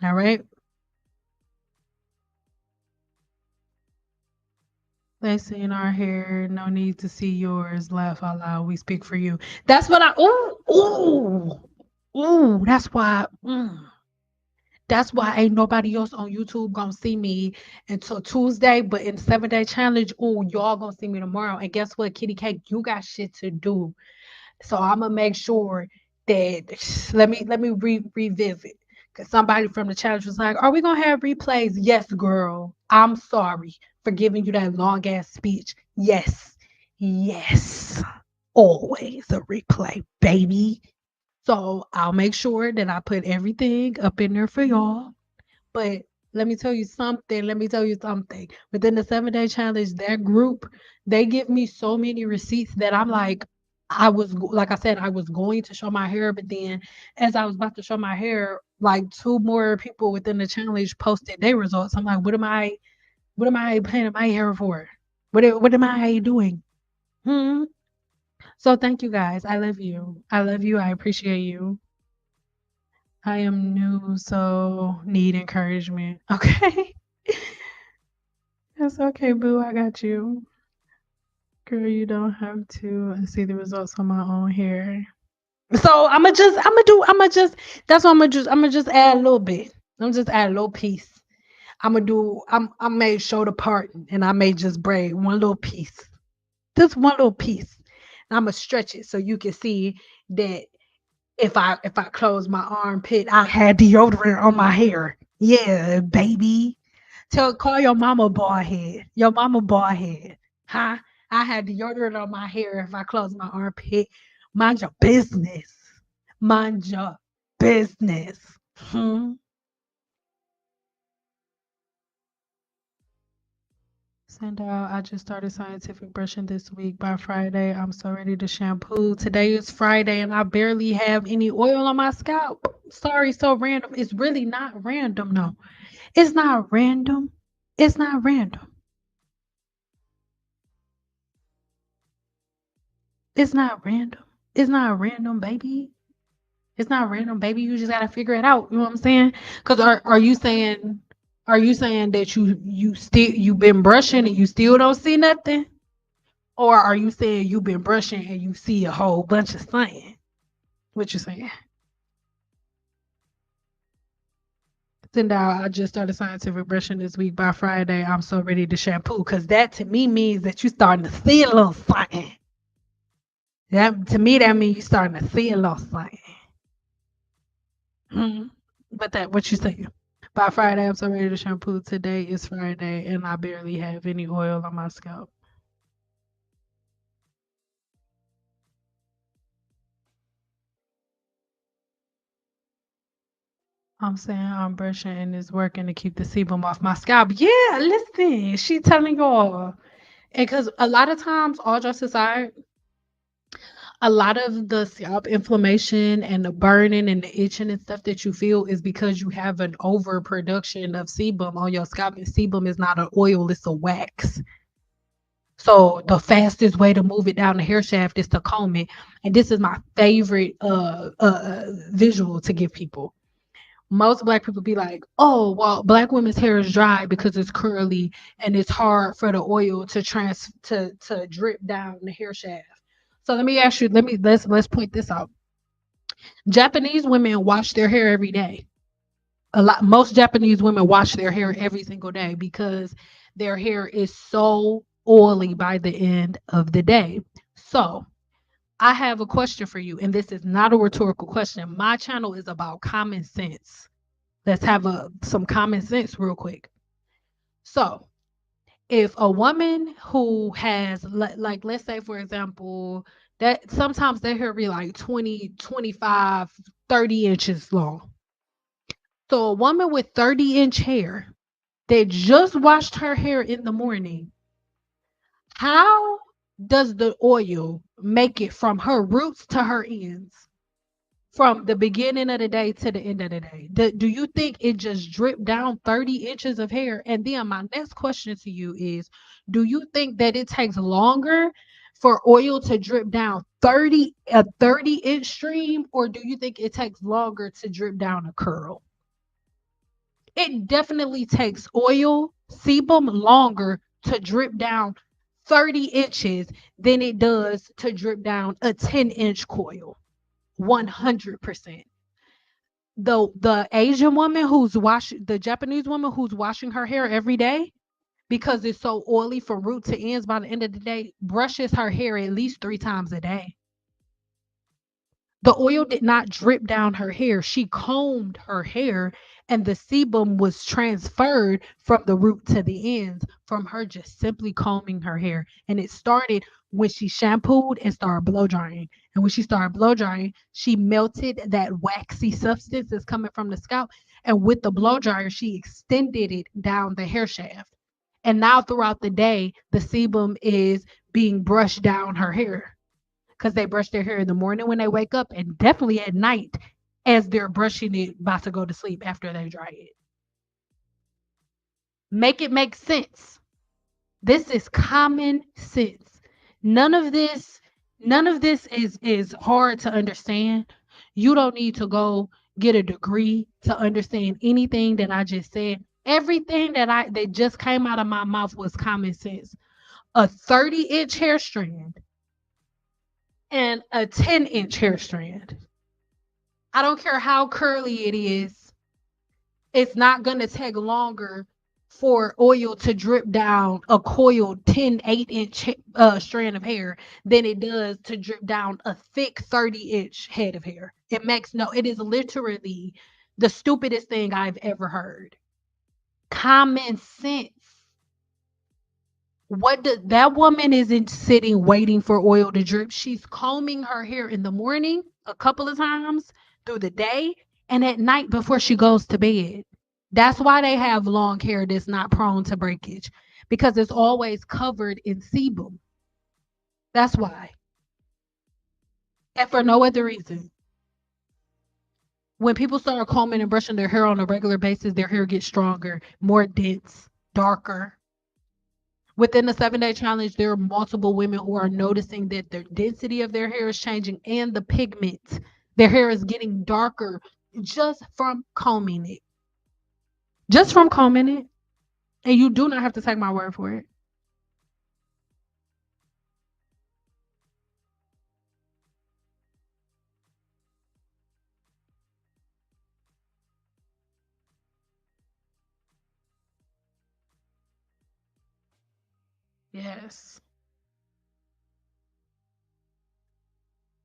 All right. They seen our hair, no need to see yours. Laugh out loud. We speak for you. That's what I. Ooh. That's why. That's why ain't nobody else on YouTube gonna see me until Tuesday. But in 7 Day Challenge, y'all gonna see me tomorrow. And guess what, Kitty Cake, you got shit to do. So I'm gonna make sure that let me revisit. Cause somebody from the challenge was like, "Are we gonna have replays?" Yes, girl. I'm sorry for giving you that long ass speech. Yes, yes. Always a replay, baby. So I'll make sure that I put everything up in there for y'all. But let me tell you something. Let me tell you something. Within the 7 Day Challenge, that group, they give me so many receipts that I'm like, like I said, I was going to show my hair, but then as I was about to show my hair, like two more people within the challenge posted their results. I'm like, what am I planning my hair for? What am I doing? Hmm. So thank you guys. I love you. I love you. I appreciate you. I am new, so need encouragement. Okay. That's okay, boo. I got you. Girl, you don't have to. I see the results on my own hair. So that's what I'm gonna just add a little bit. I'm just add a little piece. I may show the part and I may just braid one little piece. Just one little piece. And I'm gonna stretch it so you can see that if I close my armpit, I had deodorant on my hair. Yeah, baby. Call your mama bald head. Your mama bald head. Huh? I had deodorant on my hair if I close my armpit. Mind your business. Mind your business. Hmm. Send out. I just started scientific brushing this week. By Friday, I'm so ready to shampoo. Today is Friday and I barely have any oil on my scalp. Sorry, so random. It's really not random, no. It's not random. It's not random. It's not random. It's not random, baby. It's not random, baby. You just gotta figure it out. You know what I'm saying? Because are you saying that you've been brushing and you still don't see nothing? Or are you saying you've been brushing and you see a whole bunch of something? What you saying? Send out. I just started scientific brushing this week. By Friday, I'm so ready to shampoo. Cause that to me means that you starting to see a little something. That to me that means you starting to see a little something. Hmm. But that what you saying? By Friday, I'm so ready to shampoo. Today is Friday, and I barely have any oil on my scalp. I'm saying I'm brushing and it's working to keep the sebum off my scalp. Yeah, listen, she telling y'all. And because a lot of times, all jokes aside, a lot of the scalp inflammation and the burning and the itching and stuff that you feel is because you have an overproduction of sebum on your scalp. And sebum is not an oil, it's a wax. So the fastest way to move it down the hair shaft is to comb it. And this is my favorite visual to give people. Most black people be like, "Oh, well, black women's hair is dry because it's curly and it's hard for the oil to drip down the hair shaft." So let me ask you, let's point this out. Japanese women wash their hair every day. Most Japanese women wash their hair every single day because their hair is so oily by the end of the day. So, I have a question for you, and this is not a rhetorical question. My channel is about common sense. Let's have some common sense real quick. So, if a woman who has like let's say for example that sometimes their hair be like 20, 25, 30 inches long. So a woman with 30-inch hair that just washed her hair in the morning, how does the oil make it from her roots to her ends? From the beginning of the day to the end of the day. Do you think it just dripped down 30 inches of hair? And then my next question to you is, do you think that it takes longer for oil to drip down 30-inch stream, or do you think it takes longer to drip down a curl? It definitely takes oil, sebum longer to drip down 30 inches than it does to drip down a 10-inch coil. 100%. The Asian woman the Japanese woman who's washing her hair every day because it's so oily from root to ends by the end of the day, brushes her hair at least 3 times a day. The oil did not drip down her hair. She combed her hair, and the sebum was transferred from the root to the ends from her just simply combing her hair. And it started when she shampooed and started blow drying. And when she started blow drying, she melted that waxy substance that's coming from the scalp. And with the blow dryer, she extended it down the hair shaft. And now throughout the day, the sebum is being brushed down her hair because they brush their hair in the morning when they wake up and definitely at night as they're brushing it about to go to sleep after they dry it. Make it make sense. This is common sense. None of this is hard to understand. You don't need to go get a degree to understand anything that I just said. Everything that just came out of my mouth was common sense. A 30-inch hair strand and a 10-inch hair strand. I don't care how curly it is, it's not going to take longer for oil to drip down a coiled 8-inch strand of hair than it does to drip down a thick 30-inch head of hair. It is literally the stupidest thing I've ever heard. Common sense. That woman isn't sitting waiting for oil to drip. She's combing her hair in the morning a couple of times through the day and at night before she goes to bed. That's why they have long hair that's not prone to breakage, because it's always covered in sebum. That's why. And for no other reason. When people start combing and brushing their hair on a regular basis, their hair gets stronger, more dense, darker. Within the 7-day challenge, there are multiple women who are noticing that the density of their hair is changing and the pigment. Their hair is getting darker just from combing it. Just from combing it. And you do not have to take my word for it. Yes.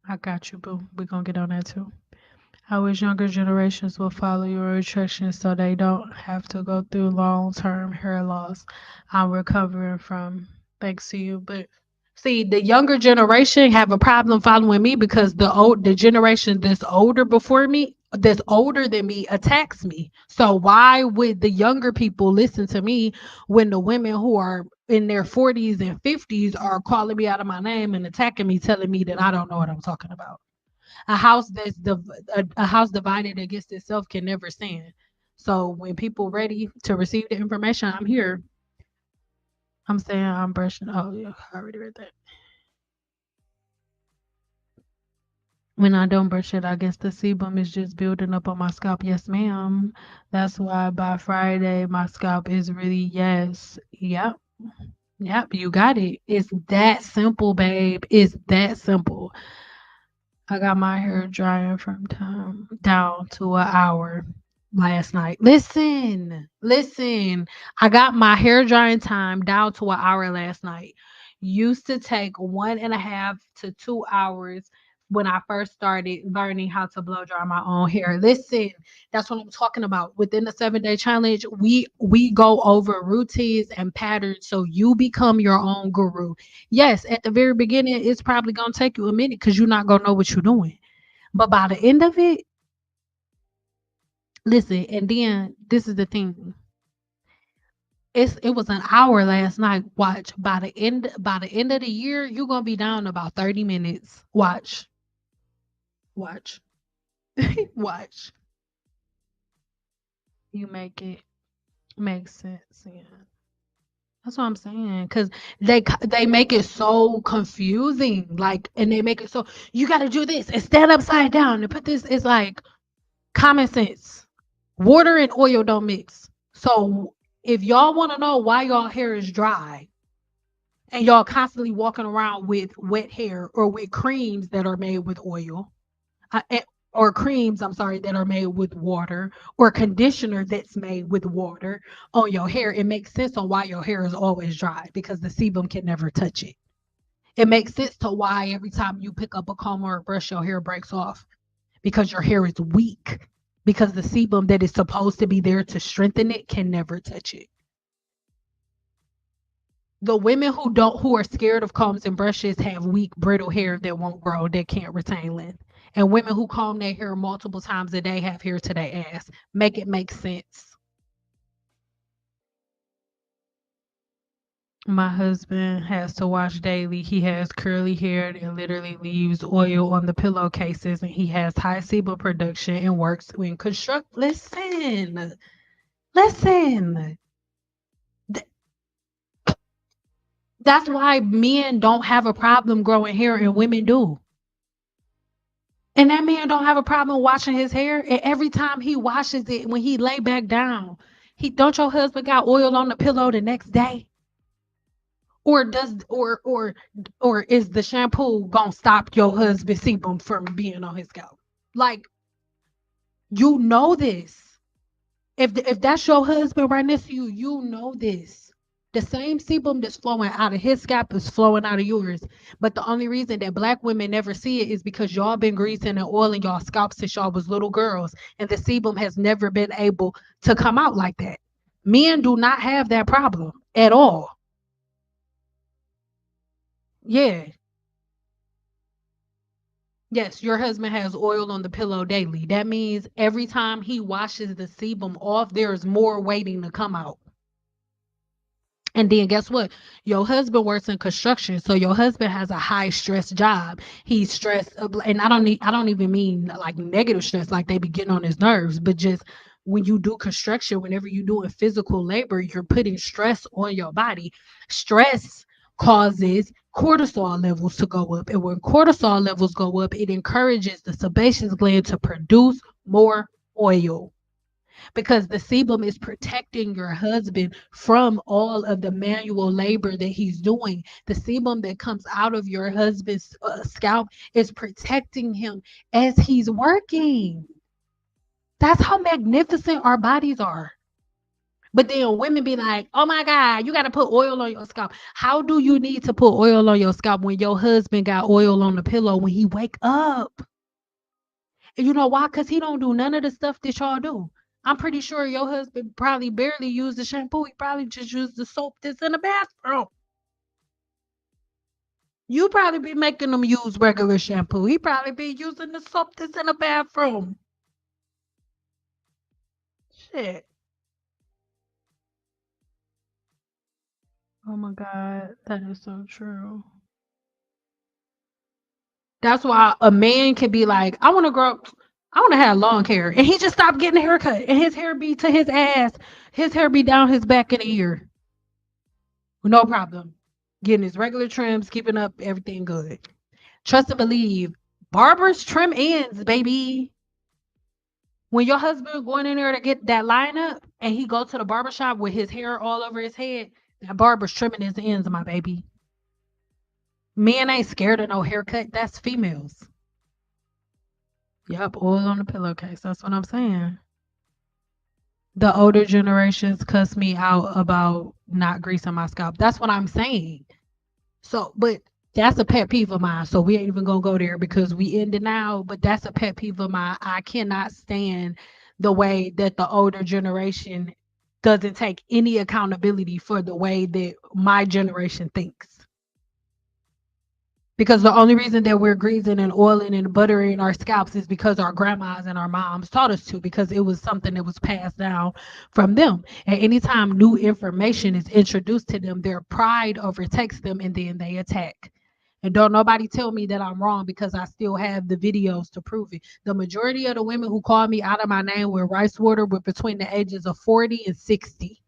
I got you, boo. We're going to get on that too. I wish younger generations will follow your instructions so they don't have to go through long-term hair loss. I'm recovering from, thanks to you. But see, the younger generation have a problem following me because the generation that's older before me, that's older than me, attacks me. So why would the younger people listen to me when the women who are in their 40s and 50s are calling me out of my name and attacking me, telling me that I don't know what I'm talking about? A house divided against itself can never stand. So when people ready to receive the information, I'm here. I'm saying I'm brushing. Oh yeah, I already read that. When I don't brush it, I guess the sebum is just building up on my scalp. Yes, ma'am. That's why by Friday my scalp is really yes. Yep. Yep, you got it. It's that simple, babe. It's that simple. I got my hair drying from time down to an hour last night. Listen, listen. I got my hair drying time down to an hour last night. Used to take 1.5 to 2 hours when I first started learning how to blow dry my own hair. Listen, that's what I'm talking about. Within the 7-day challenge, we go over routines and patterns so you become your own guru. Yes, at the very beginning, it's probably gonna take you a minute because you're not gonna know what you're doing. But by the end of it, listen, and then this is the thing. It was an hour last night. Watch. By the end of the year, you're gonna be down about 30 minutes. Watch. Watch. Watch. You make it make sense. Yeah. That's what I'm saying. Cause they make it so confusing. Like, and they make it so you gotta do this and stand upside down and put this. It's like common sense. Water and oil don't mix. So if y'all want to know why y'all hair is dry and y'all constantly walking around with wet hair or with creams that are made with oil, uh, eh, or creams, I'm sorry, that are made with water, or conditioner that's made with water on your hair, it makes sense on why your hair is always dry because the sebum can never touch it. It makes sense to why every time you pick up a comb or a brush, your hair breaks off because your hair is weak because the sebum that is supposed to be there to strengthen it can never touch it. The women who are scared of combs and brushes have weak brittle hair that won't grow, that can't retain length. And women who comb their hair multiple times a day have hair to their ass. Make it make sense. My husband has to wash daily. He has curly hair and literally leaves oil on the pillowcases, and he has high sebum production and works in construct. Listen, listen. Th- That's why men don't have a problem growing hair and women do. And that man don't have a problem washing his hair. And every time he washes it, when he lay back down, he don't your husband got oil on the pillow the next day? Or does or is the shampoo gonna stop your husband sebum from being on his scalp? Like you know this. If that's your husband right next to you, you know this. The same sebum that's flowing out of his scalp is flowing out of yours. But the only reason that black women never see it is because y'all been greasing and oiling y'all scalp since y'all was little girls, and the sebum has never been able to come out like that. Men do not have that problem at all. Yeah. Yes, your husband has oil on the pillow daily. That means every time he washes the sebum off, there's more waiting to come out. And then guess what? Your husband works in construction, so your husband has a high stress job. He's stressed, and I don't even mean like negative stress, like they be getting on his nerves, but just when you do construction, whenever you doing physical labor, you're putting stress on your body. Stress causes cortisol levels to go up, and when cortisol levels go up, it encourages the sebaceous gland to produce more oil because the sebum is protecting your husband from all of the manual labor that he's doing. The sebum that comes out of your husband's scalp is protecting him as he's working. That's how magnificent our bodies are. But then women be like, oh my God, you got to put oil on your scalp. How do you need to put oil on your scalp when your husband got oil on the pillow when he wake up? And you know why? Because he don't do none of the stuff that y'all do. I'm pretty sure your husband probably barely used the shampoo. He probably just used the soap that's in the bathroom. You probably be making him use regular shampoo. He probably be using the soap that's in the bathroom. Shit. Oh my God, that is so true. That's why a man can be like, I want to grow, I want to have long hair. And he just stopped getting a haircut. And his hair be to his ass. His hair be down his back and ear. No problem. Getting his regular trims, keeping up everything good. Trust and believe. Barbers trim ends, baby. When your husband going in there to get that lineup and he go to the barber shop with his hair all over his head, that barber's trimming his ends, my baby. Men ain't scared of no haircut. That's females. Yep, oil on the pillowcase. That's what I'm saying. The older generations cuss me out about not greasing my scalp. That's what I'm saying. So, but that's a pet peeve of mine. So we ain't even gonna go there because we in denial. But that's a pet peeve of mine. I cannot stand the way that the older generation doesn't take any accountability for the way that my generation thinks. Because the only reason that we're greasing and oiling and buttering our scalps is because our grandmas and our moms taught us to, because it was something that was passed down from them. And anytime new information is introduced to them, their pride overtakes them and then they attack. And don't nobody tell me that I'm wrong because I still have the videos to prove it. The majority of the women who call me out of my name with rice water were between the ages of 40 and 60.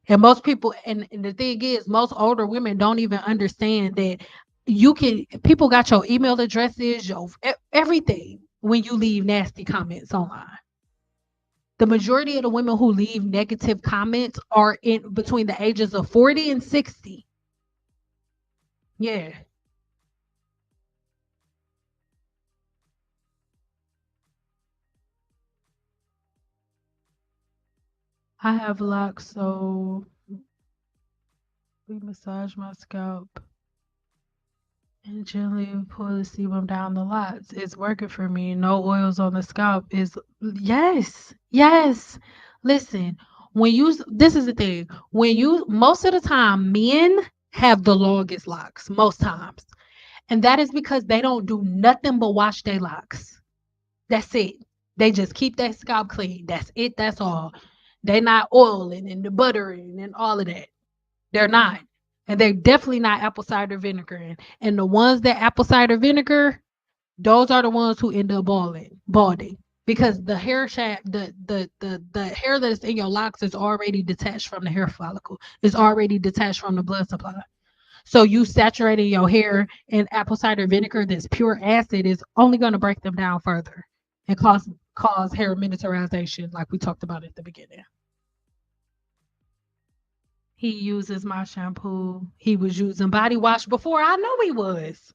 And most people, and the thing is, most older women don't even understand that people got your email addresses, everything when you leave nasty comments online. The majority of the women who leave negative comments are in between the ages of 40 and 60. Yeah. I have locks, so we massage my scalp and gently pull the sebum down the lots. It's working for me. No oils on the scalp is yes, yes. Listen, this is the thing. When you most of the time men have the longest locks most times. And that is because they don't do nothing but wash their locks. That's it. They just keep that scalp clean. That's it. That's all. They not oiling and the buttering and all of that. They're not. And they're definitely not apple cider vinegar. And the ones that apple cider vinegar, those are the ones who end up balding. Because the hair shaft, the hair that's in your locks is already detached from the hair follicle. It's already detached from the blood supply. So you saturating your hair in apple cider vinegar that's pure acid is only going to break them down further and cause hair miniaturization, like we talked about at the beginning. He uses my shampoo. He was using body wash before. I know he was.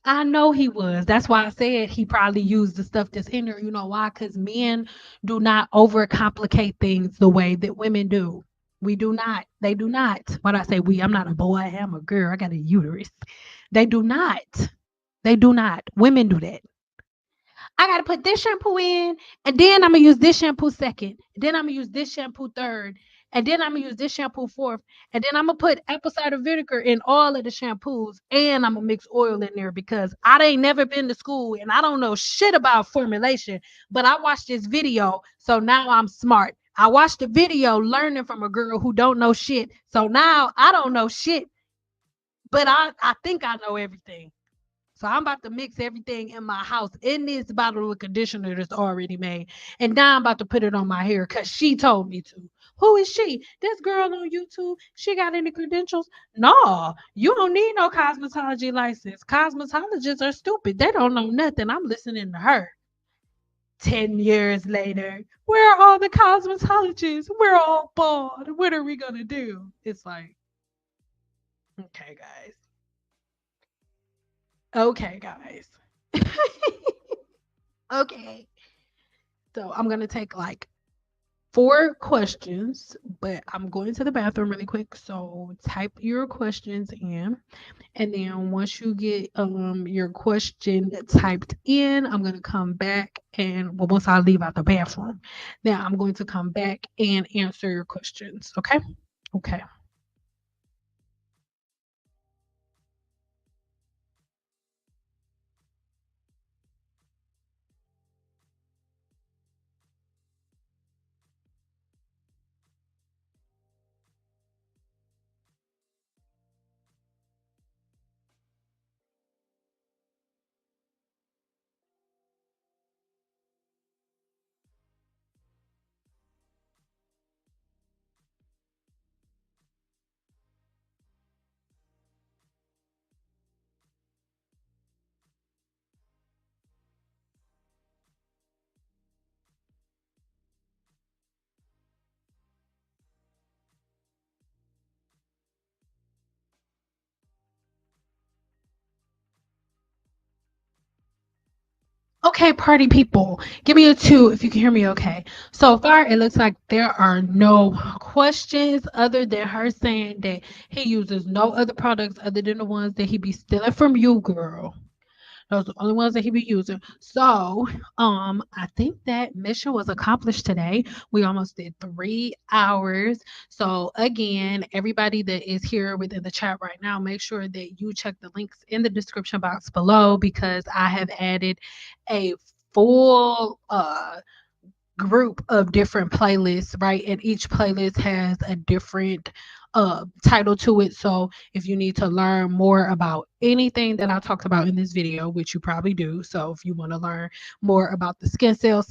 I know he was. That's why I said he probably used the stuff that's in there. You know why? Because men do not overcomplicate things the way that women do. We do not. They do not. When I say we, I'm not a boy. I'm a girl. I got a uterus. They do not. They do not. Women do that. I gotta put this shampoo in, and then I'm gonna use this shampoo second, and then I'm gonna use this shampoo third, and then I'm gonna use this shampoo fourth, and then I'm gonna put apple cider vinegar in all of the shampoos, and I'm gonna mix oil in there because I ain't never been to school and I don't know shit about formulation, but I watched this video, so now I'm smart. I watched the video learning from a girl who don't know shit, so now I don't know shit, but I think I know everything. So I'm about to mix everything in my house in this bottle of conditioner that's already made. And now I'm about to put it on my hair because she told me to. Who is she? This girl on YouTube. She got any credentials? No, you don't need no cosmetology license. Cosmetologists are stupid. They don't know nothing. I'm listening to her. 10 years later, where are all the cosmetologists? We're all bald. What are we going to do? It's like, okay, guys. Okay, guys. Okay. So I'm gonna take like 4 questions, but I'm going to the bathroom really quick. So type your questions in, and then once you get your question typed in, I'm gonna come back and well, once I leave out the bathroom, then I'm going to come back and answer your questions. Okay? Okay. Okay, party people, give me a 2 if you can hear me okay. So far, it looks like there are no questions other than her saying that he uses no other products other than the ones that he be stealing from you, girl. Those are the only ones that he be using. So, I think that mission was accomplished today. We almost did 3 hours. So, again, everybody that is here within the chat right now, make sure that you check the links in the description box below because I have added a full group of different playlists, right? And each playlist has a different title to it. So if you need to learn more about anything that I talked about in this video, which you probably do, so if you want to learn more about the skin cell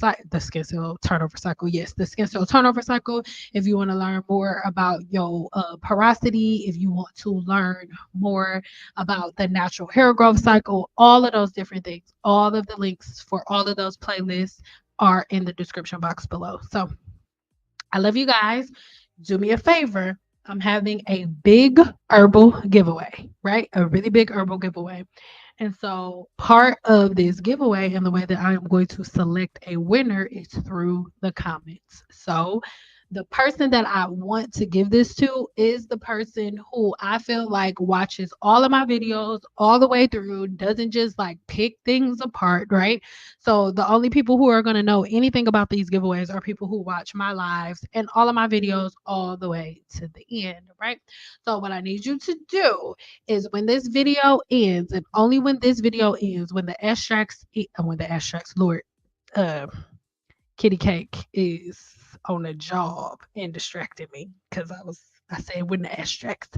turnover cycle, yes, the skin cell turnover cycle. If you want to learn more about your porosity, if you want to learn more about the natural hair growth cycle, all of those different things, all of the links for all of those playlists are in the description box below. So I love you guys. Do me a favor. I'm having a big herbal giveaway, right? A really big herbal giveaway. And so part of this giveaway and the way that I am going to select a winner is through the comments. So the person that I want to give this to is the person who I feel like watches all of my videos all the way through, doesn't just like pick things apart, right? So the only people who are going to know anything about these giveaways are people who watch my lives and all of my videos all the way to the end, right? So what I need you to do is when this video ends, and only when this video ends, when the extracts, Lord, uh, Kitty Cake is on a job and distracted me because I said when the extracts.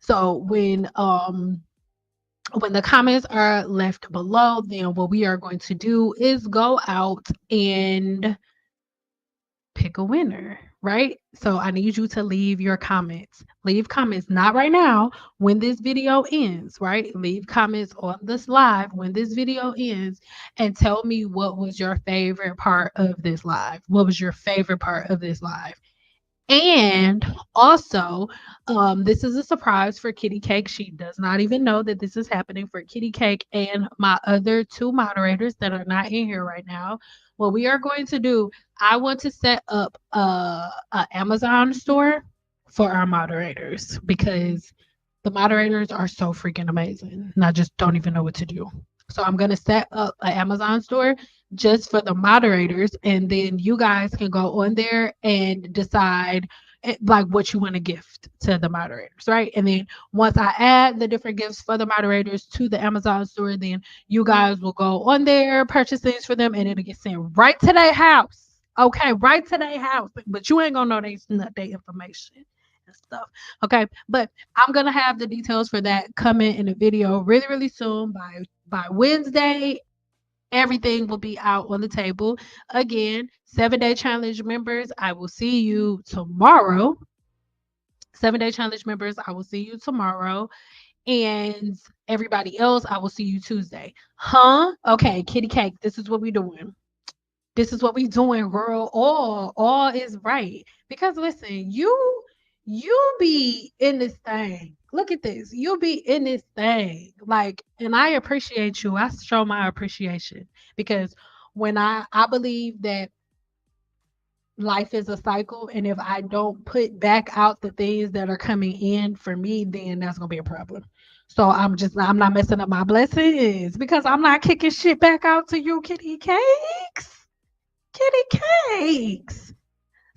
So when the comments are left below, then what we are going to do is go out and pick a winner, right? So I need you to leave your comments. Leave comments, not right now, when this video ends, right? Leave comments on this live when this video ends and tell me what was your favorite part of this live. What was your favorite part of this live? And also, this is a surprise for Kitty Cake. She does not even know that this is happening for Kitty Cake and my other 2 moderators that are not in here right now. What we are going to do, I want to set up a Amazon store for our moderators because the moderators are so freaking amazing, and I just don't even know what to do. So I'm gonna set up an Amazon store just for the moderators, and then you guys can go on there and decide like what you want to gift to the moderators, right? And then once I add the different gifts for the moderators to the Amazon store, then you guys will go on there, purchase things for them, and it'll get sent right to their house. Okay, right to their house. But you ain't gonna know their information and stuff. Okay, but I'm gonna have the details for that coming in a video really, really soon by Wednesday. Everything will be out on the table. Again, 7-day challenge members, I will see you tomorrow. 7-day challenge members, I will see you tomorrow. And everybody else, I will see you Tuesday. Huh? Okay, kitty cake. This is what we doing. This is what we doing, girl. All is right. Because listen, you be in this thing. Look at this. You be in this thing. Like, and I appreciate you. I show my appreciation because when I believe that life is a cycle, and if I don't put back out the things that are coming in for me, then that's gonna be a problem. So I'm not messing up my blessings because I'm not kicking shit back out to you, kitty cakes. Kitty cakes.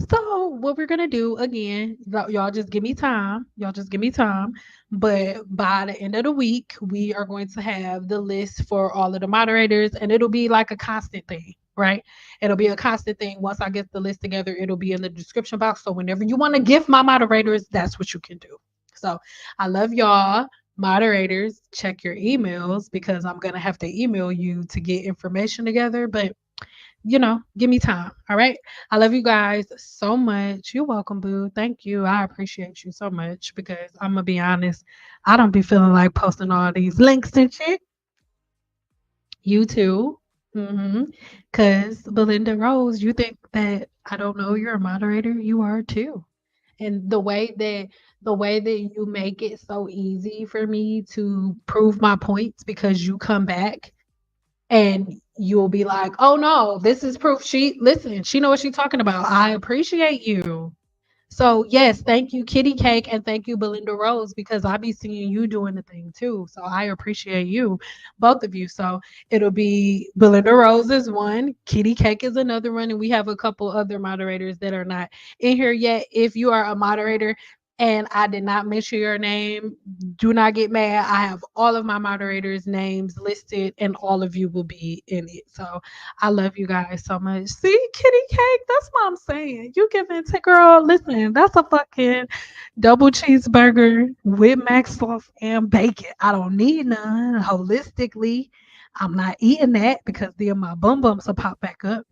So what we're gonna do again, y'all just give me time. Y'all just give me time. But by the end of the week, we are going to have the list for all of the moderators, and it'll be like a constant thing, right? It'll be a constant thing. Once I get the list together, it'll be in the description box. So whenever you want to gift my moderators, that's what you can do. So I love y'all. Moderators, check your emails because I'm gonna have to email you to get information together. But give me time. All right. I love you guys so much. You're welcome, boo. Thank you. I appreciate you so much because I'm going to be honest. I don't be feeling like posting all these links and shit. You too. Because Belinda Rose, you think that I don't know you're a moderator? You are too. And the way that you make it so easy for me to prove my points because you come back and you'll be like, oh no, this is proof. She know what she's talking about. I appreciate you. So yes, thank you, Kitty Cake, and thank you, Belinda Rose, because I be seeing you doing the thing too. So I appreciate you, both of you. So it'll be Belinda Rose is one, Kitty Cake is another one, and we have a couple other moderators that are not in here yet. If you are a moderator and I did not mention your name, do not get mad. I have all of my moderators' names listed, and all of you will be in it. So I love you guys so much. See, Kitty Cake, that's what I'm saying. You giving to girl, listen, that's a fucking double cheeseburger with mac sauce and bacon. I don't need none. Holistically, I'm not eating that because then my bum bumps will pop back up.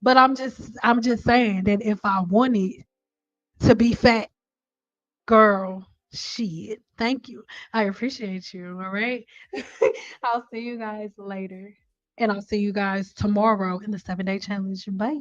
But I'm just saying that if I wanted to be fat, girl, shit. Thank you. I appreciate you. All right. I'll see you guys later. And I'll see you guys tomorrow in the 7-day challenge. Bye.